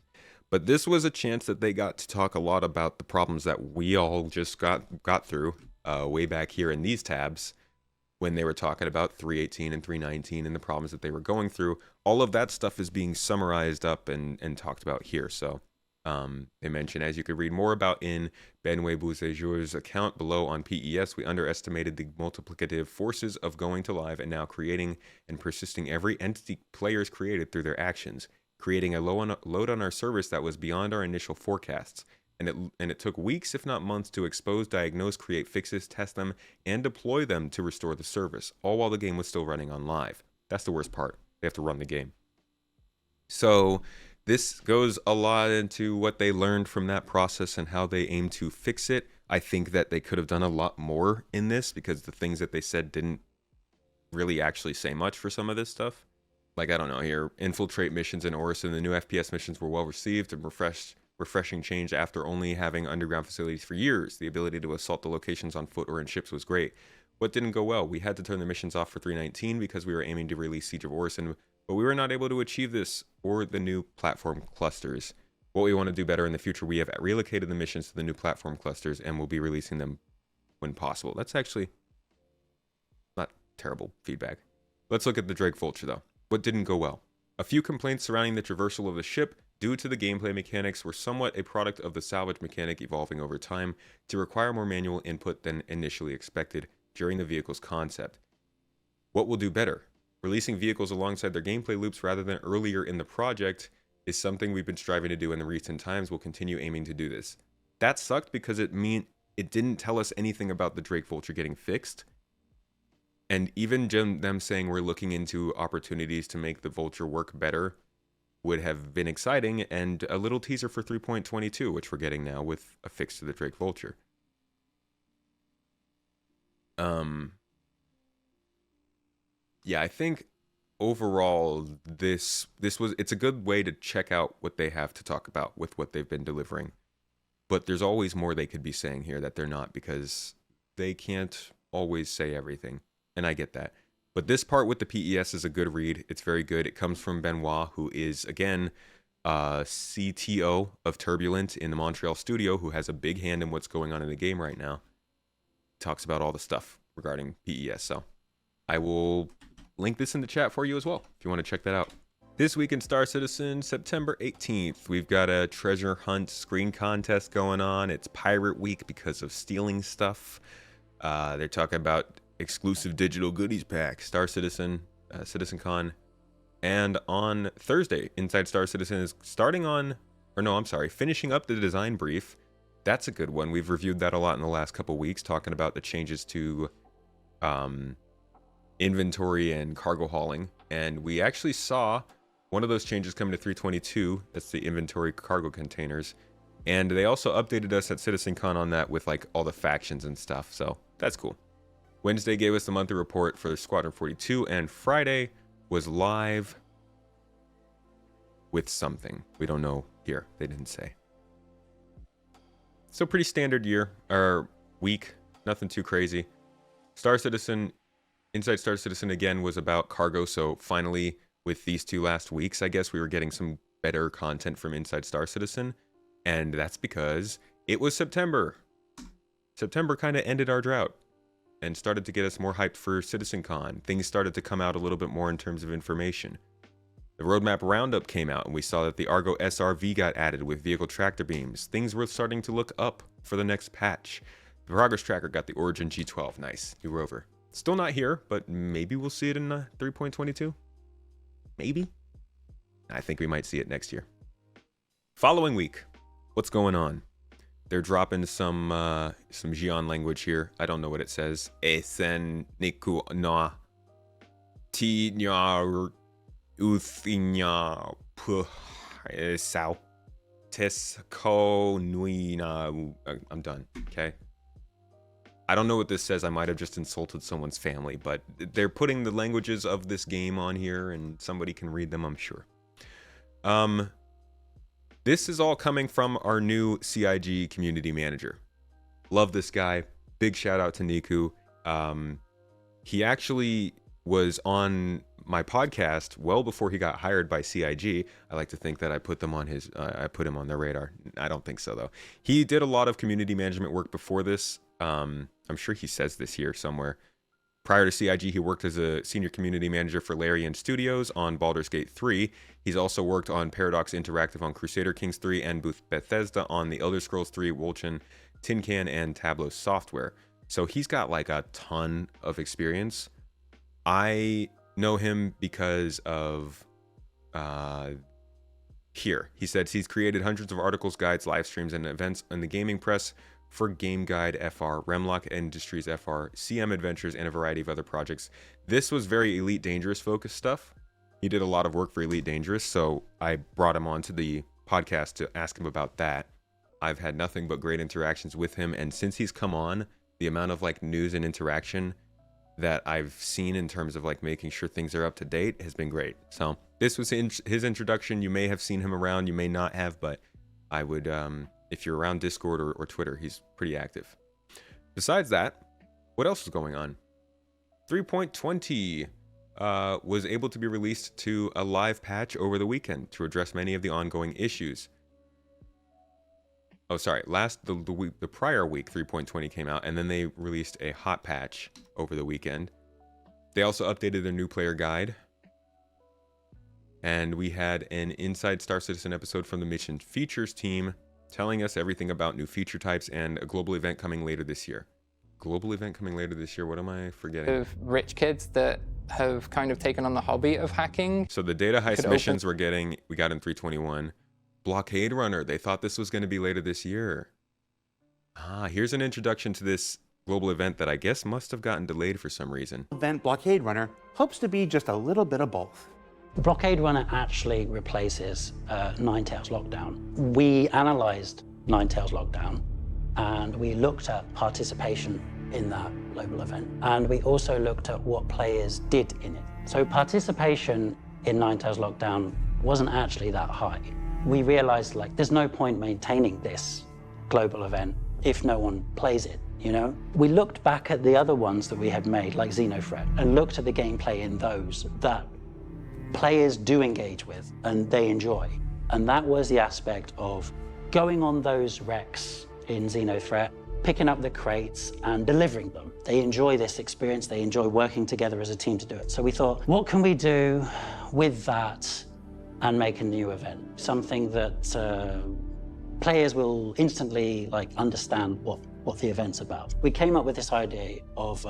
But this was a chance that they got to talk a lot about the problems that we all just got through. way back here in these tabs when they were talking about 3.18 and 3.19 and the problems that they were going through. All of that stuff is being summarized up and talked about here. So they mention, as you could read more about in Benoit Bouzejour's account below on PES, we underestimated the multiplicative forces of going to live and now creating and persisting every entity players created through their actions, creating a load on our service that was beyond our initial forecasts. And it took weeks, if not months, to expose, diagnose, create fixes, test them, and deploy them to restore the service, all while the game was still running on live. That's the worst part. They have to run the game. So this goes a lot into what they learned from that process and how they aim to fix it. I think that they could have done a lot more in this because the things that they said didn't really actually say much for some of this stuff. Like, I don't know, here, infiltrate missions in Orison, the new FPS missions were well received and refreshing change after only having underground facilities for years. The ability to assault the locations on foot or in ships was great. What didn't go well? We had to turn the missions off for 3.19 because we were aiming to release Siege of Orison, but we were not able to achieve this or the new platform clusters. What we want to do better in the future, we have relocated the missions to the new platform clusters and will be releasing them when possible. That's actually not terrible feedback. Let's look at the Drake Vulture though. What didn't go well? A few complaints surrounding the traversal of the ship due to the gameplay mechanics were somewhat a product of the salvage mechanic evolving over time to require more manual input than initially expected during the vehicle's concept. What will do better? Releasing vehicles alongside their gameplay loops rather than earlier in the project is something we've been striving to do in the recent times. We'll continue aiming to do this. That sucked because it didn't tell us anything about the Drake Vulture getting fixed. And even them saying we're looking into opportunities to make the Vulture work better would have been exciting, and a little teaser for 3.22, which we're getting now with a fix to the Drake Vulture. Yeah, I think overall it's a good way to check out what they have to talk about with what they've been delivering. But there's always more they could be saying here that they're not, because they can't always say everything. And I get that. But this part with the PES is a good read. It's very good. It comes from Benoit, who is, again, CTO of Turbulent in the Montreal studio, who has a big hand in what's going on in the game right now. Talks about all the stuff regarding PES. So I will link this in the chat for you as well, if you want to check that out. This week in Star Citizen, September 18th, we've got a treasure hunt screen contest going on. It's Pirate Week because of stealing stuff. They're talking about exclusive digital goodies pack, Star Citizen, CitizenCon. And on Thursday, Inside Star Citizen is finishing up the design brief. That's a good one. We've reviewed that a lot in the last couple weeks, talking about the changes to inventory and cargo hauling. And we actually saw one of those changes coming to 3.22. That's the inventory cargo containers. And they also updated us at CitizenCon on that with like all the factions and stuff. So that's cool. Wednesday gave us the monthly report for Squadron 42, and Friday was live with something. We don't know here. They didn't say. So pretty standard week. Nothing too crazy. Star Citizen, Inside Star Citizen again was about cargo. So finally, with these two last weeks, I guess we were getting some better content from Inside Star Citizen. And that's because it was September. September kind of ended our drought and started to get us more hyped for CitizenCon. Things started to come out a little bit more in terms of information. The roadmap roundup came out, and we saw that the Argo SRV got added with vehicle tractor beams. Things were starting to look up for the next patch. The progress tracker got the Origin G12. Nice. New rover. Still not here, but maybe we'll see it in 3.22. Maybe. I think we might see it next year. Following week. What's going on? They're dropping some Xi'an language here. I don't know what it says. Esen niku na ti nya uthinya pu sao tes ko nui na. I'm done. Okay. I don't know what this says. I might have just insulted someone's family, but they're putting the languages of this game on here, and somebody can read them, I'm sure. This is all coming from our new CIG community manager. Love this guy. Big shout out to Niku. He actually was on my podcast well before he got hired by CIG. I like to think that I put him on their radar. I don't think so though. He did a lot of community management work before this. I'm sure he says this here somewhere. Prior to CIG, he worked as a senior community manager for Larian Studios on Baldur's Gate 3. He's also worked on Paradox Interactive on Crusader Kings 3 and Bethesda on The Elder Scrolls 3, Wolchen, Tin Can, and Tableau Software. So he's got like a ton of experience. I know him because of here. He said he's created hundreds of articles, guides, live streams, and events in the gaming press for Game Guide FR, Remlock Industries FR, CM Adventures, and a variety of other projects. This was very Elite Dangerous focused stuff. He did a lot of work for Elite Dangerous, so I brought him onto the podcast to ask him about that. I've had nothing but great interactions with him, and since he's come on, the amount of like news and interaction that I've seen in terms of like making sure things are up to date has been great. So this was his introduction. You may have seen him around, you may not have, but I would, if you're around Discord or Twitter, he's pretty active. Besides that, what else is going on? 3.20 was able to be released to a live patch over the weekend to address many of the ongoing issues. Oh, sorry. The prior week, 3.20 came out, and then they released a hot patch over the weekend. They also updated their new player guide. And we had an Inside Star Citizen episode from the Mission Features team telling us everything about new feature types and a global event coming later this year. Global event coming later this year? What am I forgetting? Of rich kids that have kind of taken on the hobby of hacking. So the data heist missions we got in 321. Blockade Runner, they thought this was going to be later this year. Here's an introduction to this global event that I guess must have gotten delayed for some reason. Event Blockade Runner hopes to be just a little bit of both. Blockade Runner actually replaces Ninetales Lockdown. We analyzed Ninetales Lockdown and we looked at participation in that global event. And we also looked at what players did in it. So participation in Ninetales Lockdown wasn't actually that high. We realized like there's no point maintaining this global event if no one plays it, you know? We looked back at the other ones that we had made, like XenoThreat, and looked at the gameplay in those that players do engage with and they enjoy. And that was the aspect of going on those wrecks in XenoThreat, picking up the crates and delivering them. They enjoy this experience, they enjoy working together as a team to do it. So we thought, what can we do with that and make a new event? Something that players will instantly like understand what the event's about. We came up with this idea of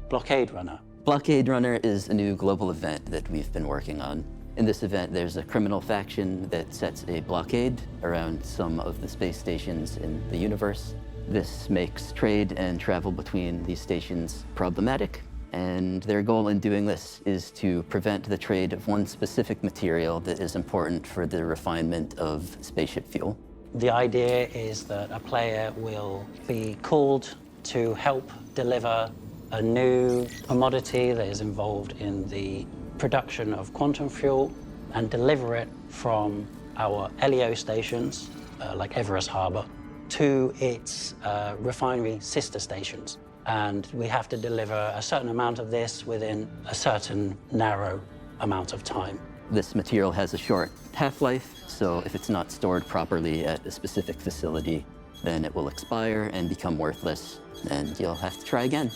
Blockade Runner. Blockade Runner is a new global event that we've been working on. In this event, there's a criminal faction that sets a blockade around some of the space stations in the universe. This makes trade and travel between these stations problematic, and their goal in doing this is to prevent the trade of one specific material that is important for the refinement of spaceship fuel. The idea is that a player will be called to help deliver a new commodity that is involved in the production of quantum fuel and deliver it from our LEO stations, like Everest Harbor, to its refinery sister stations. And we have to deliver a certain amount of this within a certain narrow amount of time. This material has a short half-life, so if it's not stored properly at a specific facility, then it will expire and become worthless, and you'll have to try again.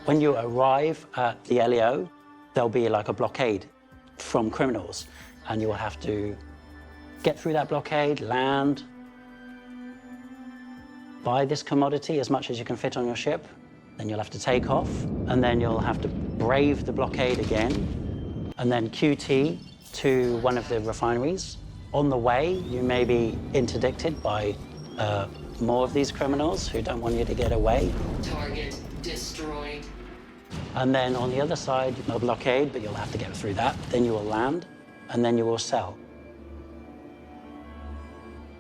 When you arrive at the LEO, there'll be like a blockade from criminals, and you will have to get through that blockade, land, buy this commodity as much as you can fit on your ship, then you'll have to take off, and then you'll have to brave the blockade again, and then QT to one of the refineries. On the way, you may be interdicted by more of these criminals who don't want you to get away. Target destroyed. And then on the other side, no blockade, but you'll have to get through that. Then you will land, and then you will sell.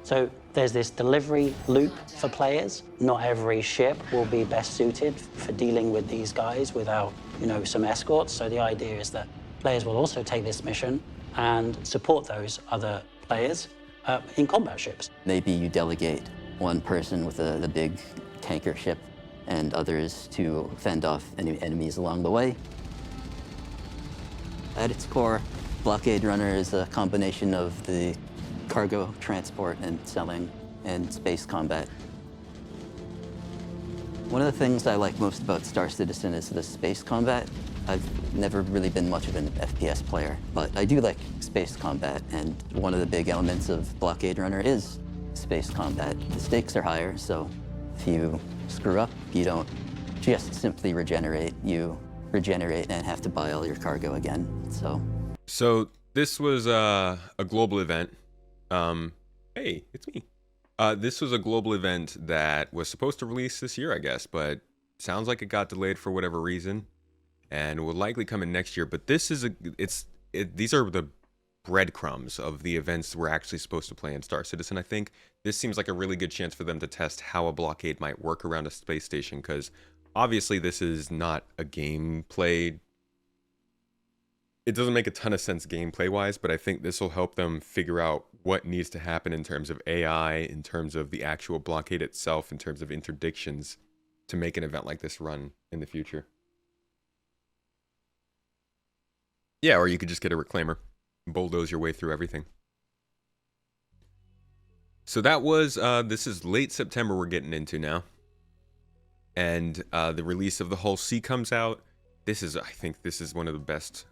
So there's this delivery loop for players. Not every ship will be best suited for dealing with these guys without, some escorts. So the idea is that players will also take this mission and support those other players in combat ships. Maybe you delegate one person with the big tanker ship and others to fend off any enemies along the way. At its core, Blockade Runner is a combination of the cargo transport and selling and space combat. One of the things I like most about Star Citizen is the space combat. I've never really been much of an FPS player, but I do like space combat, and one of the big elements of Blockade Runner is space combat. The stakes are higher, so if you screw up, you don't just simply regenerate. You regenerate and have to buy all your cargo again, So this was a global event. Hey, it's me. This was a global event that was supposed to release this year, I guess, but sounds like it got delayed for whatever reason, and will likely come in next year. But this is these are the breadcrumbs of the events we're actually supposed to play in Star Citizen. I think this seems like a really good chance for them to test how a blockade might work around a space station, because obviously this is not a gameplay. It doesn't make a ton of sense gameplay-wise, but I think this will help them figure out what needs to happen in terms of AI, in terms of the actual blockade itself, in terms of interdictions, to make an event like this run in the future. Yeah, or you could just get a reclaimer, bulldoze your way through everything. So that was, this is late September we're getting into now. And the release of the Hull C comes out. I think this is one of the best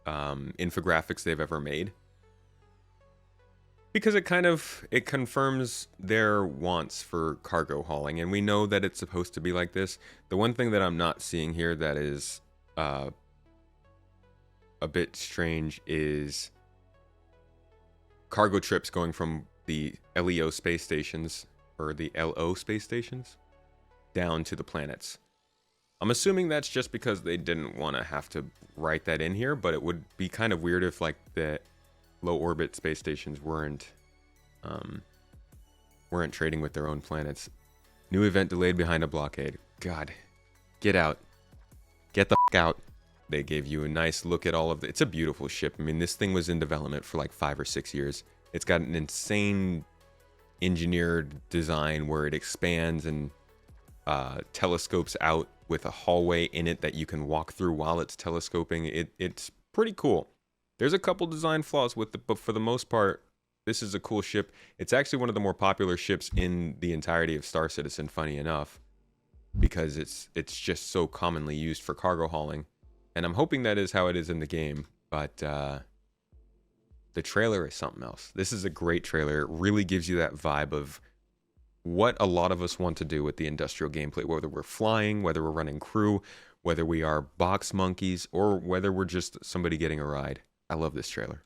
infographics they've ever made, because it confirms their wants for cargo hauling, and we know that it's supposed to be like this. The one thing that I'm not seeing here that is a bit strange is cargo trips going from the LEO space stations, or the LO space stations, down to the planets. I'm assuming that's just because they didn't want to have to write that in here, but it would be kind of weird if like the low orbit space stations weren't trading with their own planets. New event delayed behind a blockade. God, get out. Get the f out. They gave you a nice look at all of it's a beautiful ship. I mean, this thing was in development for like 5 or 6 years. It's got an insane engineered design where it expands and telescopes out with a hallway in it that you can walk through while it's telescoping. It's pretty cool. There's a couple design flaws with it, but for the most part, this is a cool ship. It's actually one of the more popular ships in the entirety of Star Citizen, funny enough, because it's just so commonly used for cargo hauling. And I'm hoping that is how it is in the game, but the trailer is something else. This is a great trailer. It really gives you that vibe of what a lot of us want to do with the industrial gameplay, whether we're flying, whether we're running crew, whether we are box monkeys, or whether we're just somebody getting a ride. I love this trailer.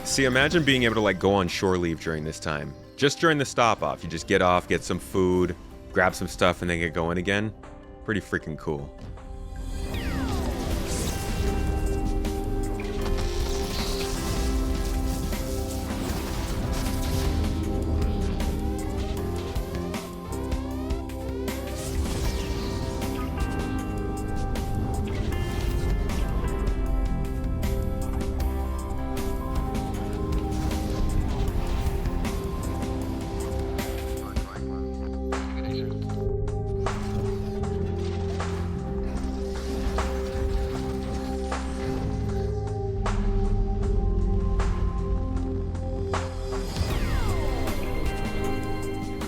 See, imagine being able to like go on shore leave during this time. Just during the stop off, you just get off, get some food, grab some stuff, and then get going again. Pretty freaking cool.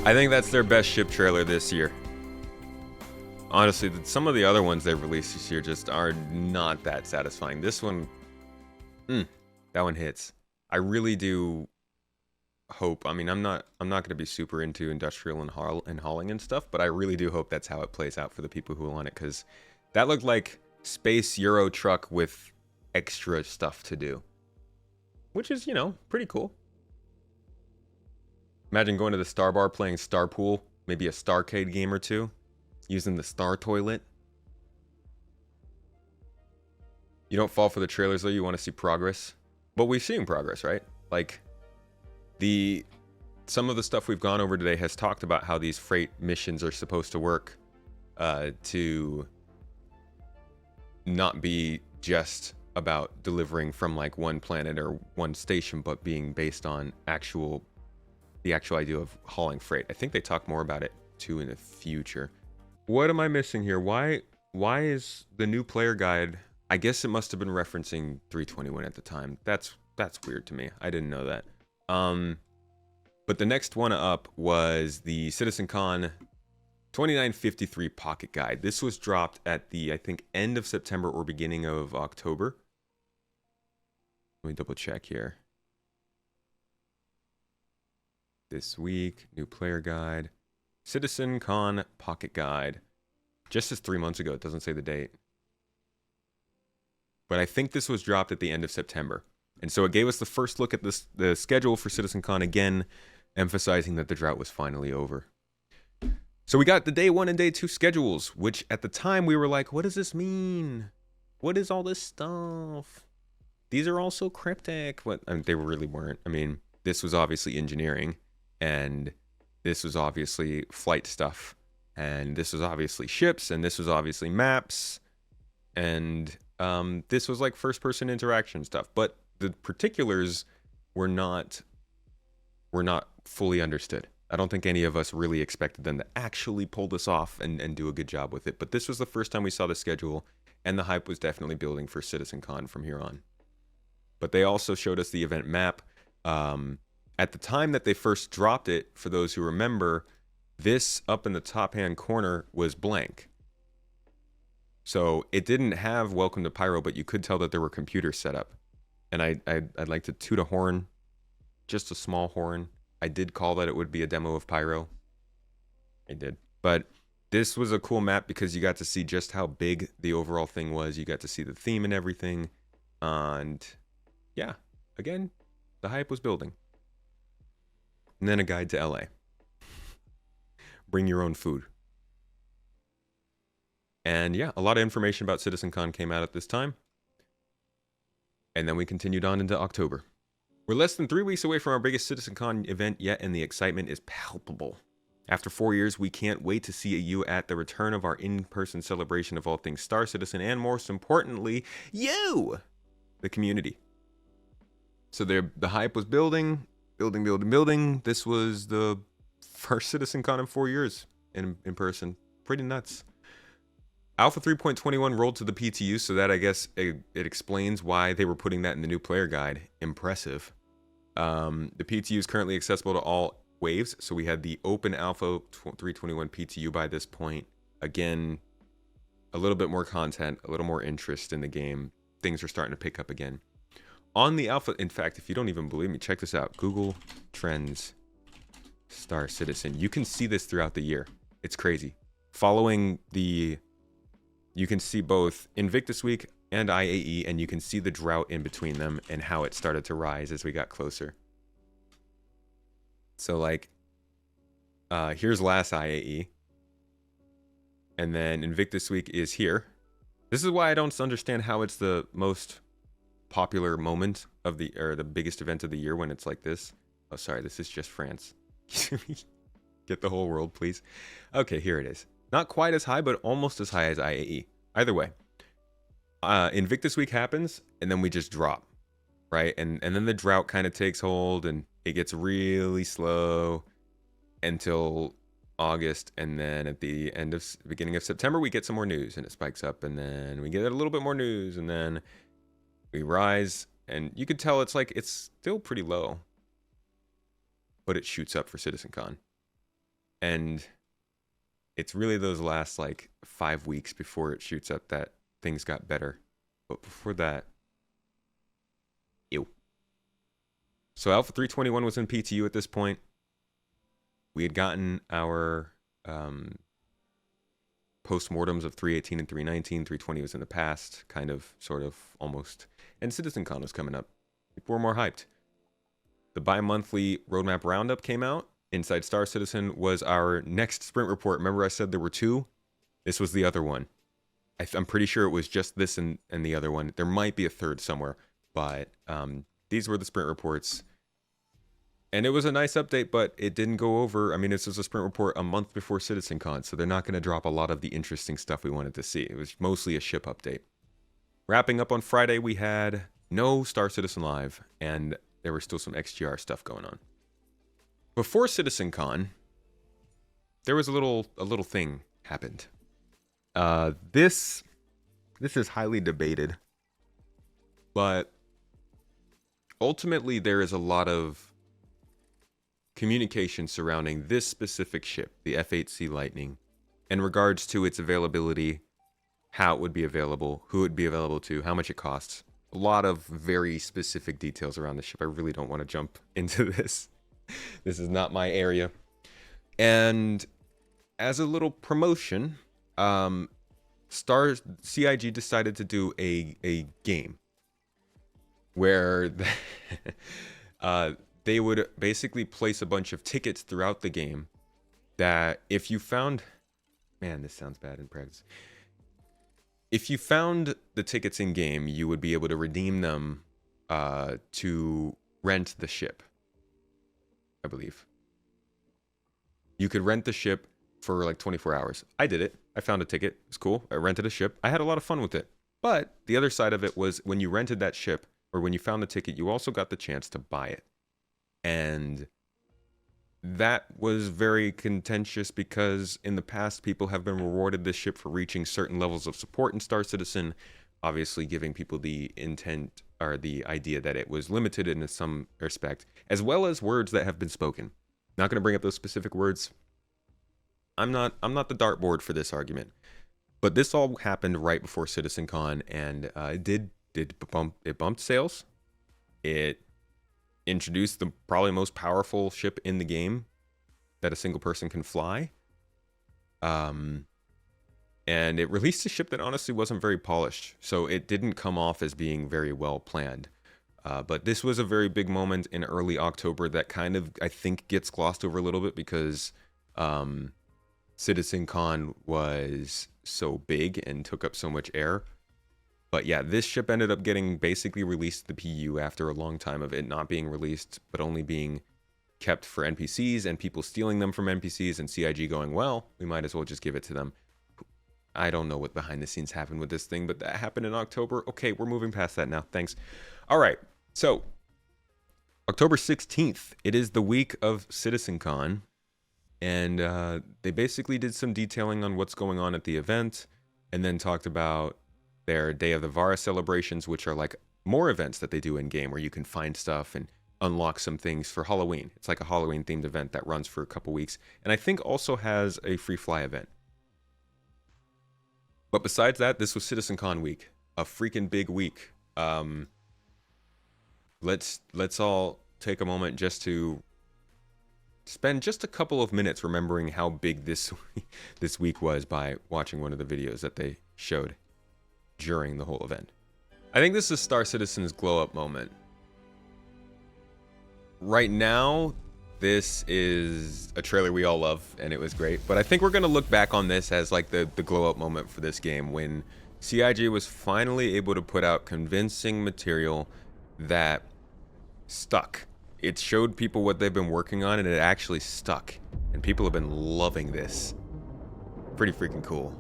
I think that's their best ship trailer this year. Honestly, some of the other ones they've released this year just are not that satisfying. This one, that one hits. I really do hope. I mean, I'm not going to be super into industrial and hauling and stuff, but I really do hope that's how it plays out for the people who want it, because that looked like space Euro truck with extra stuff to do, which is, you know, pretty cool. Imagine going to the Star Bar, playing Star Pool, maybe a Starcade game or two, using the Star Toilet. You don't fall for the trailers though, you want to see progress. But we've seen progress, right? Like, some of the stuff we've gone over today has talked about how these freight missions are supposed to work to not be just about delivering from like one planet or one station, but being based on the actual idea of hauling freight. I think they talk more about it too in the future. What am I missing here? Why is the new player guide? I guess it must have been referencing 321 at the time. That's weird to me. I didn't know that. But the next one up was the CitizenCon 2953 Pocket Guide. This was dropped at the, I think, end of September or beginning of October. Let me double check here. This week, new player guide. CitizenCon Pocket Guide. Just as 3 months ago, it doesn't say the date. But I think this was dropped at the end of September. And so it gave us the first look at the schedule for CitizenCon, again, emphasizing that the drought was finally over. So we got the day 1 and day 2 schedules, which at the time we were like, what does this mean? What is all this stuff? These are all so cryptic. I mean, they really weren't. I mean, this was obviously engineering, and this was obviously flight stuff, and this was obviously ships, and this was obviously maps, and this was like first-person interaction stuff. But the particulars were not fully understood. I don't think any of us really expected them to actually pull this off and do a good job with it. But this was the first time we saw the schedule, and the hype was definitely building for CitizenCon from here on. But they also showed us the event map. At the time that they first dropped it, for those who remember, this up in the top-hand corner was blank. So it didn't have Welcome to Pyro, but you could tell that there were computers set up. And I'd like to toot a horn, just a small horn. I did call that it would be a demo of Pyro. I did. But this was a cool map because you got to see just how big the overall thing was. You got to see the theme and everything. And yeah, again, the hype was building. And then a guide to LA. Bring your own food. And yeah, a lot of information about CitizenCon came out at this time. And then we continued on into October. We're less than 3 weeks away from our biggest CitizenCon event yet, and the excitement is palpable. After 4 years, we can't wait to see you at the return of our in-person celebration of all things Star Citizen, and most importantly, you, the community. So the hype was building. This was the first CitizenCon in 4 years in person. Pretty nuts. Alpha 3.21 rolled to the PTU, so that I guess it explains why they were putting that in the new player guide. Impressive. The PTU is currently accessible to all waves, so we had the open Alpha 321 PTU by this point. Again, a little bit more content, a little more interest in the game. Things are starting to pick up again. On the Alpha, in fact, if you don't even believe me, check this out. Google Trends Star Citizen. You can see this throughout the year. It's crazy. Following the... You can see both Invictus Week and IAE, and you can see the drought in between them and how it started to rise as we got closer. So, like, here's last IAE. And then Invictus Week is here. This is why I don't understand how it's the most popular moment of the, or the biggest event of the year when it's like this. Oh, sorry, this is just France. Get the whole world, please. Okay, here it is. Not quite as high, but almost as high as IAE. Either way, Invictus Week happens, and then we just drop, right? And then the drought kind of takes hold, and it gets really slow until August, and then at the beginning of September, we get some more news, and it spikes up, and then we get a little bit more news, and then we rise, and you could tell it's still pretty low, but it shoots up for CitizenCon. And it's really those last 5 weeks before it shoots up that things got better. But before that, ew. So Alpha 321 was in PTU at this point. We had gotten our postmortems of 318 and 319. 320 was in the past, kind of, sort of, almost. And CitizenCon was coming up. People were more hyped. The bi-monthly roadmap roundup came out. Inside Star Citizen was our next sprint report. Remember I said there were 2? This was the other one. I'm pretty sure it was just this and the other one. There might be a third somewhere, but these were the sprint reports. And it was a nice update, but it didn't go over. I mean, this was a sprint report a month before CitizenCon, so they're not going to drop a lot of the interesting stuff we wanted to see. It was mostly a ship update. Wrapping up on Friday, we had no Star Citizen Live, and there was still some XGR stuff going on. Before CitizenCon, there was a little thing happened. This is highly debated, but ultimately there is a lot of communication surrounding this specific ship, the F8C Lightning, in regards to its availability, how it would be available, who it would be available to, how much it costs. A lot of very specific details around the ship. I really don't want to jump into this. This is not my area. And as a little promotion, CIG decided to do a game where they would basically place a bunch of tickets throughout the game that if you found... Man, this sounds bad in practice. If you found the tickets in game, you would be able to redeem them to rent the ship, I believe. You could rent the ship for like 24 hours. I did it. I found a ticket. It was cool. I rented a ship. I had a lot of fun with it. But the other side of it was when you rented that ship, or when you found the ticket, you also got the chance to buy it. And that was very contentious because in the past, people have been rewarded this ship for reaching certain levels of support in Star Citizen, obviously giving people the intent or the idea that it was limited in some respect, as well as words that have been spoken. Not going to bring up those specific words. I'm not the dartboard for this argument, but this all happened right before CitizenCon, and it bumped sales. It introduced the probably most powerful ship in the game that a single person can fly. And it released a ship that honestly wasn't very polished, so it didn't come off as being very well planned. But this was a very big moment in early October that kind of, I think, gets glossed over a little bit because CitizenCon was so big and took up so much air. But yeah, this ship ended up getting basically released to the PU after a long time of it not being released, but only being kept for NPCs and people stealing them from NPCs and CIG going, well, we might as well just give it to them. I don't know what behind the scenes happened with this thing, but that happened in October. Okay, we're moving past that now. Thanks. All right, so October 16th, it is the week of CitizenCon, and they basically did some detailing on what's going on at the event, and then talked about their Day of the Vara celebrations, which are like more events that they do in game where you can find stuff and unlock some things for Halloween. It's like a Halloween themed event that runs for a couple weeks, and I think also has a free fly event. But besides that, this was CitizenCon week, a freaking big week. Let's all take a moment just to spend just a couple of minutes remembering how big this week was by watching one of the videos that they showed during the whole event. I think this is Star Citizen's glow up moment. Right now, this is a trailer we all love, and it was great. But I think we're going to look back on this as like the glow up moment for this game, when CIG was finally able to put out convincing material that stuck. It showed people what they've been working on, and it actually stuck. And people have been loving this. Pretty freaking cool.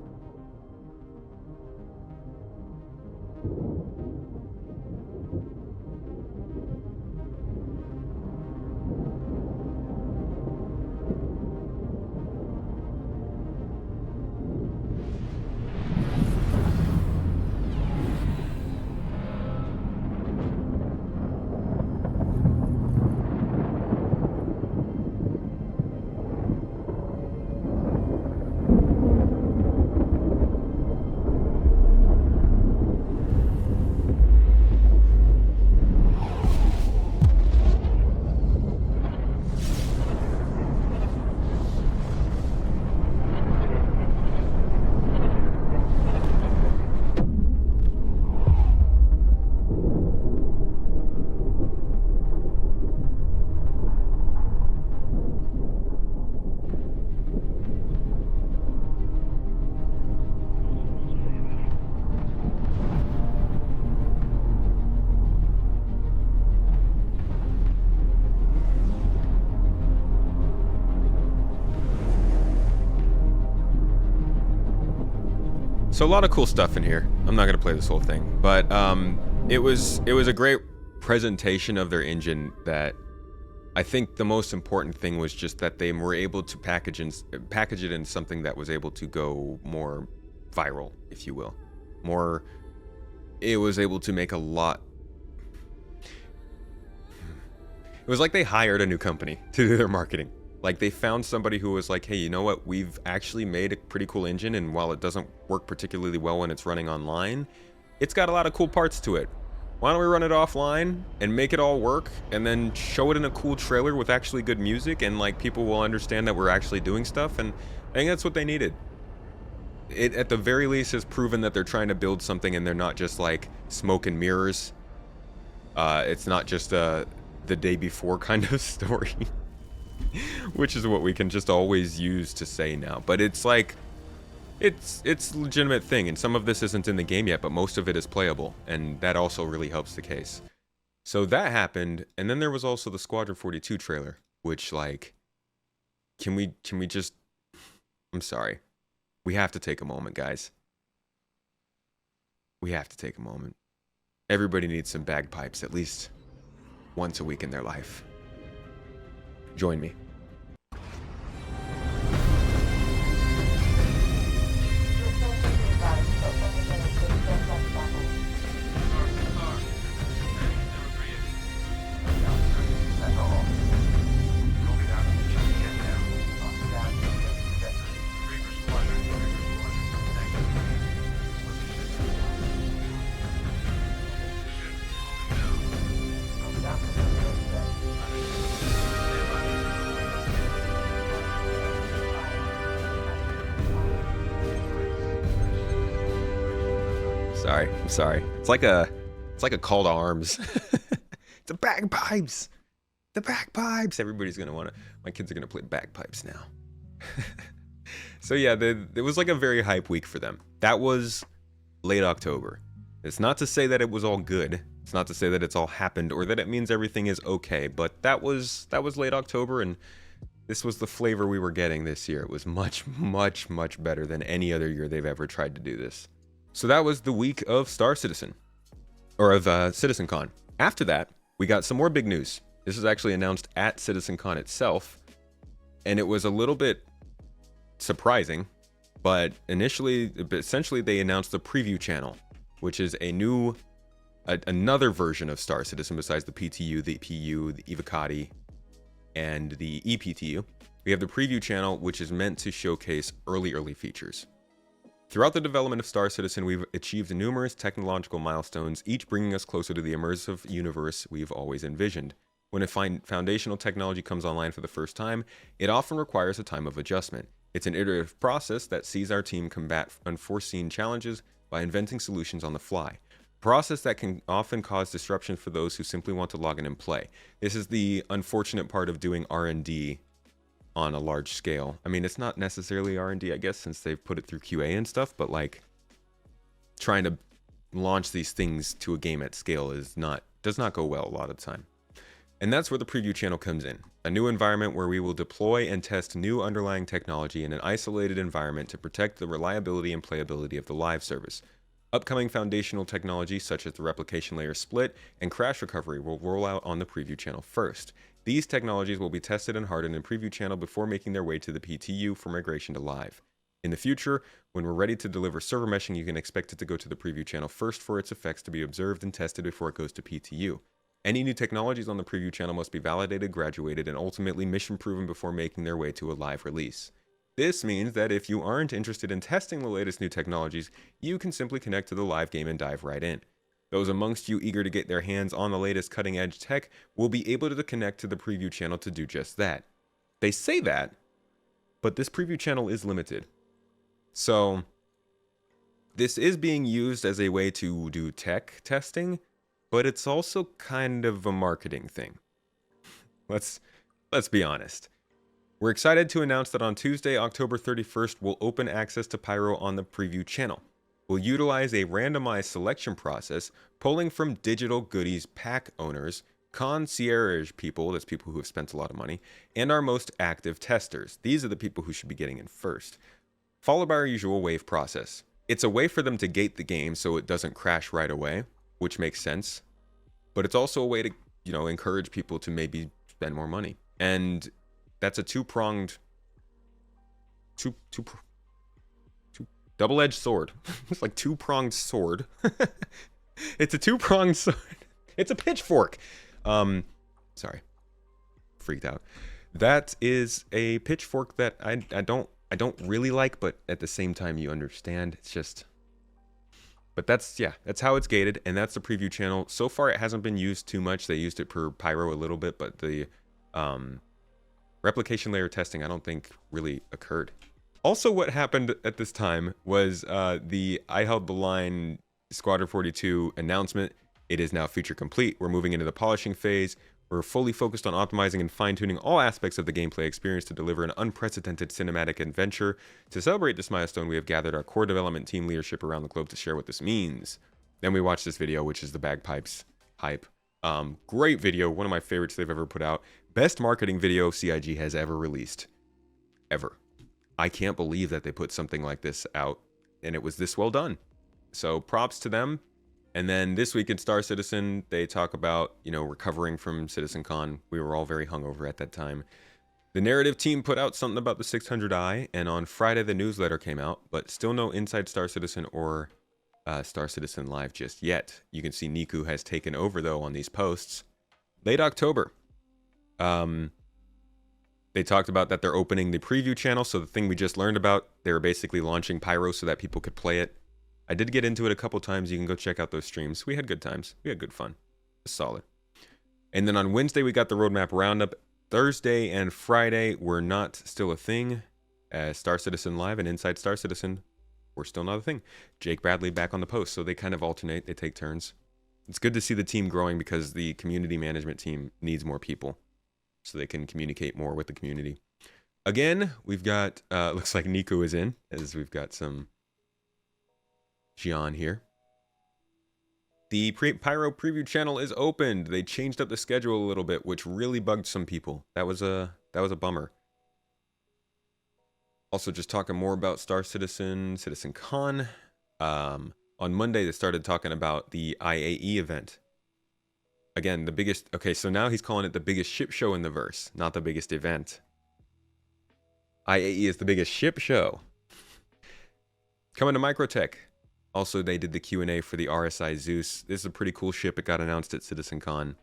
So a lot of cool stuff in here. I'm not gonna play this whole thing, but it was a great presentation of their engine. That I think the most important thing was just that they were able to package it in something that was able to go more viral, if you will. It was able to make a lot. It was like they hired a new company to do their marketing. Like they found somebody who was like, hey, you know what? We've actually made a pretty cool engine, and while it doesn't work particularly well when it's running online, it's got a lot of cool parts to it. Why don't we run it offline and make it all work, and then show it in a cool trailer with actually good music, and like people will understand that we're actually doing stuff. And I think that's what they needed. It at the very least has proven that they're trying to build something, and they're not just like smoke and mirrors. It's not just the day before kind of story. Which is what we can just always use to say now. But it's like, it's a legitimate thing, and some of this isn't in the game yet, but most of it is playable, and that also really helps the case. So that happened, and then there was also the Squadron 42 trailer, which like, can we just, I'm sorry. We have to take a moment, guys. We have to take a moment. Everybody needs some bagpipes at least once a week in their life. Join me. I'm sorry. It's like a call to arms. The bagpipes. The bagpipes. Everybody's gonna wanna. My kids are gonna play bagpipes now. So yeah, it was like a very hype week for them. That was late October. It's not to say that it was all good. It's not to say that it's all happened or that it means everything is okay. But that was late October, and this was the flavor we were getting this year. It was much, much, much better than any other year they've ever tried to do this. So that was the week of Star Citizen, or of CitizenCon. After that, we got some more big news. This was actually announced at CitizenCon itself, and it was a little bit surprising, but essentially they announced the preview channel, which is another version of Star Citizen besides the PTU, the PU, the Evocati, and the EPTU. We have the preview channel, which is meant to showcase early features. Throughout the development of Star Citizen, we've achieved numerous technological milestones, each bringing us closer to the immersive universe we've always envisioned. When a foundational technology comes online for the first time, it often requires a time of adjustment. It's an iterative process that sees our team combat unforeseen challenges by inventing solutions on the fly. A process that can often cause disruption for those who simply want to log in and play. This is the unfortunate part of doing R&D on a large scale. I mean, it's not necessarily R&D, I guess, since they've put it through QA and stuff, but like trying to launch these things to a game at scale does not go well a lot of the time. And that's where the preview channel comes in. A new environment where we will deploy and test new underlying technology in an isolated environment to protect the reliability and playability of the live service. Upcoming foundational technology such as the replication layer split and crash recovery will roll out on the preview channel first. These technologies will be tested and hardened in preview channel before making their way to the PTU for migration to live. In the future, when we're ready to deliver server meshing, you can expect it to go to the preview channel first for its effects to be observed and tested before it goes to PTU. Any new technologies on the preview channel must be validated, graduated, and ultimately mission proven before making their way to a live release. This means that if you aren't interested in testing the latest new technologies, you can simply connect to the live game and dive right in. Those amongst you eager to get their hands on the latest cutting-edge tech will be able to connect to the preview channel to do just that. They say that, but this preview channel is limited. So, this is being used as a way to do tech testing, but it's also kind of a marketing thing. Let's be honest. We're excited to announce that on Tuesday, October 31st, we'll open access to Pyro on the preview channel. We'll utilize a randomized selection process, pulling from digital goodies pack owners, concierge people, that's people who have spent a lot of money, and our most active testers. These are the people who should be getting in first, followed by our usual wave process. it's a way for them to gate the game so it doesn't crash right away, which makes sense. But it's also a way to, you know, encourage people to maybe spend more money. And that's a two-pronged, double-edged sword. It's like two-pronged sword. It's a two-pronged sword. It's a pitchfork. Sorry, freaked out. That is a pitchfork that I don't really like, but at the same time you understand. It's just, but that's how it's gated, and that's the preview channel. So far it hasn't been used too much. They used it per Pyro a little bit, but the replication layer testing I don't think really occurred. Also, what happened at this time was the I Held the Line Squadron 42 announcement. It is now feature complete. We're moving into the polishing phase. We're fully focused on optimizing and fine-tuning all aspects of the gameplay experience to deliver an unprecedented cinematic adventure. To celebrate this milestone, we have gathered our core development team leadership around the globe to share what this means. Then we watched this video, which is the bagpipes hype. Great video, one of my favorites they've ever put out. Best marketing video CIG has ever released. Ever. I can't believe that they put something like this out, and it was this well done. So props to them. And then this week in Star Citizen, they talk about, you know, recovering from CitizenCon. We were all very hungover at that time. The narrative team put out something about the 600i, and on Friday the newsletter came out, but still no Inside Star Citizen or Star Citizen Live just yet. You can see Niku has taken over, though, on these posts. Late October. They talked about that they're opening the preview channel, so the thing we just learned about, they were basically launching Pyro so that people could play it. I did get into it a couple times. You can go check out those streams. We had good times. We had good fun. It was solid. And then on Wednesday, we got the roadmap roundup. Thursday and Friday were not still a thing. Star Citizen Live and Inside Star Citizen were still not a thing. Jake Bradley back on the post, so they kind of alternate. They take turns. It's good to see the team growing because the community management team needs more people so they can communicate more with the community. Again, we've got, looks like Nico is in, as we've got some Gian here. The Pyro preview channel is opened. They changed up the schedule a little bit, which really bugged some people. That was a bummer. Also, just talking more about Star Citizen, CitizenCon. On Monday, they started talking about the IAE event. Again, the biggest. Okay, so now he's calling it the biggest ship show in the verse, not the biggest event. IAE is the biggest ship show. Coming to Microtech. Also, they did the Q&A for the RSI Zeus. This is a pretty cool ship. It got announced at CitizenCon,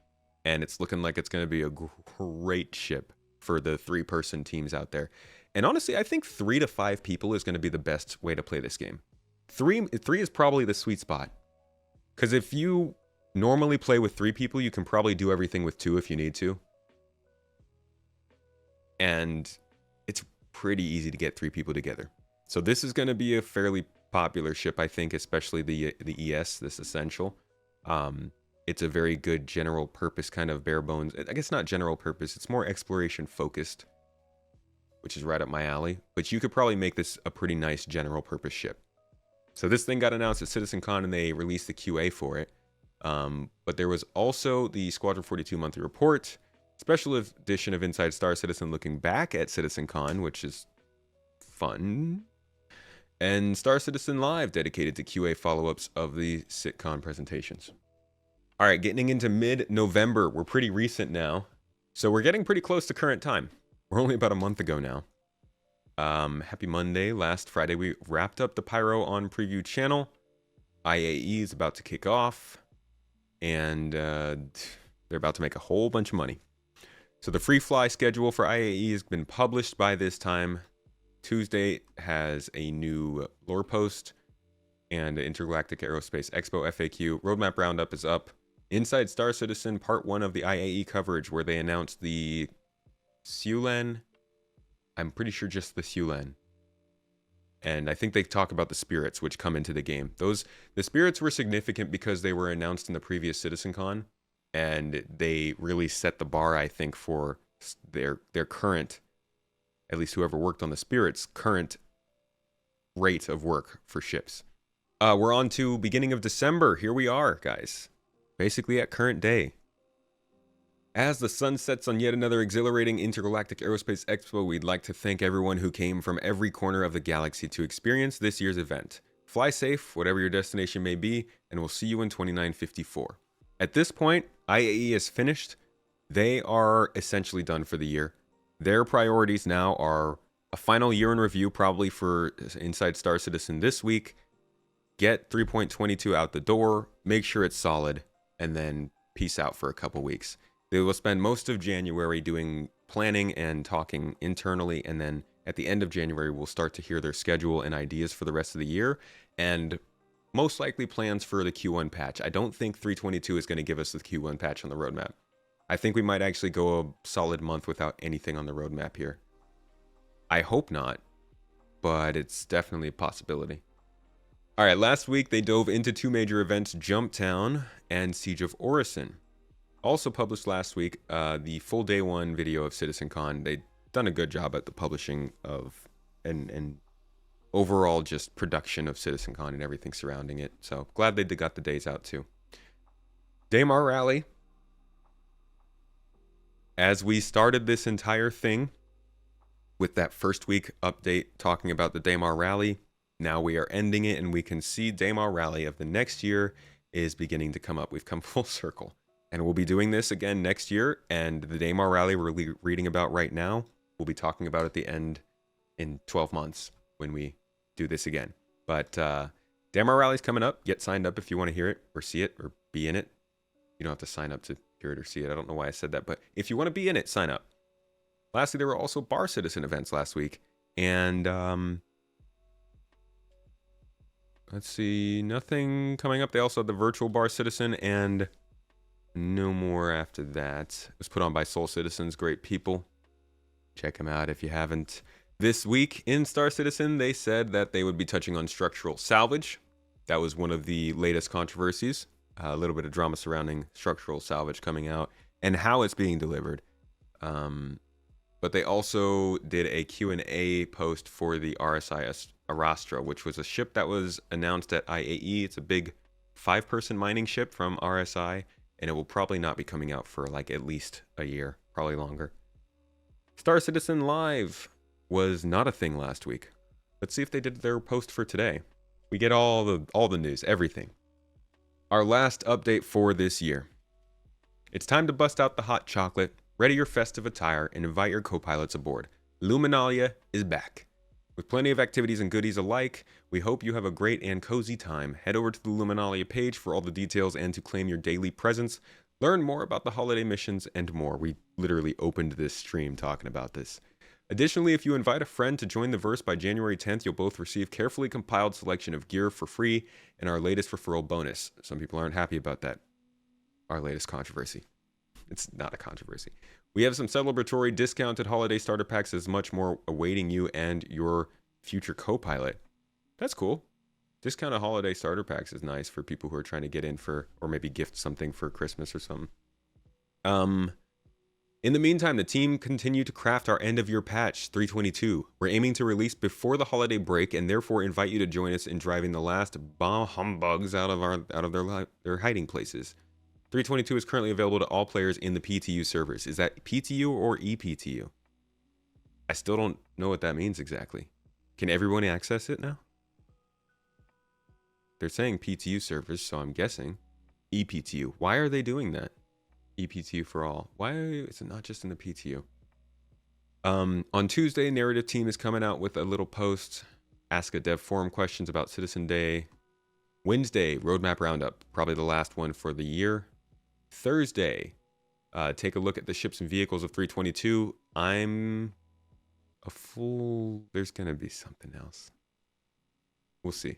and it's looking like it's going to be a great ship for the 3-person teams out there. And honestly, I think 3 to 5 people is going to be the best way to play this game. 3 is probably the sweet spot. Because if you normally play with 3 people, you can probably do everything with 2 if you need to. And it's pretty easy to get 3 people together. So this is going to be a fairly popular ship, I think, especially the ES, this Essential. It's a very good general purpose kind of bare bones. I guess not general purpose, it's more exploration focused, which is right up my alley. But you could probably make this a pretty nice general purpose ship. So this thing got announced at CitizenCon and they released the QA for it. But there was also the Squadron 42 monthly report, special edition of Inside Star Citizen looking back at CitizenCon, which is fun. And Star Citizen Live, dedicated to QA follow-ups of the SitCon presentations. All right, getting into mid-November. We're pretty recent now. So we're getting pretty close to current time. We're only about a month ago now. Happy Monday. Last Friday, we wrapped up the Pyro on Preview channel. IAE is about to kick off. And they're about to make a whole bunch of money. So the free fly schedule for IAE has been published by this time. Tuesday has a new lore post and Intergalactic Aerospace Expo FAQ. Roadmap Roundup is up. Inside Star Citizen, part 1 of the IAE coverage, where they announced the Sulan. I'm pretty sure just the Sulan. And I think they talk about the spirits which come into the game. The spirits were significant because they were announced in the previous CitizenCon, and they really set the bar, I think, for their current, at least whoever worked on the spirits, current rate of work for ships. We're on to beginning of December. Here we are, guys. Basically at current day. As the sun sets on yet another exhilarating Intergalactic Aerospace Expo, we'd like to thank everyone who came from every corner of the galaxy to experience this year's event. Fly safe, whatever your destination may be, and we'll see you in 2954. At this point, IAE is finished. They are essentially done for the year. Their priorities now are a final year in review, probably for Inside Star Citizen this week. Get 3.22 out the door, make sure it's solid, and then peace out for a couple weeks. They will spend most of January doing planning and talking internally, and then at the end of January, we'll start to hear their schedule and ideas for the rest of the year, and most likely plans for the Q1 patch. I don't think 3.22 is going to give us the Q1 patch on the roadmap. I think we might actually go a solid month without anything on the roadmap here. I hope not, but it's definitely a possibility. All right, last week they dove into two major events, Jumptown and Siege of Orison. Also published last week, the full day one video of CitizenCon. They've done a good job at the publishing of and overall just production of CitizenCon and everything surrounding it. So glad they got the days out too. Daymar Rally. As we started this entire thing with that first week update talking about the Daymar Rally, now we are ending it and we can see Daymar Rally of the next year is beginning to come up. We've come full circle. And we'll be doing this again next year. And the Daymar Rally we're reading about right now, we'll be talking about at the end in 12 months when we do this again. But Daymar Rally's coming up. Get signed up if you want to hear it or see it or be in it. You don't have to sign up to hear it or see it. I don't know why I said that. But if you want to be in it, sign up. Lastly, there were also Bar Citizen events last week. And let's see, nothing coming up. They also had the virtual Bar Citizen and no more after that. It was put on by Soul Citizens, great people. Check them out if you haven't. This week in Star Citizen, they said that they would be touching on structural salvage. That was one of the latest controversies. A little bit of drama surrounding structural salvage coming out and how it's being delivered. But they also did a Q&A post for the RSI Arastra, which was a ship that was announced at IAE. It's a big 5-person mining ship from RSI. And it will probably not be coming out for like at least a year, probably longer. Star Citizen Live was not a thing last week. Let's see if they did their post for today. We get all the news, everything. Our last update for this year. It's time to bust out the hot chocolate, ready your festive attire, and invite your co-pilots aboard. Luminalia is back. With plenty of activities and goodies alike, we hope you have a great and cozy time. Head over to the Luminalia page for all the details and to claim your daily presents. Learn more about the holiday missions and more. We literally opened this stream talking about this. Additionally, if you invite a friend to join the verse by January 10th, you'll both receive carefully compiled selection of gear for free and our latest referral bonus. Some people aren't happy about that. Our latest controversy. It's not a controversy. We have some celebratory discounted holiday starter packs as much more awaiting you and your future co-pilot. That's cool. Discounted holiday starter packs is nice for people who are trying to get in for, or maybe gift something for Christmas or something. In the meantime, the team continued to craft our end of year patch 322. We're aiming to release before the holiday break and therefore invite you to join us in driving the last bah humbugs out of their hiding places. 322 is currently available to all players in the PTU servers. Is that PTU or ePTU? I still don't know what that means exactly. Can everyone access it now? They're saying PTU servers, so I'm guessing ePTU. Why are they doing that? ePTU for all. Why is it not just in the PTU? On Tuesday, Narrative Team is coming out with a little post. Ask a Dev Forum questions about Citizen Day. Wednesday, Roadmap Roundup. Probably the last one for the year. Thursday, take a look at the ships and vehicles of 322. I'm a fool. There's going to be something else. We'll see.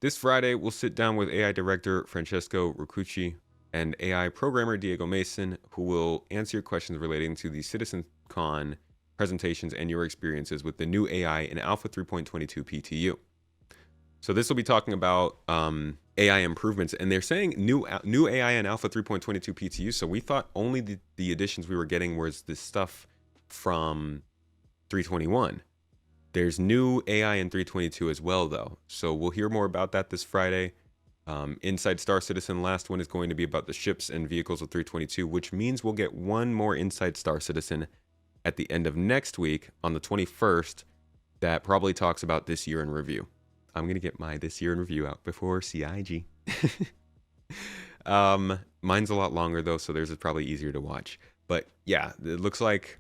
This Friday, we'll sit down with AI Director Francesco Roccucci and AI Programmer Diego Mason, who will answer your questions relating to the CitizenCon presentations and your experiences with the new AI in Alpha 3.22 PTU. So this will be talking about AI improvements, and they're saying new AI in Alpha 3.22 PTU. So we thought only the additions we were getting was this stuff from 321. There's new AI in 322 as well, though. So we'll hear more about that this Friday. Inside Star Citizen, last one is going to be about the ships and vehicles of 322, which means we'll get one more Inside Star Citizen at the end of next week on the 21st that probably talks about this year in review. I'm gonna get my this year in review out before CIG. Mine's a lot longer though, so theirs is probably easier to watch. But yeah, it looks like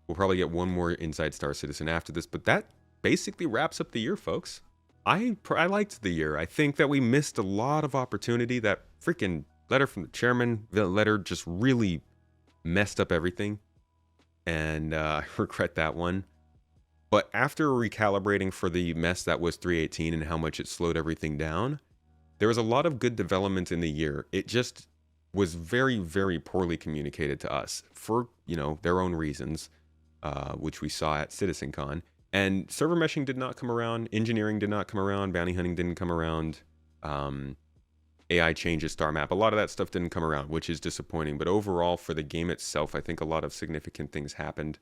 we'll probably get one more Inside Star Citizen after this, but that basically wraps up the year, folks. I liked the year. I think that we missed a lot of opportunity. That freaking letter from the chairman, the letter just really messed up everything. And I regret that one. But after recalibrating for the mess that was 3.18 and how much it slowed everything down, there was a lot of good development in the year. It just was very, very poorly communicated to us for, you know, their own reasons, which we saw at CitizenCon. And server meshing did not come around. Engineering did not come around. Bounty hunting didn't come around. AI changes, star map. A lot of that stuff didn't come around, which is disappointing. But overall, for the game itself, I think a lot of significant things happened.